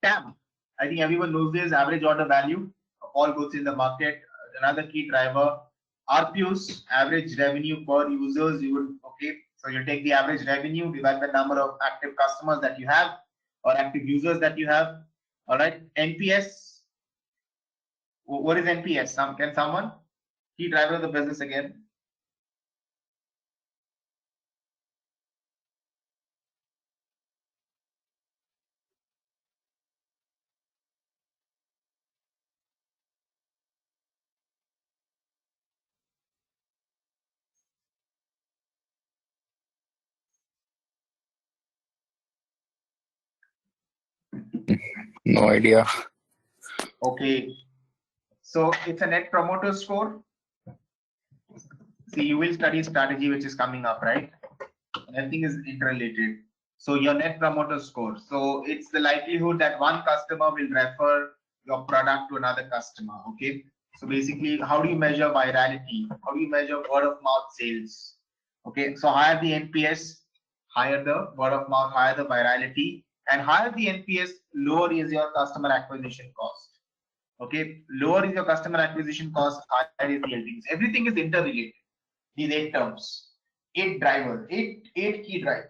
TAM. I think everyone knows this, average order value of all goods in the market. Another key driver. RPUs, average revenue per users. So you take the average revenue, divide the number of active customers that you have or active users that you have. All right. NPS. What is NPS? Can someone? Key driver of the business again. No idea. Okay. So it's a net promoter score. See, you will study strategy, which is coming up, right? Everything is interrelated. So your net promoter score. So it's the likelihood that one customer will refer your product to another customer. Okay. So basically, how do you measure virality? How do you measure word of mouth sales? Okay. So higher the NPS, higher the word of mouth, higher the virality, and higher the NPS, lower is your customer acquisition cost. Okay. Lower is your customer acquisition cost, higher is the LTVs. Everything is interrelated. These 8 terms, 8 drivers, 8 key drivers.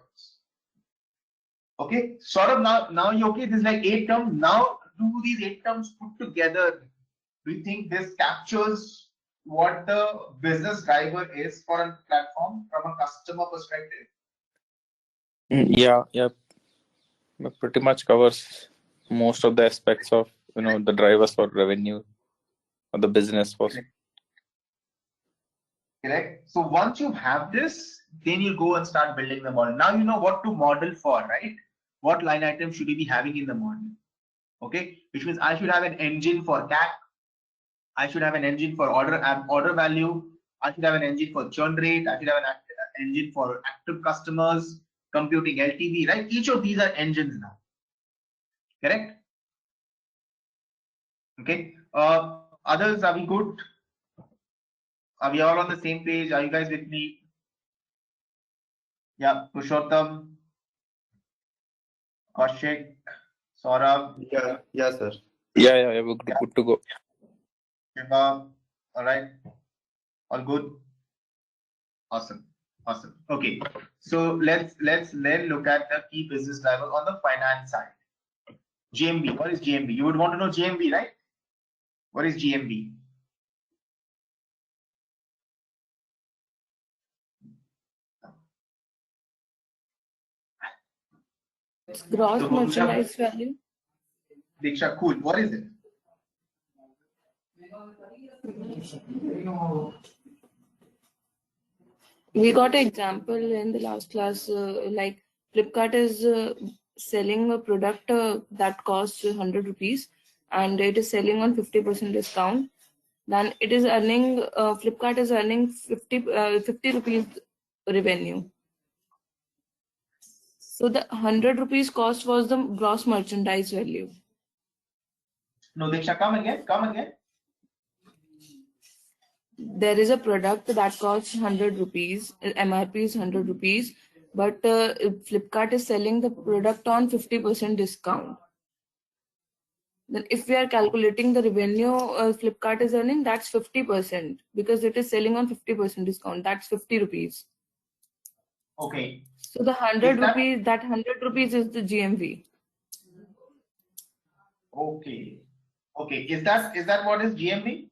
Okay, sort of now you okay, this is like 8 terms. Now do these 8 terms put together, do you think this captures what the business driver is for a platform from a customer perspective? Yeah, it pretty much covers most of the aspects of the drivers for revenue or the business for. Correct. So once you have this, then you go and start building the model. Now you know what to model for, right? What line item should you be having in the model? Okay, which means I should have an engine for CAC. I should have an engine for order value. I should have an engine for churn rate. I should have an engine for active customers, computing LTV, right? Each of these are engines now. Correct? Okay. Others, are we good? Are we all on the same page? Are you guys with me? Yeah, Purushottam, Kaushik, Saurabh. Yeah, sir. Yeah, we're good to go. Shiva, all right. All good. Awesome. Okay. So let's then look at the key business drivers on the finance side. GMV. What is GMV? You would want to know GMV, right? What is GMV? It's gross So, merchandise value. Diksha, cool. What is it? We got an example in the last class, like Flipkart is selling a product that costs 100 rupees and it is selling on 50% discount. Then it is earning, Flipkart is earning 50 rupees revenue. So the 100 rupees cost was the gross merchandise value. No, Diksha, come again. There is a product that costs 100 rupees, MRP is 100 rupees, but Flipkart is selling the product on 50% discount. Then if we are calculating the revenue Flipkart is earning, that's 50% because it is selling on 50% discount. That's 50 rupees. Okay. So the 100 rupees, that 100 rupees is the GMV. Okay. Is that what is GMV?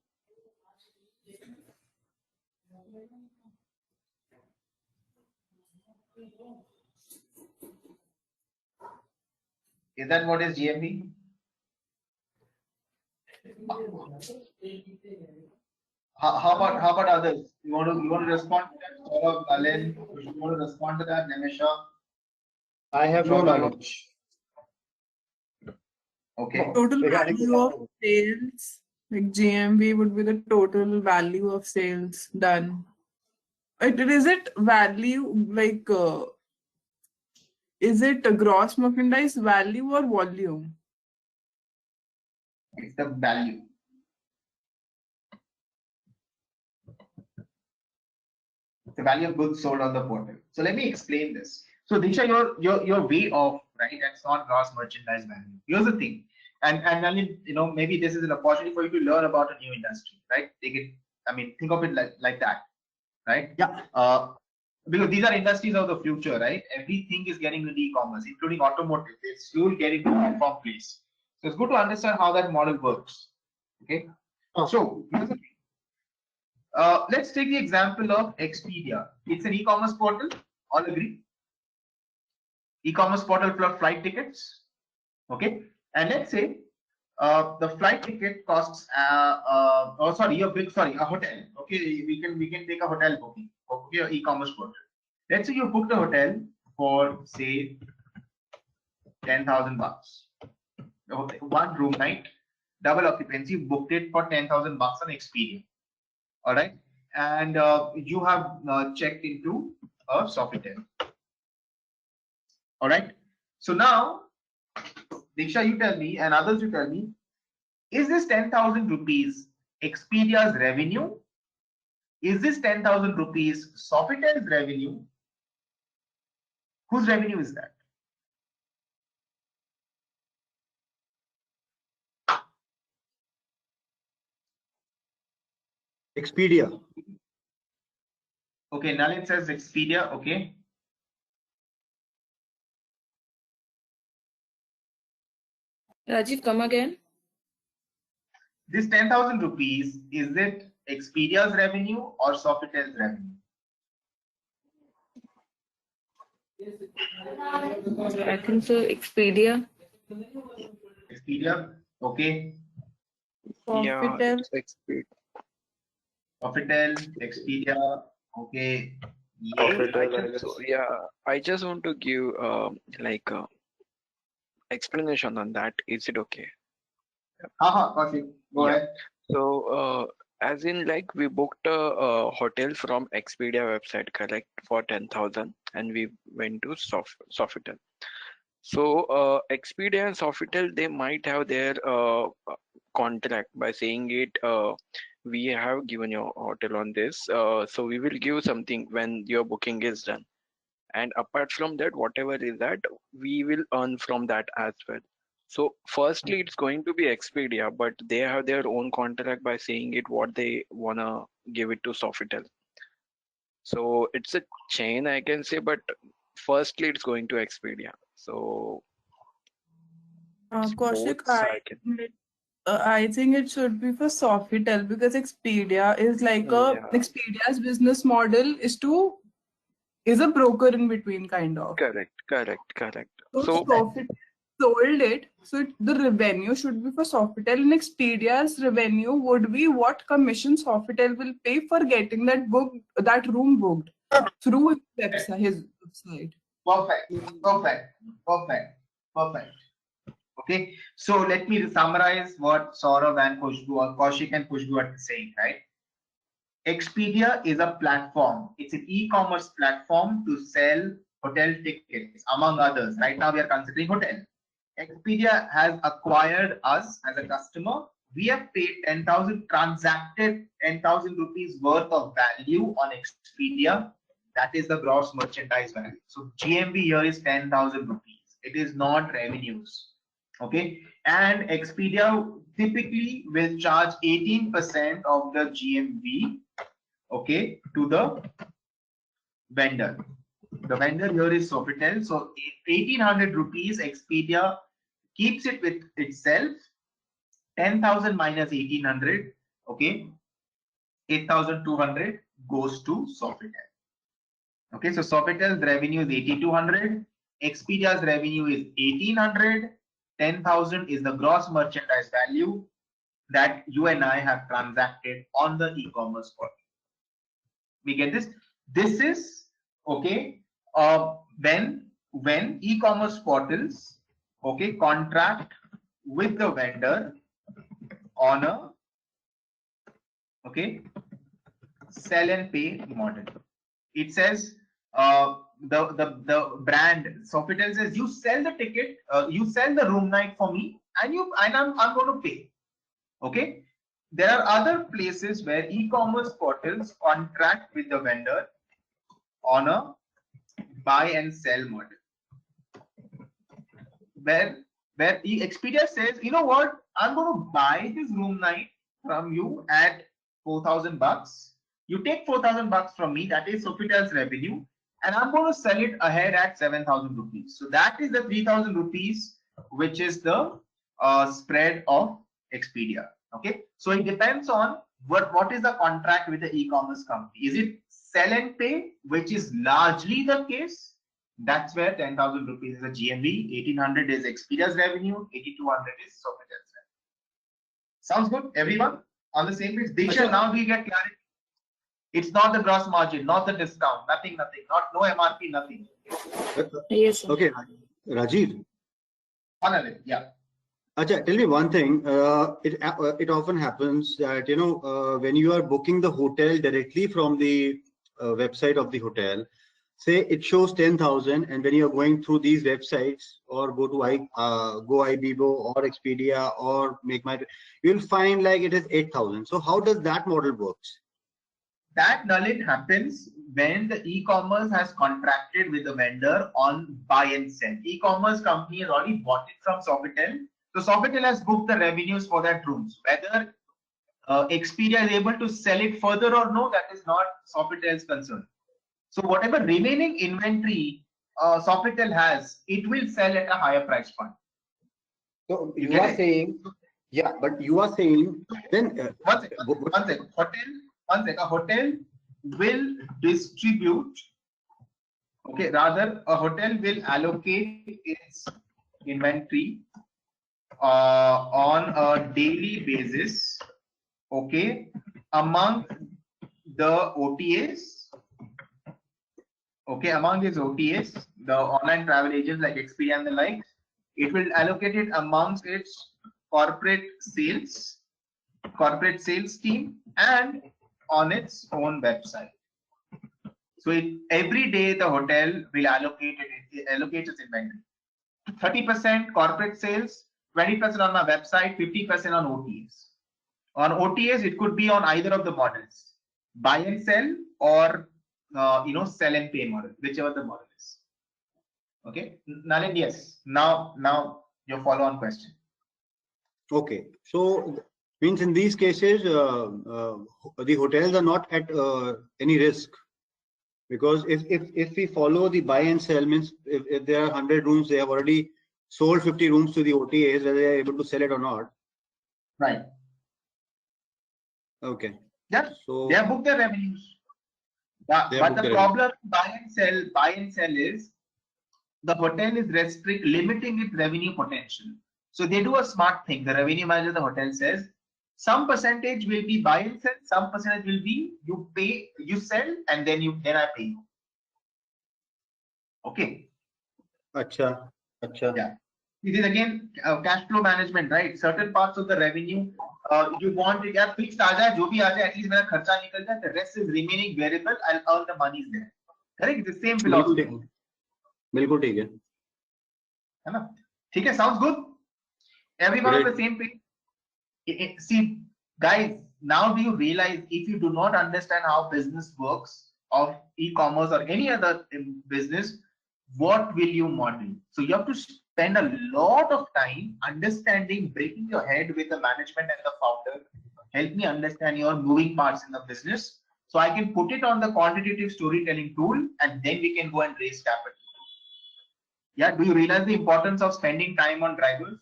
Is that what is GMV? How about others? You want to respond to that? Saurabh, Alin, you want to respond to that? Nimisha? I have no knowledge. Okay. Total value of sales, like GMV would be the total value of sales done. Is it value like is it a gross merchandise value or volume? It's the value. The value of goods sold on the portal. So let me explain this. So Diksha, you're way off, right? That's not gross merchandise value. Here's the thing, and maybe this is an opportunity for you to learn about a new industry, right? Think of it like that, right? Yeah. Because these are industries of the future, right? Everything is getting into e-commerce, including automotive. You'll get into platform place. So it's good to understand how that model works. Okay. So here's the thing. Let's take the example of Expedia. It's an e-commerce portal. All agree? E-commerce portal for flight tickets. Okay. And let's say the flight ticket costs a hotel. Okay, we can take a hotel booking. Okay, e-commerce portal. Let's say you booked a hotel for say 10,000 bucks. One room night, double occupancy. You booked it for 10,000 bucks on Expedia. All right, and you have checked into a Sofitel. All right. So now, Diksha, you tell me, and others you tell me, is this 10,000 rupees Expedia's revenue? Is this 10,000 rupees Sofitel's revenue? Whose revenue is that? Expedia. Okay, Nalin says Expedia. Okay. Rajiv, come again. This 10,000 rupees, is it Expedia's revenue or Sofitel's revenue? I think so. Expedia. Expedia. Okay. Yeah, it's Expedia. Sofitel, Expedia. Okay. I just want to give explanation on that. Is it okay? Go ahead. So as in like we booked a hotel from Expedia website, correct, for 10,000, and we went to Sofitel. So Expedia and Sofitel, they might have their contract by saying it. We have given your hotel on this, so we will give something when your booking is done. And apart from that, whatever is that, we will earn from that as well. So firstly, it's going to be Expedia, but they have their own contract by saying it what they wanna give it to Sofitel. So it's a chain, I can say, but firstly, it's going to Expedia. So Kaushik, both I think it should be for Sofitel because Expedia is like Expedia's business model is a broker in between, kind of. Correct. So Sofitel sold it, so the revenue should be for Sofitel, and Expedia's revenue would be what commission Sofitel will pay for getting that room booked. through his website. Perfect. Okay, so let me summarize what Saurav and Khushbu or Kaushik and Khushbu are saying, right? Expedia is a platform. It's an e-commerce platform to sell hotel tickets, among others. Right now, we are considering hotel. Expedia has acquired us as a customer. We have paid 10,000, transacted 10,000 rupees worth of value on Expedia. That is the gross merchandise value. So GMV here is 10,000 rupees. It is not revenues. Okay, and Expedia typically will charge 18% of the GMV, okay, to the vendor. The vendor here is Sofitel. So 1,800 rupees, Expedia keeps it with itself. 10,000 minus 1,800, okay, 8,200 goes to Sofitel. Okay, so Sofitel's revenue is 8,200. Expedia's revenue is 1,800. 10,000 is the gross merchandise value that you and I have transacted on the e-commerce portal. We get this? This is okay. When e-commerce portals, okay, contract with the vendor on a sell and pay model. It says the brand Sofitel says you sell the ticket, you sell the room night for me, and I'm going to pay. Okay. There are other places where e-commerce portals contract with the vendor on a buy and sell model. Where Expedia says, you know what, I'm going to buy this room night from you at 4,000 bucks. You take 4,000 bucks from me, that is Sofitel's revenue, and I'm going to sell it ahead at 7,000 rupees. So that is the 3,000 rupees, which is the spread of Expedia. Okay, so it depends on what is the contract with the e-commerce company. Is it sell and pay, which is largely the case? That's where 10,000 rupees is a GMV, 1,800 is Expedia's revenue, 8,200 is Sofitel's revenue. Sounds good, everyone? On the same page? Diksha, now we get clarity. It's not the gross margin, not the discount, nothing, no MRP, nothing. Yes, sir. Okay, Rajiv. Yeah. Acha, tell me one thing. It often happens that when you are booking the hotel directly from the website of the hotel, say it shows 10,000, and when you are going through these websites or go to Ibibo or Expedia or you'll find like it is 8,000. So how does that model works? That Nalit happens when the e-commerce has contracted with the vendor on buy and sell. E-commerce company has already bought it from Sofitel. So Sofitel has booked the revenues for that rooms. Whether Expedia is able to sell it further or no, that is not Sofitel's concern. So whatever remaining inventory Sofitel has, it will sell at a higher price point. So you are saying, yeah, but you are saying then one second. A hotel will distribute, okay, rather a hotel will allocate its inventory on a daily basis, okay, among the OTAs, okay, among these OTAs, the online travel agents like Expedia and the like, it will allocate it amongst its corporate sales team and on its own website. So every day the hotel will allocate its inventory. 30% corporate sales, 20% on my website, 50% on OTAs. On OTAs, it could be on either of the models, buy and sell or sell and pay model, whichever the model is. Okay, Nalin, yes. Now your follow-on question. Okay, so means in these cases, the hotels are not at any risk, because if we follow the buy and sell, means if there are 100 rooms, they have already sold 50 rooms to the OTAs, whether they are able to sell it or not. Right. Okay. Yeah. So they have booked their revenues. But the problem buy and sell is the hotel is limiting its revenue potential. So they do a smart thing. The revenue manager of the hotel says, Some percentage will be buy and sell, some percentage will be you pay, you sell, and then I pay you. Okay. Acha. Yeah. It is again cash flow management, right? Certain parts of the revenue you want to get fixed at least मेरा खर्चा निकल जाए, the rest is remaining variable, I'll earn the money there. Correct? The same philosophy. बिल्कुल ठीक है. है ना? ठीक है, sounds good. Everyone on the same page. See, guys, now do you realize if you do not understand how business works of e-commerce or any other business, what will you model? So you have to spend a lot of time understanding, breaking your head with the management and the founder. Help me understand your moving parts in the business, so I can put it on the quantitative storytelling tool, and then we can go and raise capital. Yeah, do you realize the importance of spending time on drivers?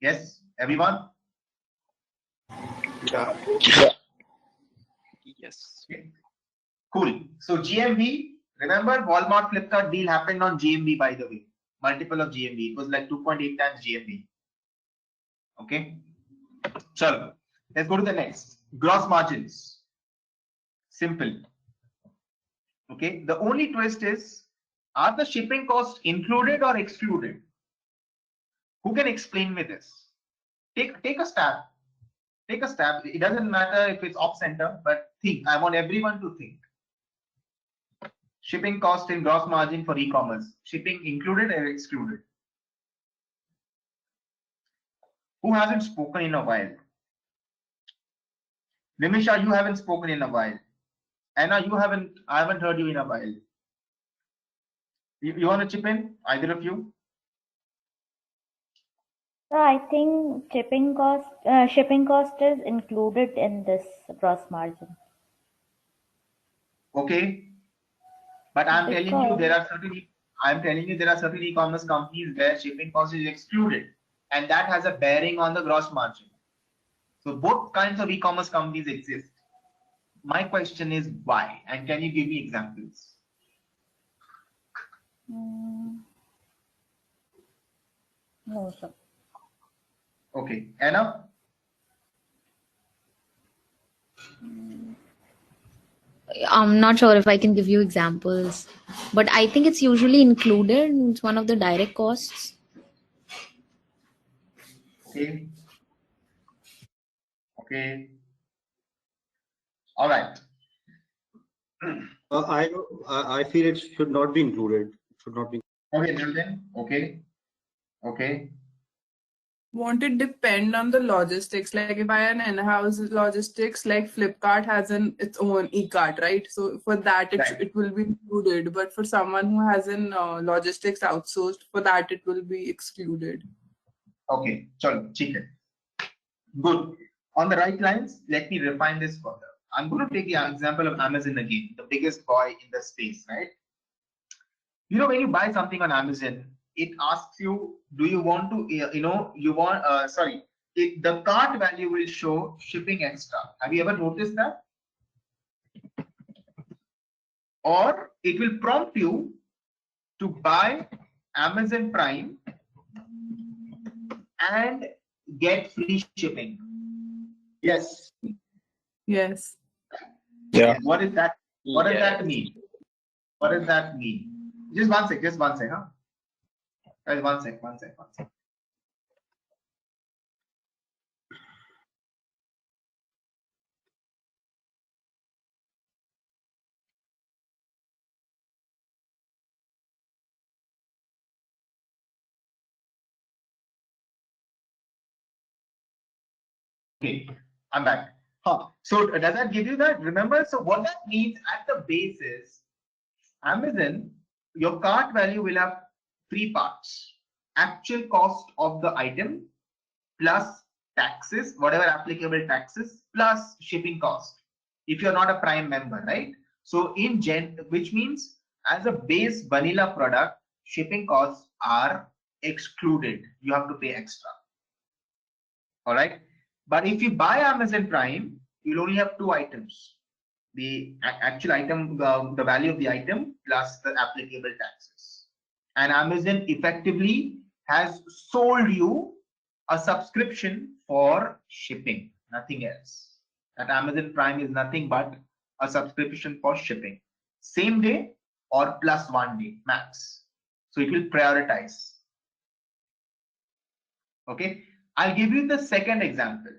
Yes, everyone? Yeah. Yes. Okay. Cool. So GMV, remember Walmart Flipkart deal happened on GMV, by the way, multiple of GMV. It was like 2.8 times GMV. Okay. So let's go to the next. Gross margins. Simple. Okay. The only twist is, are the shipping costs included or excluded? Who can explain me this? Take a stab. Take a stab. It doesn't matter if it's off center, but think. I want everyone to think. Shipping cost in gross margin for e-commerce. Shipping included or excluded? Who hasn't spoken in a while? Nimisha, you haven't spoken in a while. Anna, I haven't heard you in a while. You want to chip in, either of you? So I think shipping cost is included in this gross margin. Okay. But I'm telling you there are certain e-commerce companies where shipping cost is excluded, and that has a bearing on the gross margin. So both kinds of e-commerce companies exist. My question is why, and can you give me examples? No, sir. Okay, Anna? I'm not sure if I can give you examples, but I think it's usually included. It's one of the direct costs. Okay. Okay. All right. I feel it should not be included. It should not be. Okay, then. Okay. Okay. Won't it depend on the logistics? Like if I have an in-house logistics, like Flipkart has its own e-cart, right? So for that, it will be included. But for someone who has an logistics outsourced, for that it will be excluded. Okay, chalo, ठीक है. Good. On the right lines, let me refine this further. I'm going to take the example of Amazon again, the biggest boy in the space, right? You know, when you buy something on Amazon, it asks you, do you want to, the cart value will show shipping extra. Have you ever noticed that? Or it will prompt you to buy Amazon Prime and get free shipping. Yes. Yes. Yeah. What is that? What does that mean? What does that mean? Just one sec, huh? Guys, one sec. Okay, I'm back. So does that give you that? Remember, so what that means at the base is Amazon, your cart value will have three parts: actual cost of the item plus taxes, whatever applicable taxes, plus shipping cost if you're not a Prime member, right? So which means as a base vanilla product, shipping costs are excluded. You have to pay extra. All right. But if you buy Amazon Prime, you'll only have two items: the actual item, the value of the item plus the applicable taxes. And Amazon effectively has sold you a subscription for shipping, nothing else. That Amazon Prime is nothing but a subscription for shipping. Same day or plus 1 day max. So it will prioritize. Okay, I'll give you the second example.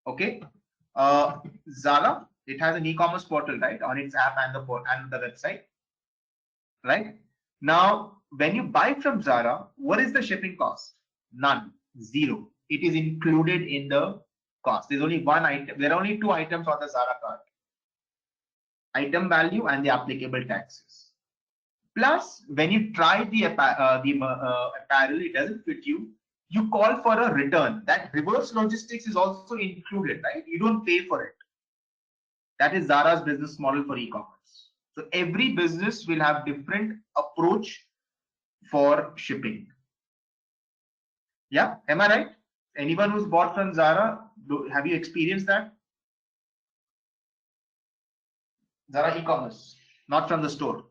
Okay, Zara, it has an e-commerce portal, right, on its app and the website, right? Now, when you buy from Zara, what is the shipping cost? None, zero. It is included in the cost. There's only one item. There are only two items on the Zara cart: item value and the applicable taxes. Plus, when you try the apparel, it doesn't fit you. You call for a return. That reverse logistics is also included, right? You don't pay for it. That is Zara's business model for e-commerce. So every business will have different approach for shipping. Yeah, am I right? Anyone who's bought from Zara, have you experienced that? Zara e-commerce, not from the store.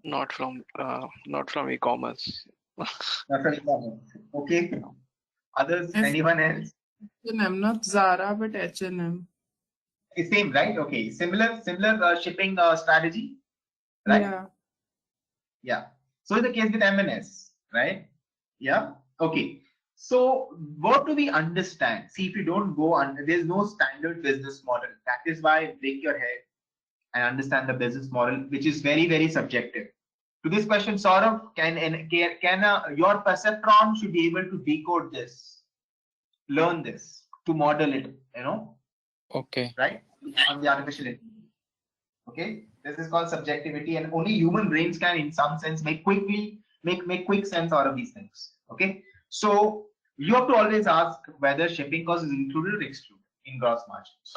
Not from e-commerce. Not from e-commerce. Okay. Others, anyone else? H&M, not Zara, but H&M. Same, right? Okay. Similar shipping strategy, right? Yeah. Yeah. So in the case with M&S, right? Yeah. Okay. So what do we understand? See, if you don't go under, there's no standard business model. That is why break your head and understand the business model, which is very, very subjective. To this question, Saurav, can your perceptron should be able to decode this, learn this, to model it, you know? Okay. Right? On the artificial intelligence. Okay? This is called subjectivity, and only human brains can, in some sense, make quick sense out of these things. Okay? So you have to always ask whether shipping cost is included or excluded in gross margins.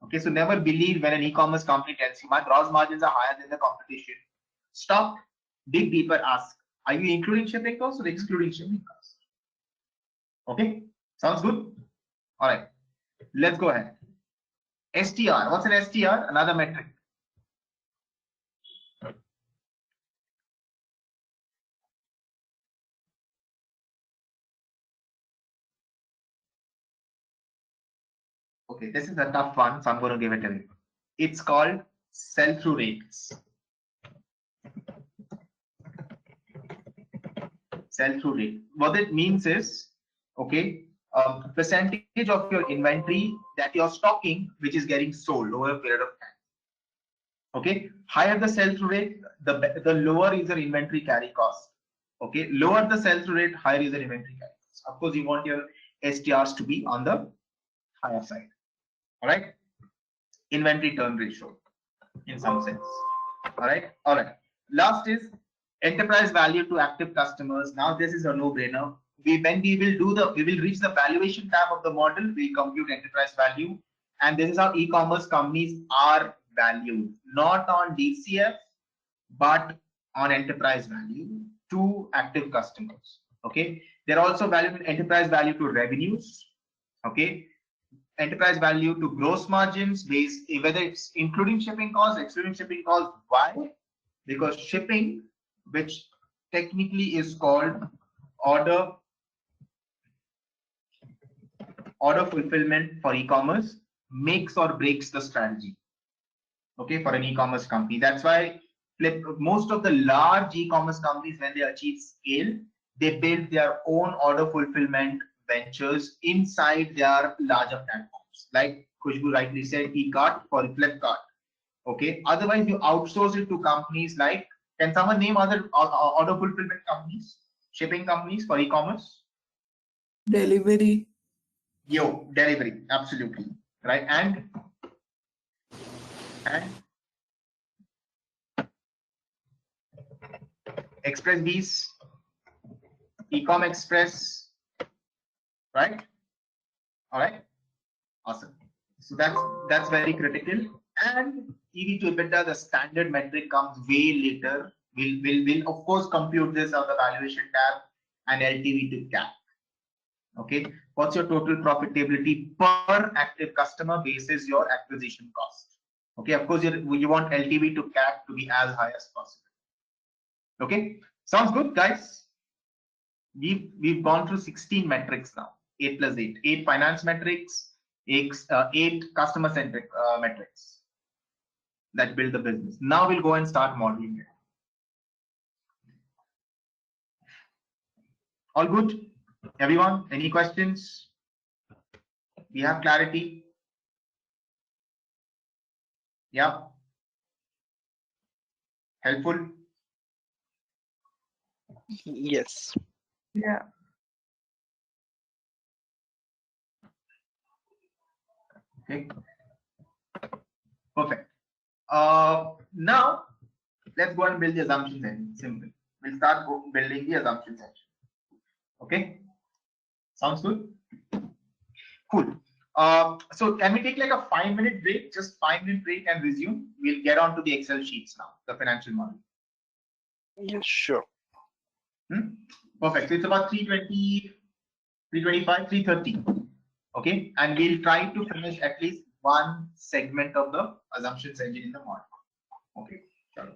Okay, so never believe when an e-commerce company tells you my gross margins are higher than the competition. Stop, dig deeper, ask, are you including shipping costs or excluding shipping costs? Okay, sounds good? All right, let's go ahead. STR, what's an STR? Another metric. Okay, this is a tough one, so I'm going to give it away. It's called sell-through rates. Sell-through rate. What it means is, okay, percentage of your inventory that you're stocking, which is getting sold over a period of time. Okay, higher the sell-through rate, the lower is your inventory carry cost. Okay, lower the sell-through rate, higher is your inventory carry cost. Of course, you want your STRs to be on the higher side. All right, inventory turn ratio in some sense. All right, all right. Last is enterprise value to active customers. Now this is a no-brainer. When we will reach the valuation tab of the model, we compute enterprise value, and this is how e-commerce companies are valued, not on DCF, but on enterprise value to active customers. Okay, they're also valued enterprise value to revenues. Okay, enterprise value to gross margins based whether it's including shipping costs, excluding shipping costs. Why? Because shipping, which technically is called order fulfillment for e-commerce, makes or breaks the strategy. Okay, for an e-commerce company. That's why most of the large e-commerce companies, when they achieve scale, they build their own order fulfillment ventures inside their larger platforms. Like Khushbu rightly said, eCart for Flipkart. Okay, otherwise you outsource it to companies like, can someone name other order fulfillment companies, shipping companies for e-commerce? Delivery. Delivery, absolutely. Right, and Express Bees, Ecom Express, right? All right, awesome. So that's very critical. And EV to EBITDA, the standard metric comes way later. We'll of course compute this on the valuation tab and LTV to CAC. Okay, what's your total profitability per active customer basis your acquisition cost? Okay, of course you want LTV to CAC to be as high as possible. Okay, sounds good, guys. we've gone through 16 metrics now. 8 plus 8. 8 finance metrics, 8 customer centric metrics that build the business. Now we'll go and start modeling it. All good? Everyone, any questions? We have clarity? Yeah. Helpful? Yes. Yeah. Okay. Perfect. Now let's go and build the assumptions engine. Simple. We'll start building the assumptions engine. Okay. Sounds good? Cool. So can we take like a 5-minute break? Just 5-minute break and resume. We'll get on to the Excel sheets now, the financial model. Yes, sure. Perfect. So it's about 3:20, 3:25, 3:30. Okay. And we'll try to finish at least one segment of the assumptions engine in the model. Okay. Chalo.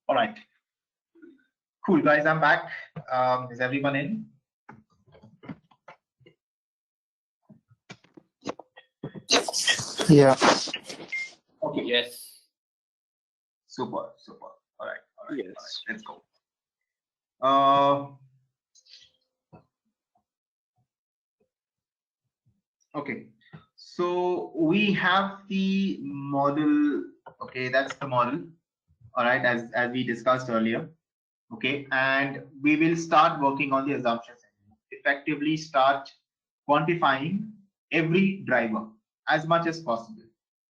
All right. Cool, guys. I'm back. Is everyone in? Yeah. Okay. Yes. Super. Super. All right. All right. Yes. All right. Let's go. Okay. So we have the model. Okay, that's the model. All right, as we discussed earlier. Okay, and we will start working on the assumptions. Effectively start quantifying every driver as much as possible.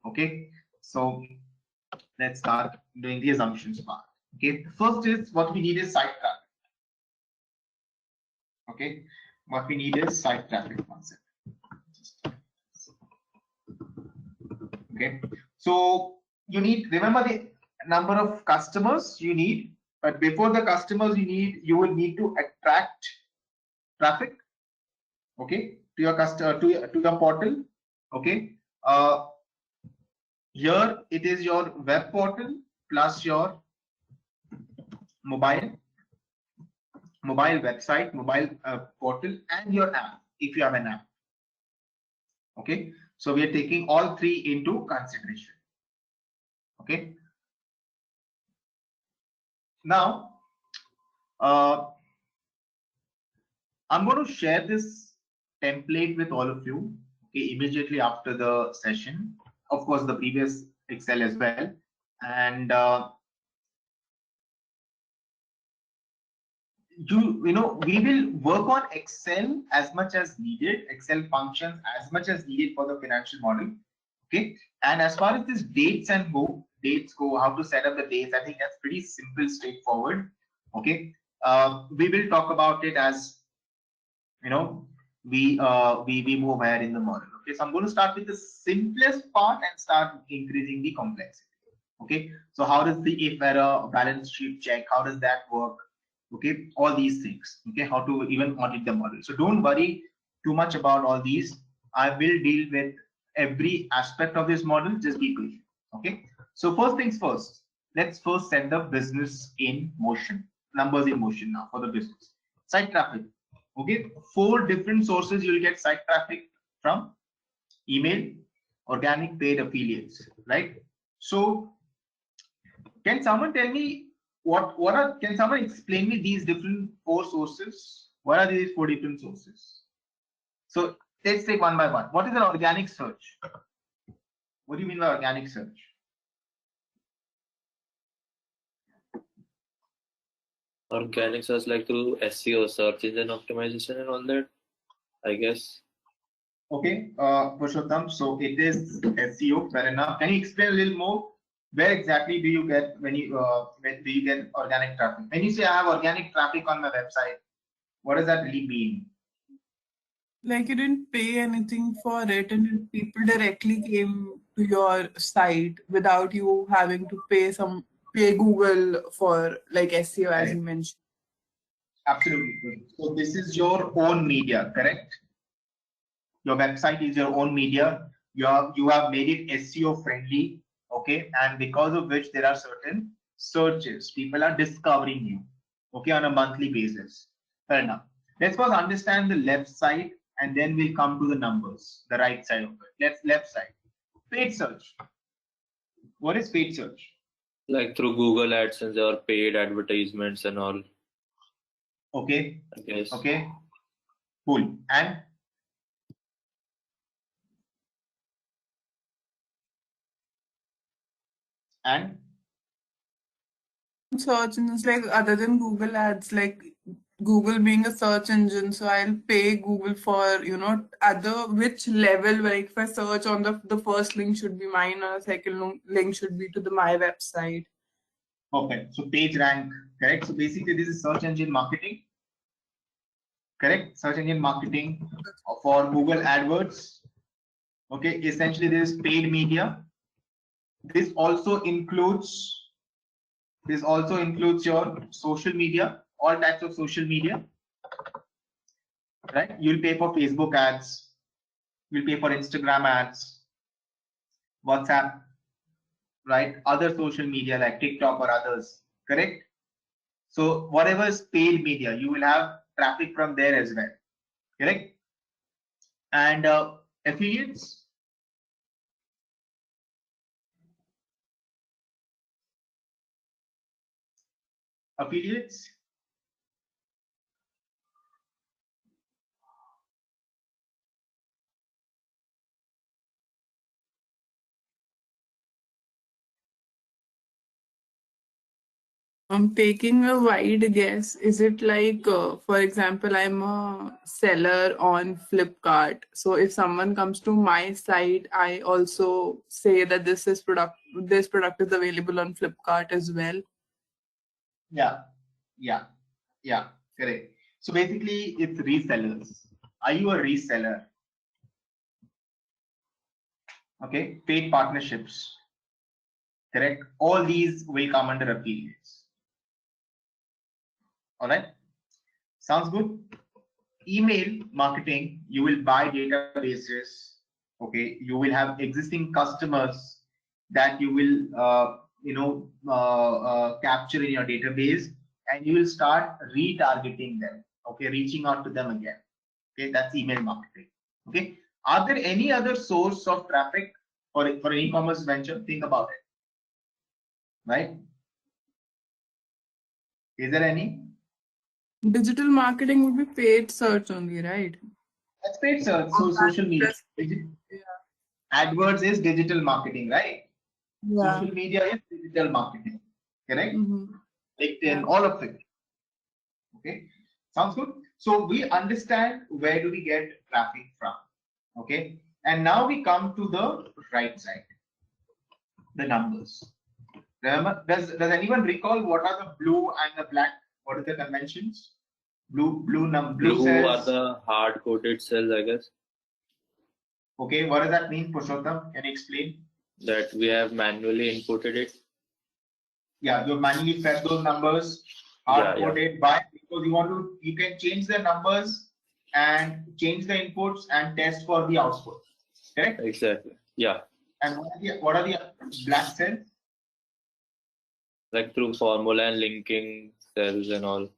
Okay, so let's start doing the assumptions part. Okay, first is what we need is site traffic. Okay, what we need is site traffic concept. Okay, so you need, remember the number of customers you need, but before the customers you will need to attract traffic, okay, to your customer, to your portal. Okay, here it is your web portal plus your mobile website, mobile portal, and your app if you have an app. Okay, so we are taking all three into consideration. Okay, now I'm going to share this template with all of you, okay, immediately after the session. Of course, the previous Excel as well. And we will work on Excel as much as needed, Excel functions as much as needed for the financial model. Okay. And as far as this dates go, how to set up the dates, I think that's pretty simple, straightforward. Okay. We will talk about it as we move ahead in the model. Okay, so I'm going to start with the simplest part and start increasing the complexity. Okay, so how does the if error balance sheet check, how does that work? Okay, all these things. Okay, how to even audit the model. So don't worry too much about all these. I will deal with every aspect of this model. Just be patient. Okay, so first things first, let's first set the business in motion, numbers in motion now for the business. Site traffic. Okay, 4 different sources you'll get site traffic from: email, organic, paid, affiliates, right? So can someone tell me can someone explain me these different 4 sources? What are these 4 different sources? So let's take one by one. What is an organic search? What do you mean by organic search? Organic search, like through SEO, search engine optimization and all that, I guess. Okay, Purushottam, so it is SEO, fair enough. Can you explain a little more? Where exactly do you get when do you get organic traffic? When you say I have organic traffic on my website, what does that really mean? Like you didn't pay anything for it, and people directly came to your site without you having to pay Google for like SEO, as you mentioned. Absolutely. So this is your own media, correct? Your website is your own media. You have made it SEO friendly, okay, and because of which there are certain searches. People are discovering you, okay, on a monthly basis. Fair enough. Let's first understand the left side, and then we'll come to the numbers, the right side of it. Left side. Paid search. What is paid search? Like through Google AdSense or paid advertisements and all. Okay. I guess. Okay. Cool. And search engines, like other than Google ads, like Google being a search engine, so I'll pay Google for which level, like if I search on the first link should be mine, or second link should be to my website. Okay, so page rank, correct? So basically this is search engine marketing, correct? Search engine marketing for Google AdWords. Okay, essentially this is paid media. This also includes your social media, all types of social media, right? You'll pay for Facebook ads, you'll pay for Instagram ads, WhatsApp, right? Other social media like TikTok or others. correct? So whatever is paid media, you will have traffic from there as well, correct? And affiliates, affiliates, I'm taking a wide guess. Is it like, for example, I'm a seller on Flipkart. So if someone comes to my site, I also say that this product is available on Flipkart as well. yeah, correct. So basically, it's resellers. Are you a reseller? Okay, paid partnerships, correct? All these will come under affiliates. All right, sounds good. Email marketing, you will buy databases. Okay, you will have existing customers that you will capture in your database, and you will start retargeting them. Okay, reaching out to them again. Okay, that's email marketing. Okay, are there any other source of traffic for an e-commerce venture? Think about it. Right? Is there any? Digital marketing would be paid search only, right? That's paid search. So social media. AdWords is digital marketing, right? Yeah. Social media is digital marketing, correct? Mm-hmm. LinkedIn, all of it. Okay, sounds good. So we understand where do we get traffic from. Okay, and now we come to the right side, the numbers. Remember, does anyone recall what are the blue and the black? What are the conventions? Blue Blue are cells. the hard coded cells, I guess. Okay, what does that mean, Purushottam? Can you explain? That we have manually inputted it. Yeah, you manually fed those numbers, hard coded by, because you can change the numbers and change the inputs and test for the output. Correct? Exactly. Yeah. And what are the black cells? Like through formula and linking cells and all.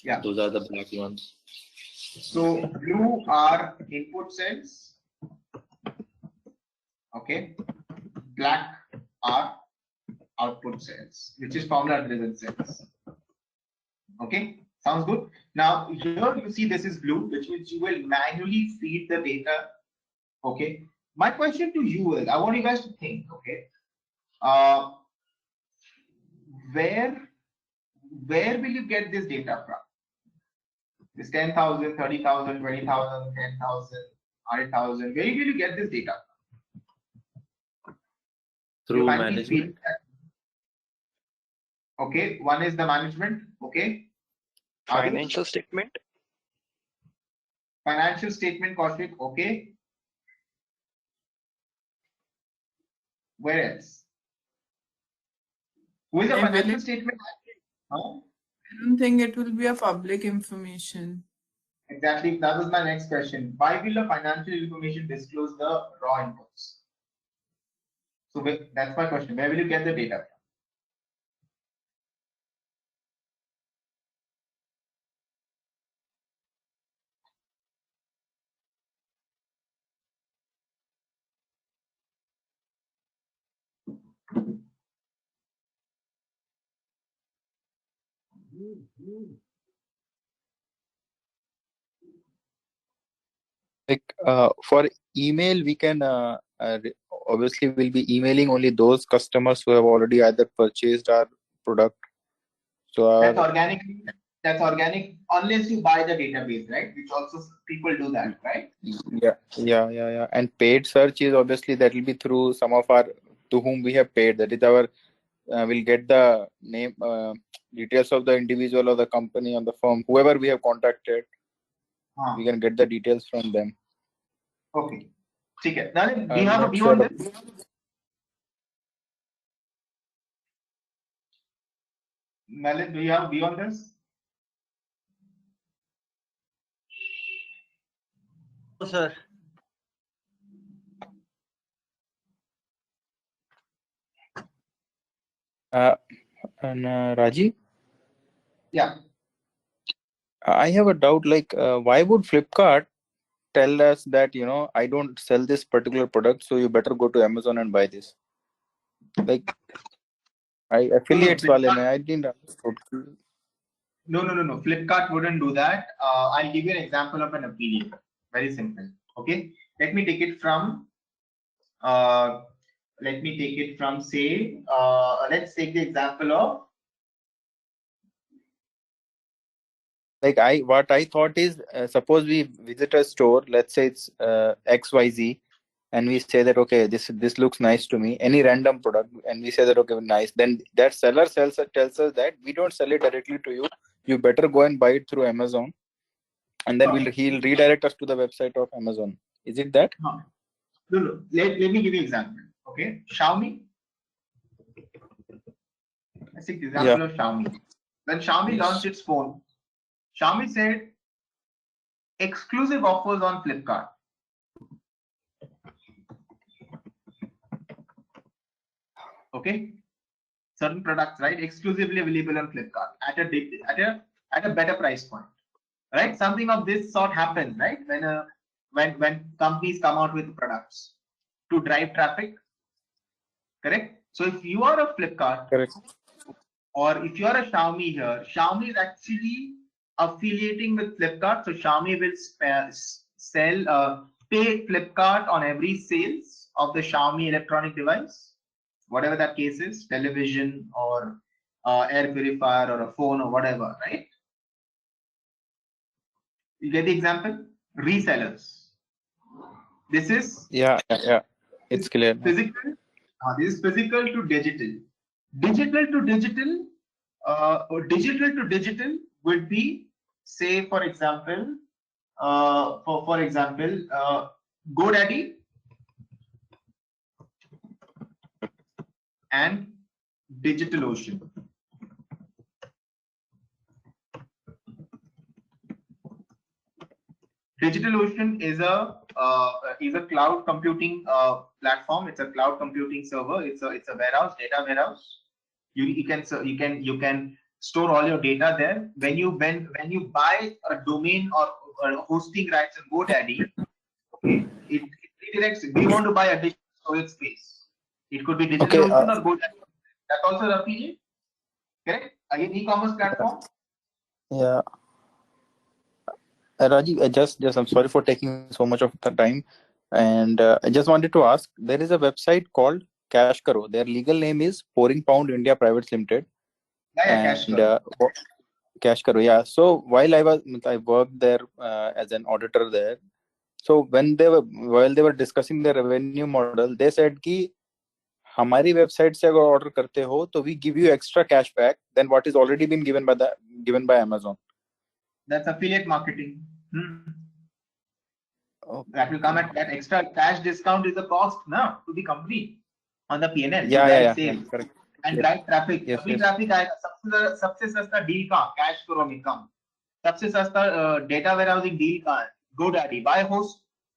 Yeah. Those are the black ones. So blue are input cells. Okay. Black are output cells, which is formula driven cells. Okay, sounds good. Now here you see this is blue, which means you will manually feed the data. Okay, my question to you is, I want you guys to think. Okay, where will you get this data from? This 10,000, 30,000, 20,000, 10,000, 100,000. Where will you get this data from? Through management. Okay, one is the management. Okay. Financial statement. Financial statement, Kaushik. Okay. Where else? Who is the financial statement? Huh? I don't think it will be a public information. Exactly. That was my next question. Why will the financial information disclose the raw inputs? So that's my question. Where will you get the data from? Like for email, we can obviously we'll be emailing only those customers who have already either purchased our product. So That's organic. That's organic unless you buy the database, right? Which also people do that, right? Yeah. And paid search is obviously that will be through some of our to whom we have paid. That is our we'll get the name, details of the individual or the company or the firm, whoever we have contacted. We can get the details from them. Okay. Okay. Now, do you I'm have a not view sure. on this? Malin, do you have a view on this? No, sir. And Rajiv, Yeah. I have a doubt. Like, why would Flipkart tell us that I don't sell this particular product, so you better go to Amazon and buy this? Like, affiliates wale mein, I didn't understand. No. Flipkart wouldn't do that. I'll give you an example of an affiliate. Very simple. Okay. Let me take it from. Say. Let's take the example of. Like what I thought is, suppose we visit a store, let's say it's XYZ, and we say that okay, this looks nice to me, any random product, and we say that okay, nice. Then that seller tells us that we don't sell it directly to you. You better go and buy it through Amazon, and then he'll redirect us to the website of Amazon. Is it that? No. Let me give you an example. Okay, Xiaomi. Let's take the example of Xiaomi. When Xiaomi launched its phone, Xiaomi said exclusive offers on Flipkart. Okay, certain products, right, exclusively available on Flipkart at a better price point, right? Something of this sort happens, right? When companies come out with products to drive traffic, correct? So if you are a Flipkart, correct, or if you are a Xiaomi here, Xiaomi is actually affiliating with Flipkart. So Xiaomi will pay Flipkart on every sales of the Xiaomi electronic device, whatever that case is, television or air purifier or a phone or whatever, right? You get the example? Resellers. This is it's clear. Physical. This is physical to digital. Digital to digital, or digital to digital would be, say, for example, GoDaddy and DigitalOcean. DigitalOcean is a cloud computing platform. It's a cloud computing server. It's a warehouse, data warehouse. You can store all your data there. When you buy a domain or hosting rights in GoDaddy, okay, it redirects. We want to buy additional storage space. It could be DigitalOcean or GoDaddy. That's also an affiliate, correct? Again, e-commerce platform. Yeah. Rajiv, I'm sorry for taking so much of the time, and I just wanted to ask. There is a website called Cash Karo. Their legal name is Pouring Pound India Private Limited. Cash Karo. Cash Karo, yeah. So while I worked there as an auditor there. So while they were discussing the revenue model, they said कि हमारी website से अगर order करते हो, तो we give you extra cash back than what is already been given by Amazon. That's affiliate marketing. That will come at that extra cash discount is the cost now to the company on the P&L. Yeah, correct. And drive traffic. Yes. Traffic आएगा सबसे सस्ता deal का cash करो में कम, सबसे सस्ता data warehousing deal का है GoDaddy. Buy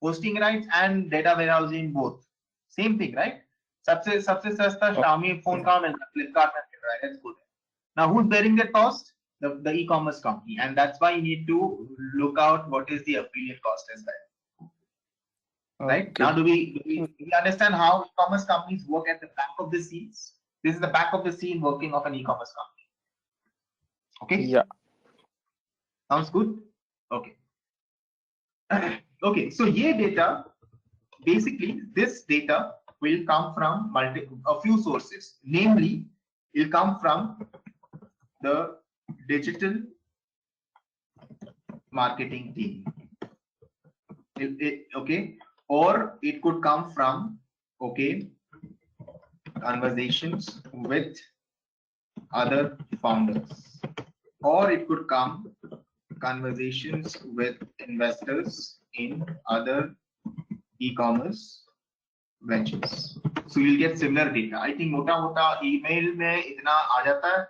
hosting rights and data warehousing both. Same thing, right? सबसे सस्ता Xiaomi phone का मिलता है, Flipkart में मिल रहा है. That's good. Now who's bearing that cost? The e-commerce company, and that's why you need to look out what is the affiliate cost as well. Right? Okay. Now do we understand how e-commerce companies work at the back of the scenes? This is the back of the scene working of an e-commerce company. Okay? Yeah. Sounds good? Okay. Okay, so ये data, basically this data will come from a few sources. Namely, it will come from the digital marketing team. Okay, or it could come from conversations with other founders, or it could come conversations with investors in other e-commerce ventures. So you'll get similar data. I think mota email में इतना आ जाता है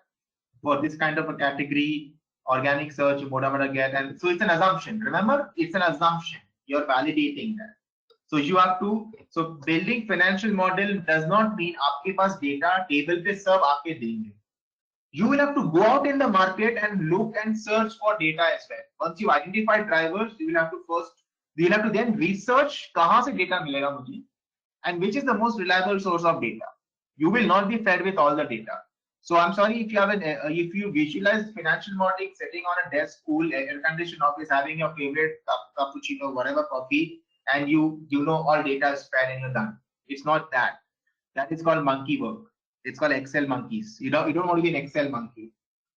for this kind of a category. Organic search mota get, and so it's an assumption. Remember, it's an assumption. You're validating that. So you have to. So building financial model does not mean आपके पास data table पे सब आके देंगे. You will have to go out in the market and look and search for data as well. Once you identify drivers, you will have to then research kahan se data milega mujhe and which is the most reliable source of data. You will not be fed with all the data. So I'm sorry if you have if you visualize financial modeling sitting on a desk, cool, air-conditioned office, having your favorite cappuccino, whatever coffee, and you know all data is fed and you're done. It's not that. That is called monkey work. It's called Excel monkeys. You don't want to be an Excel monkey.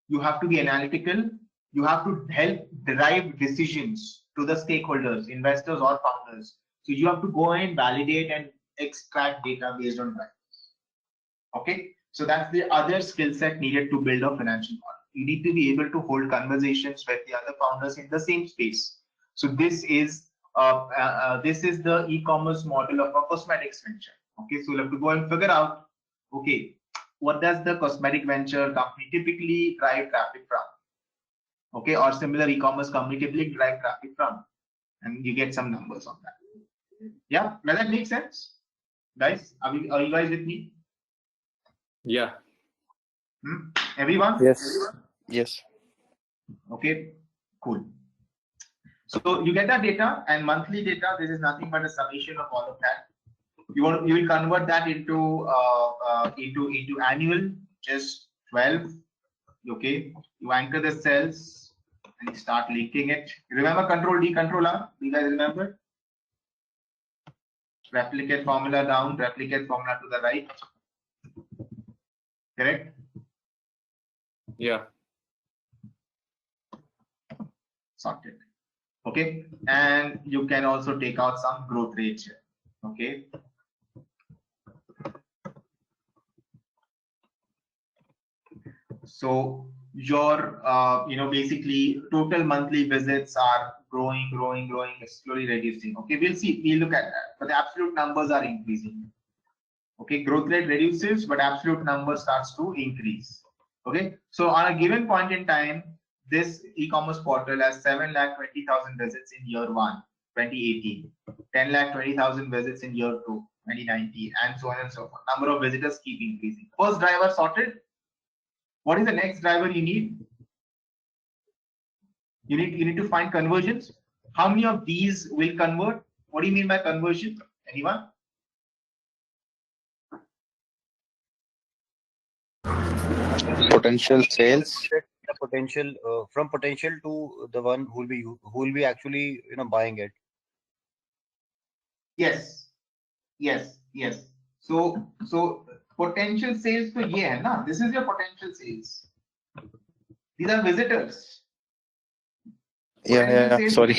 You have to be analytical. You have to help derive decisions to the stakeholders, investors or founders. So you have to go and validate and extract data based on drivers. Okay, so that's the other skill set needed to build a financial model. You need to be able to hold conversations with the other founders in the same space. So this is the e-commerce model of a cosmetics venture. Okay, so we'll have to go and figure out, okay, what does the cosmetic venture company typically drive traffic from? Okay, or similar e-commerce company typically drive traffic from, and you get some numbers on that. Yeah, does that make sense, guys? Are you guys with me? Yeah. Everyone? Yes. Yes. Okay, cool. So you get that data and monthly data. This is nothing but a summation of all of that. You will convert that into annual, just 12. Okay, you anchor the cells and you start linking it. Remember Control D, Control R? Do you guys remember? Replicate formula down, replicate formula to the right. Correct? Yeah. Sorted. Okay, and you can also take out some growth rates here. Okay. So your basically total monthly visits are growing, slowly reducing. Okay, we'll look at that, but the absolute numbers are increasing. Okay, growth rate reduces, but absolute number starts to increase. Okay, so on a given point in time, this e-commerce portal has 7,20,000 visits in year 1, 2018, 10,20,000 visits in year 2, 2019, and so on and so forth. Number of visitors keep increasing. First driver sorted. What is the next driver you need? You need to find conversions. How many of these will convert? What do you mean by conversion? Anyone? Potential sales. The potential from potential to the one who will be actually buying it. Yes. So potential sales to ye hai na. This is your potential sales. These are visitors. Yeah. Sales, sorry.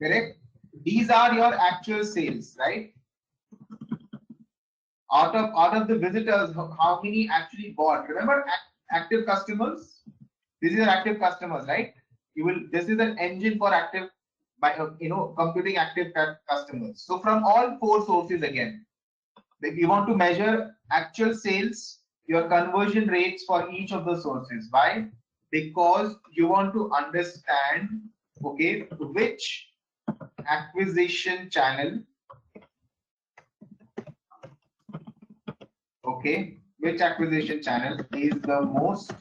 correct. These are your actual sales, right? Out of the visitors, how many actually bought? Remember active customers? These are active customers, right? This is an engine for active, by computing active customers. So from all 4 sources again, you want to measure actual sales, your conversion rates for each of the sources. Why? Because you want to understand, okay, which acquisition channel, which acquisition channel is the most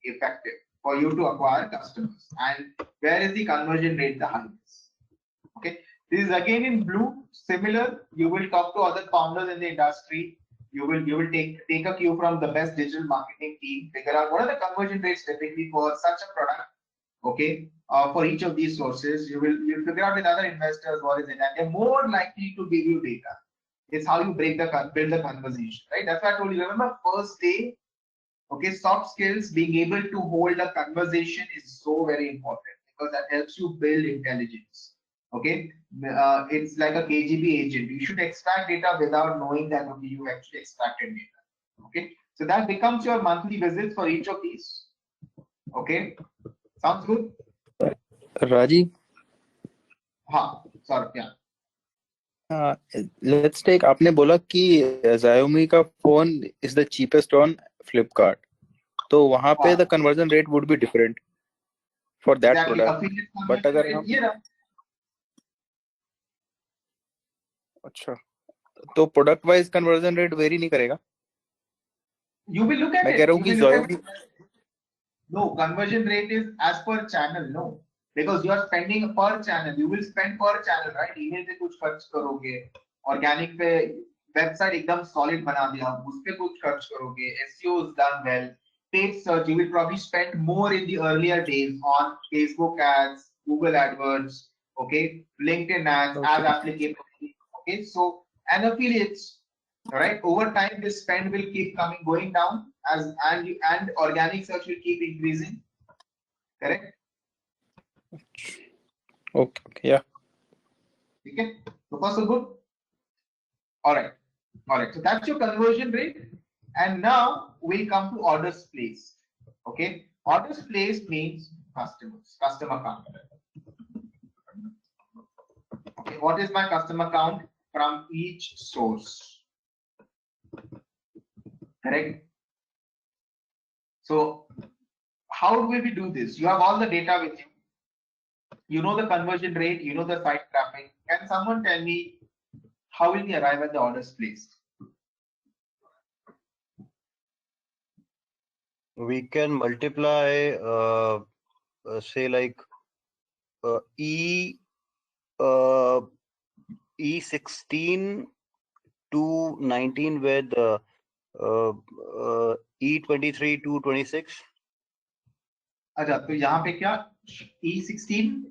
effective for you to acquire customers, and where is the conversion rate the highest. Okay, this is again in blue. Similar, you will talk to other founders in the industry. You will take a cue from the best digital marketing team, figure out what are the conversion rates typically for such a product. Okay, for each of these sources, you'll figure out with other investors what is it, and they're more likely to give you data. It's how you build the conversation, right? That's why I told you. Remember, first day. Okay, soft skills, being able to hold a conversation is so very important because that helps you build intelligence. Okay, it's like a KGB agent. You should extract data without knowing that you actually extracted data. Okay, so that becomes your monthly visits for each of these. Okay, sounds good. Rajiv. Sorry, yeah. Let's take. आपने बोला कि Xiaomi का phone is the cheapest on Flipkart. तो वहाँ पे the conversion rate would be different for that product. But अगर हम अच्छा तो product wise conversion rate vary नहीं करेगा? You will look at मैं it. कह रहा हूँ You कि will look at join it. No, conversion rate is as per channel. No, because you are spending per channel. You will spend per channel, right? Email पे कुछ खर्च करोगे, organic पे website एकदम solid बना दिया, उस पे कुछ खर्च करोगे. SEO is done well. Paid search, you will probably spend more in the earlier days on Facebook ads, Google AdWords, okay, LinkedIn ads, as applicable. Okay, so and affiliates, right? Over time, this spend will keep going down as and organic search will keep increasing. Correct? Okay, yeah. Okay, so far so good. All right. So that's your conversion rate, and now we come to orders placed. Okay, orders placed means customer count. Okay, what is my customer count from each source? Correct. So how do we do this? You have all the data with you. You know the conversion rate, you know the site traffic. Can someone tell me how will we arrive at the orders placed? We can multiply, say like E16 to 19 with E23 to 26. अच्छा, तो यहाँ पे क्या E16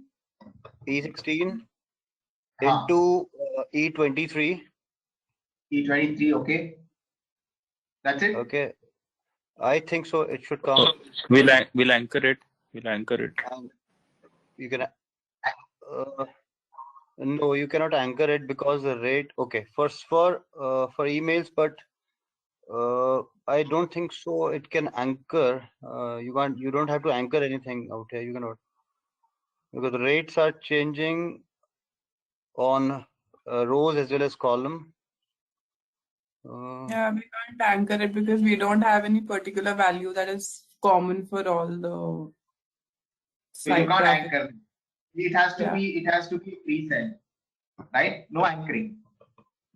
into E23. E23, okay. That's it. Okay, I think so. It should come. We'll anchor it. And you can. No, you cannot anchor it because the rate. Okay, first for emails, but I don't think so. It can anchor. You can't. You don't have to anchor anything out here. You cannot, because the rates are changing on rows as well as column. Yeah, we can't anchor it because we don't have any particular value that is common for all the So you site can't traffic. anchor. It has to Yeah. be. It has to be preset, right? No anchoring.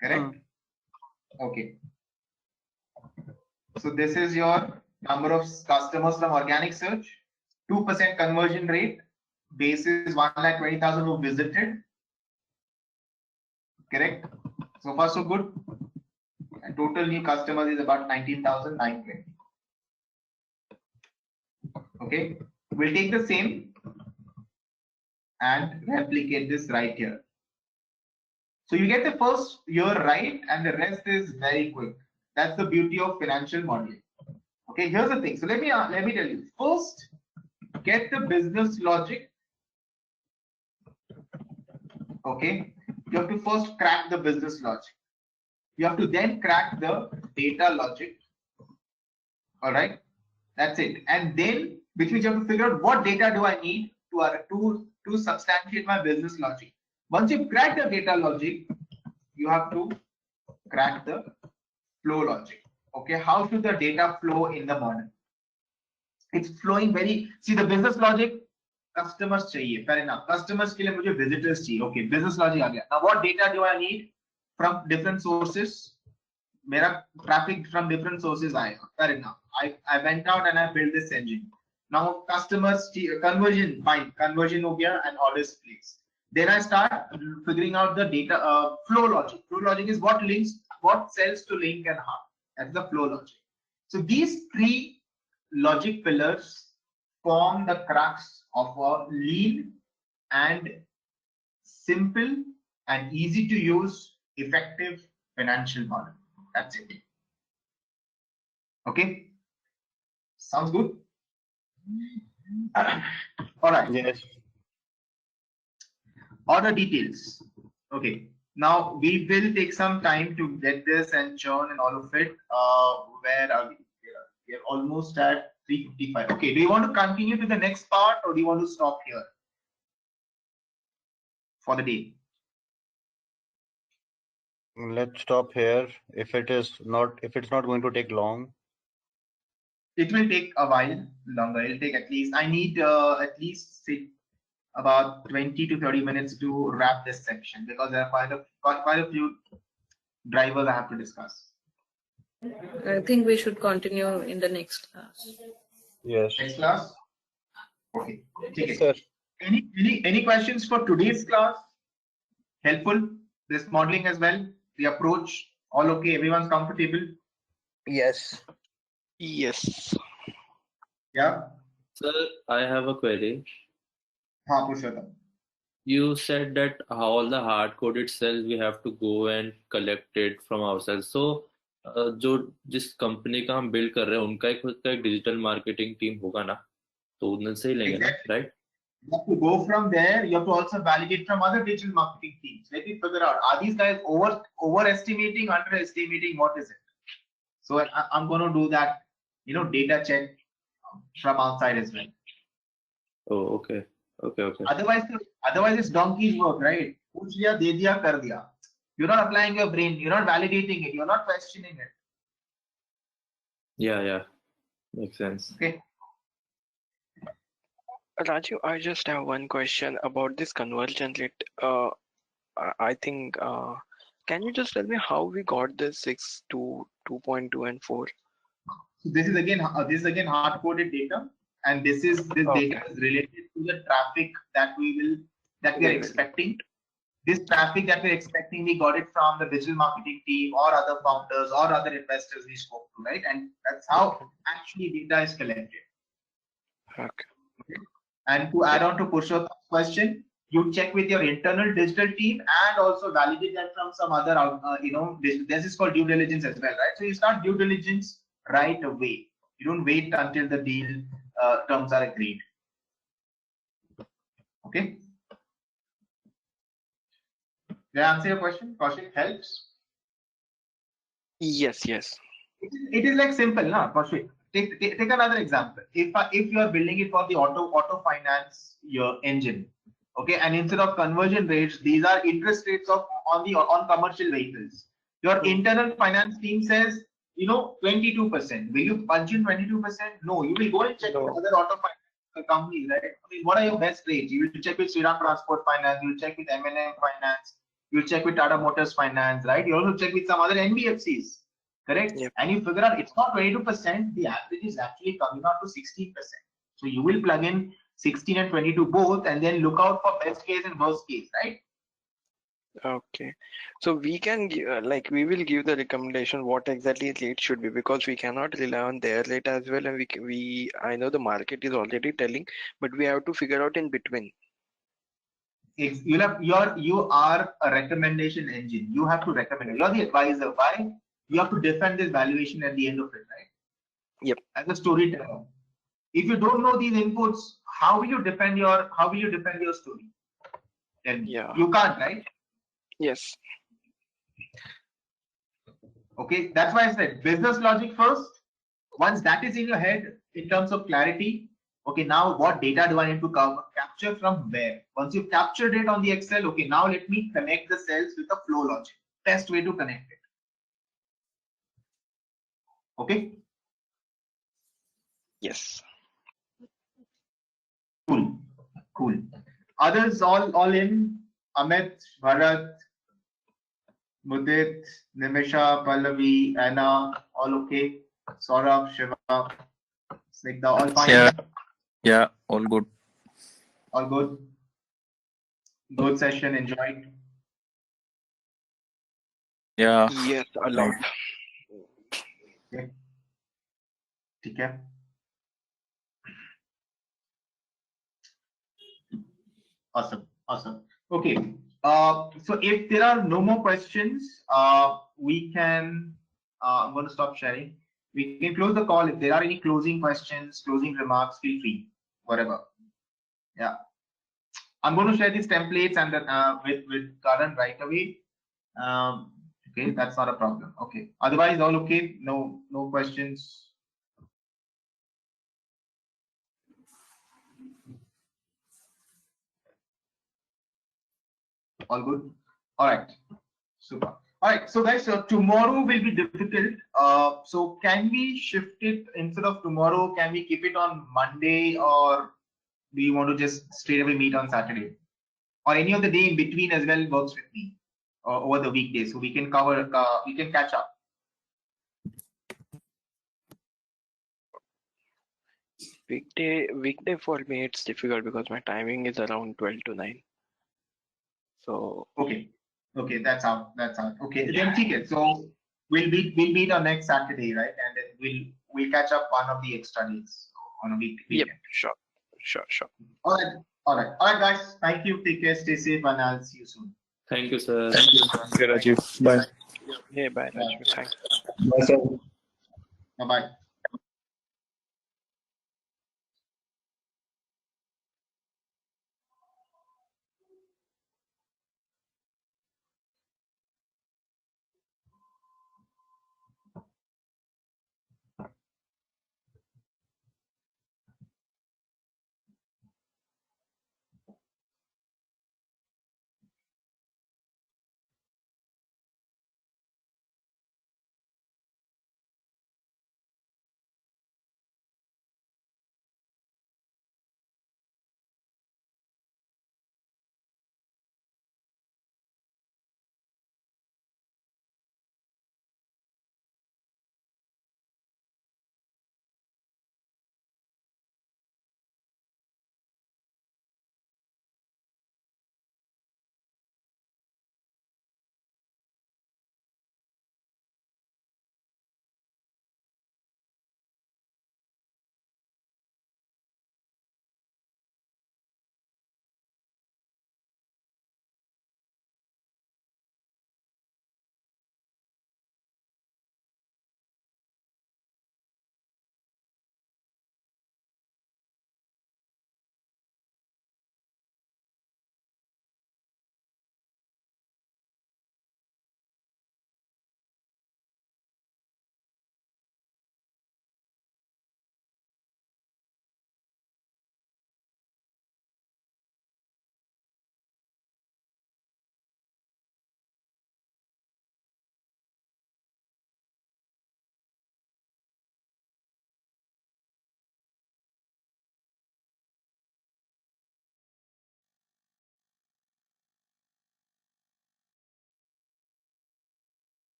Correct. Okay. So this is your number of customers from organic search. 2% conversion rate. Base is 1,20,000 who visited. Correct. So far so good. And total new customers is about 19,920. Okay. We'll take the same and replicate this right here. So you get the first year right, and the rest is very quick. That's the beauty of financial modeling. Okay, here's the thing. So let me tell you. First, get the business logic. Okay, you have to first crack the business logic. You have to then crack the data logic. All right, that's it. And then, which means you have to figure out what data do I need to substantiate my business logic. Once you crack the data logic, you have to crack the flow logic. Okay, how should the data flow in the model? It's flowing see the business logic, customers chahiye, fair enough. Customers ke liye mujhe visitors chahiye. Okay, business logic aa gaya. Now what data do I need from different sources? Mera traffic from different sources aayega. Fair enough. I went out and I built this engine. Now customers conversion, fine, conversion ho gaya and orders placed. Then I start figuring out the data flow logic. Flow logic is what cells to link and how. That's the flow logic. So these three logic pillars form the crux of a lean and simple and easy to use effective financial model. That's it. Okay, sounds good. All right. Yes. Order details. Okay, now we will take some time to get this and churn and all of it. Where are we? We are almost at 3:55. Okay, do you want to continue to the next part or do you want to stop here for the day? Let's stop here. If it's not going to take long. It will take a while longer. It'll take at least, I need at least say about 20 to 30 minutes to wrap this section because there are quite a few drivers I have to discuss. I think we should continue in the next class. Yes. Next class. Okay. Take Yes, it. sir. Any questions for today's class? Helpful? This modeling as well? The approach? All okay? Everyone's comfortable? Yes. Yes. Yeah? Sir, I have a query. हाँ, Purushottam. You said that all the hard-coded cells we have to go and collect it from ourselves. So, जो जिस company का हम build कर रहे हैं उनका एक खुद का एक डिजिटल मार्केटिंग टीम होगा ना, तो उनसे ही लेंगे ना, Exactly. Right? You have to go from there. You have to also validate from other digital marketing teams. Let me figure out, are these guys overestimating, underestimating? What is it? So I'm going to do that, data check from outside as well. Oh, okay. Otherwise it's donkey's work, right? पूछ लिया, दे दिया, कर दिया. You're not applying your brain. You're not validating it. You're not questioning it. Yeah, makes sense. Okay. Raju, I just have one question about this conversion rate. I think, can you just tell me how we got this 6 to 2.2 and 4? So this is again hard-coded data, and this data is related to the traffic that we are expecting. This traffic that we're expecting, we got it from the digital marketing team or other founders or other investors we spoke to, right? And that's how actually data is collected. Okay. And to add on to Purushottam's question, you check with your internal digital team and also validate that from some other, this is called due diligence as well, right? So you start due diligence right away. You don't wait until the deal terms are agreed. Okay. Did I answer your question? Kaushik, helps? Yes. It is like simple, na, Kaushik. Take another example. If you are building it for the auto finance your engine, okay, and instead of conversion rates, these are interest rates on commercial vehicles. Your internal finance team says, 22%. Will you punch in 22%? No, you will go and check with other auto finance companies, right? I mean, what are your best rates? You will check with Sriram Transport Finance. You will check with M&M Finance. You will check with Tata Motors Finance, right? You also check with some other NBFCs. Correct? Yep. And you figure out it's not 22%, the average is actually coming out to 16%. So you will plug in 16 and 22 both and then look out for best case and worst case, right? Okay. So we can give, we will give the recommendation what exactly rate should be, because we cannot rely on their rate as well. And I know the market is already telling, but we have to figure out in between. You are a recommendation engine. You have to recommend. You're the advisor. Why? You have to defend this valuation at the end of it, right? Yep. As a storyteller. If you don't know these inputs, how will you defend your story? Then you can't, right? Yes. Okay, that's why I said business logic first. Once that is in your head in terms of clarity, okay, now what data do I need to capture from where? Once you've captured it on the Excel, okay, now let me connect the cells with the flow logic. Best way to connect it. Okay. Yes. Cool. Others all in. Amit, Bharat, Mudit, Nimisha, Pallavi, Anna, all okay. Saurabh, Shiva, Snigdha, all fine. Yeah, all good. All good. Good session, enjoyed. Yeah. Yes, a lot. Okay. ठीक है. Awesome. Okay. So if there are no more questions, we can. I'm going to stop sharing. We can close the call. If there are any closing questions, closing remarks, feel free. Whatever. Yeah. I'm going to share these templates and with Karan right away. Okay, that's not a problem. Okay. Otherwise, all okay. No questions. All good. All right. Super. All right. So guys, tomorrow will be difficult. So can we shift it instead of tomorrow? Can we keep it on Monday, or do you want to just straight away meet on Saturday, or any of the day in between as well works with me over the weekdays, so we can cover. We can catch up. Weekday for me it's difficult because my timing is around 12 to 9. So Okay, that's out. Okay, then okay. So we'll meet on next Saturday, right? And then we'll catch up one of the extra days on a weekend. Yep, sure. All right, guys. Thank you. Take care. Stay safe, and I'll see you soon. Thank you, sir. Okay, Rajiv. Bye. Yeah, bye, Rajvi. Thanks. Bye, sir. Bye bye.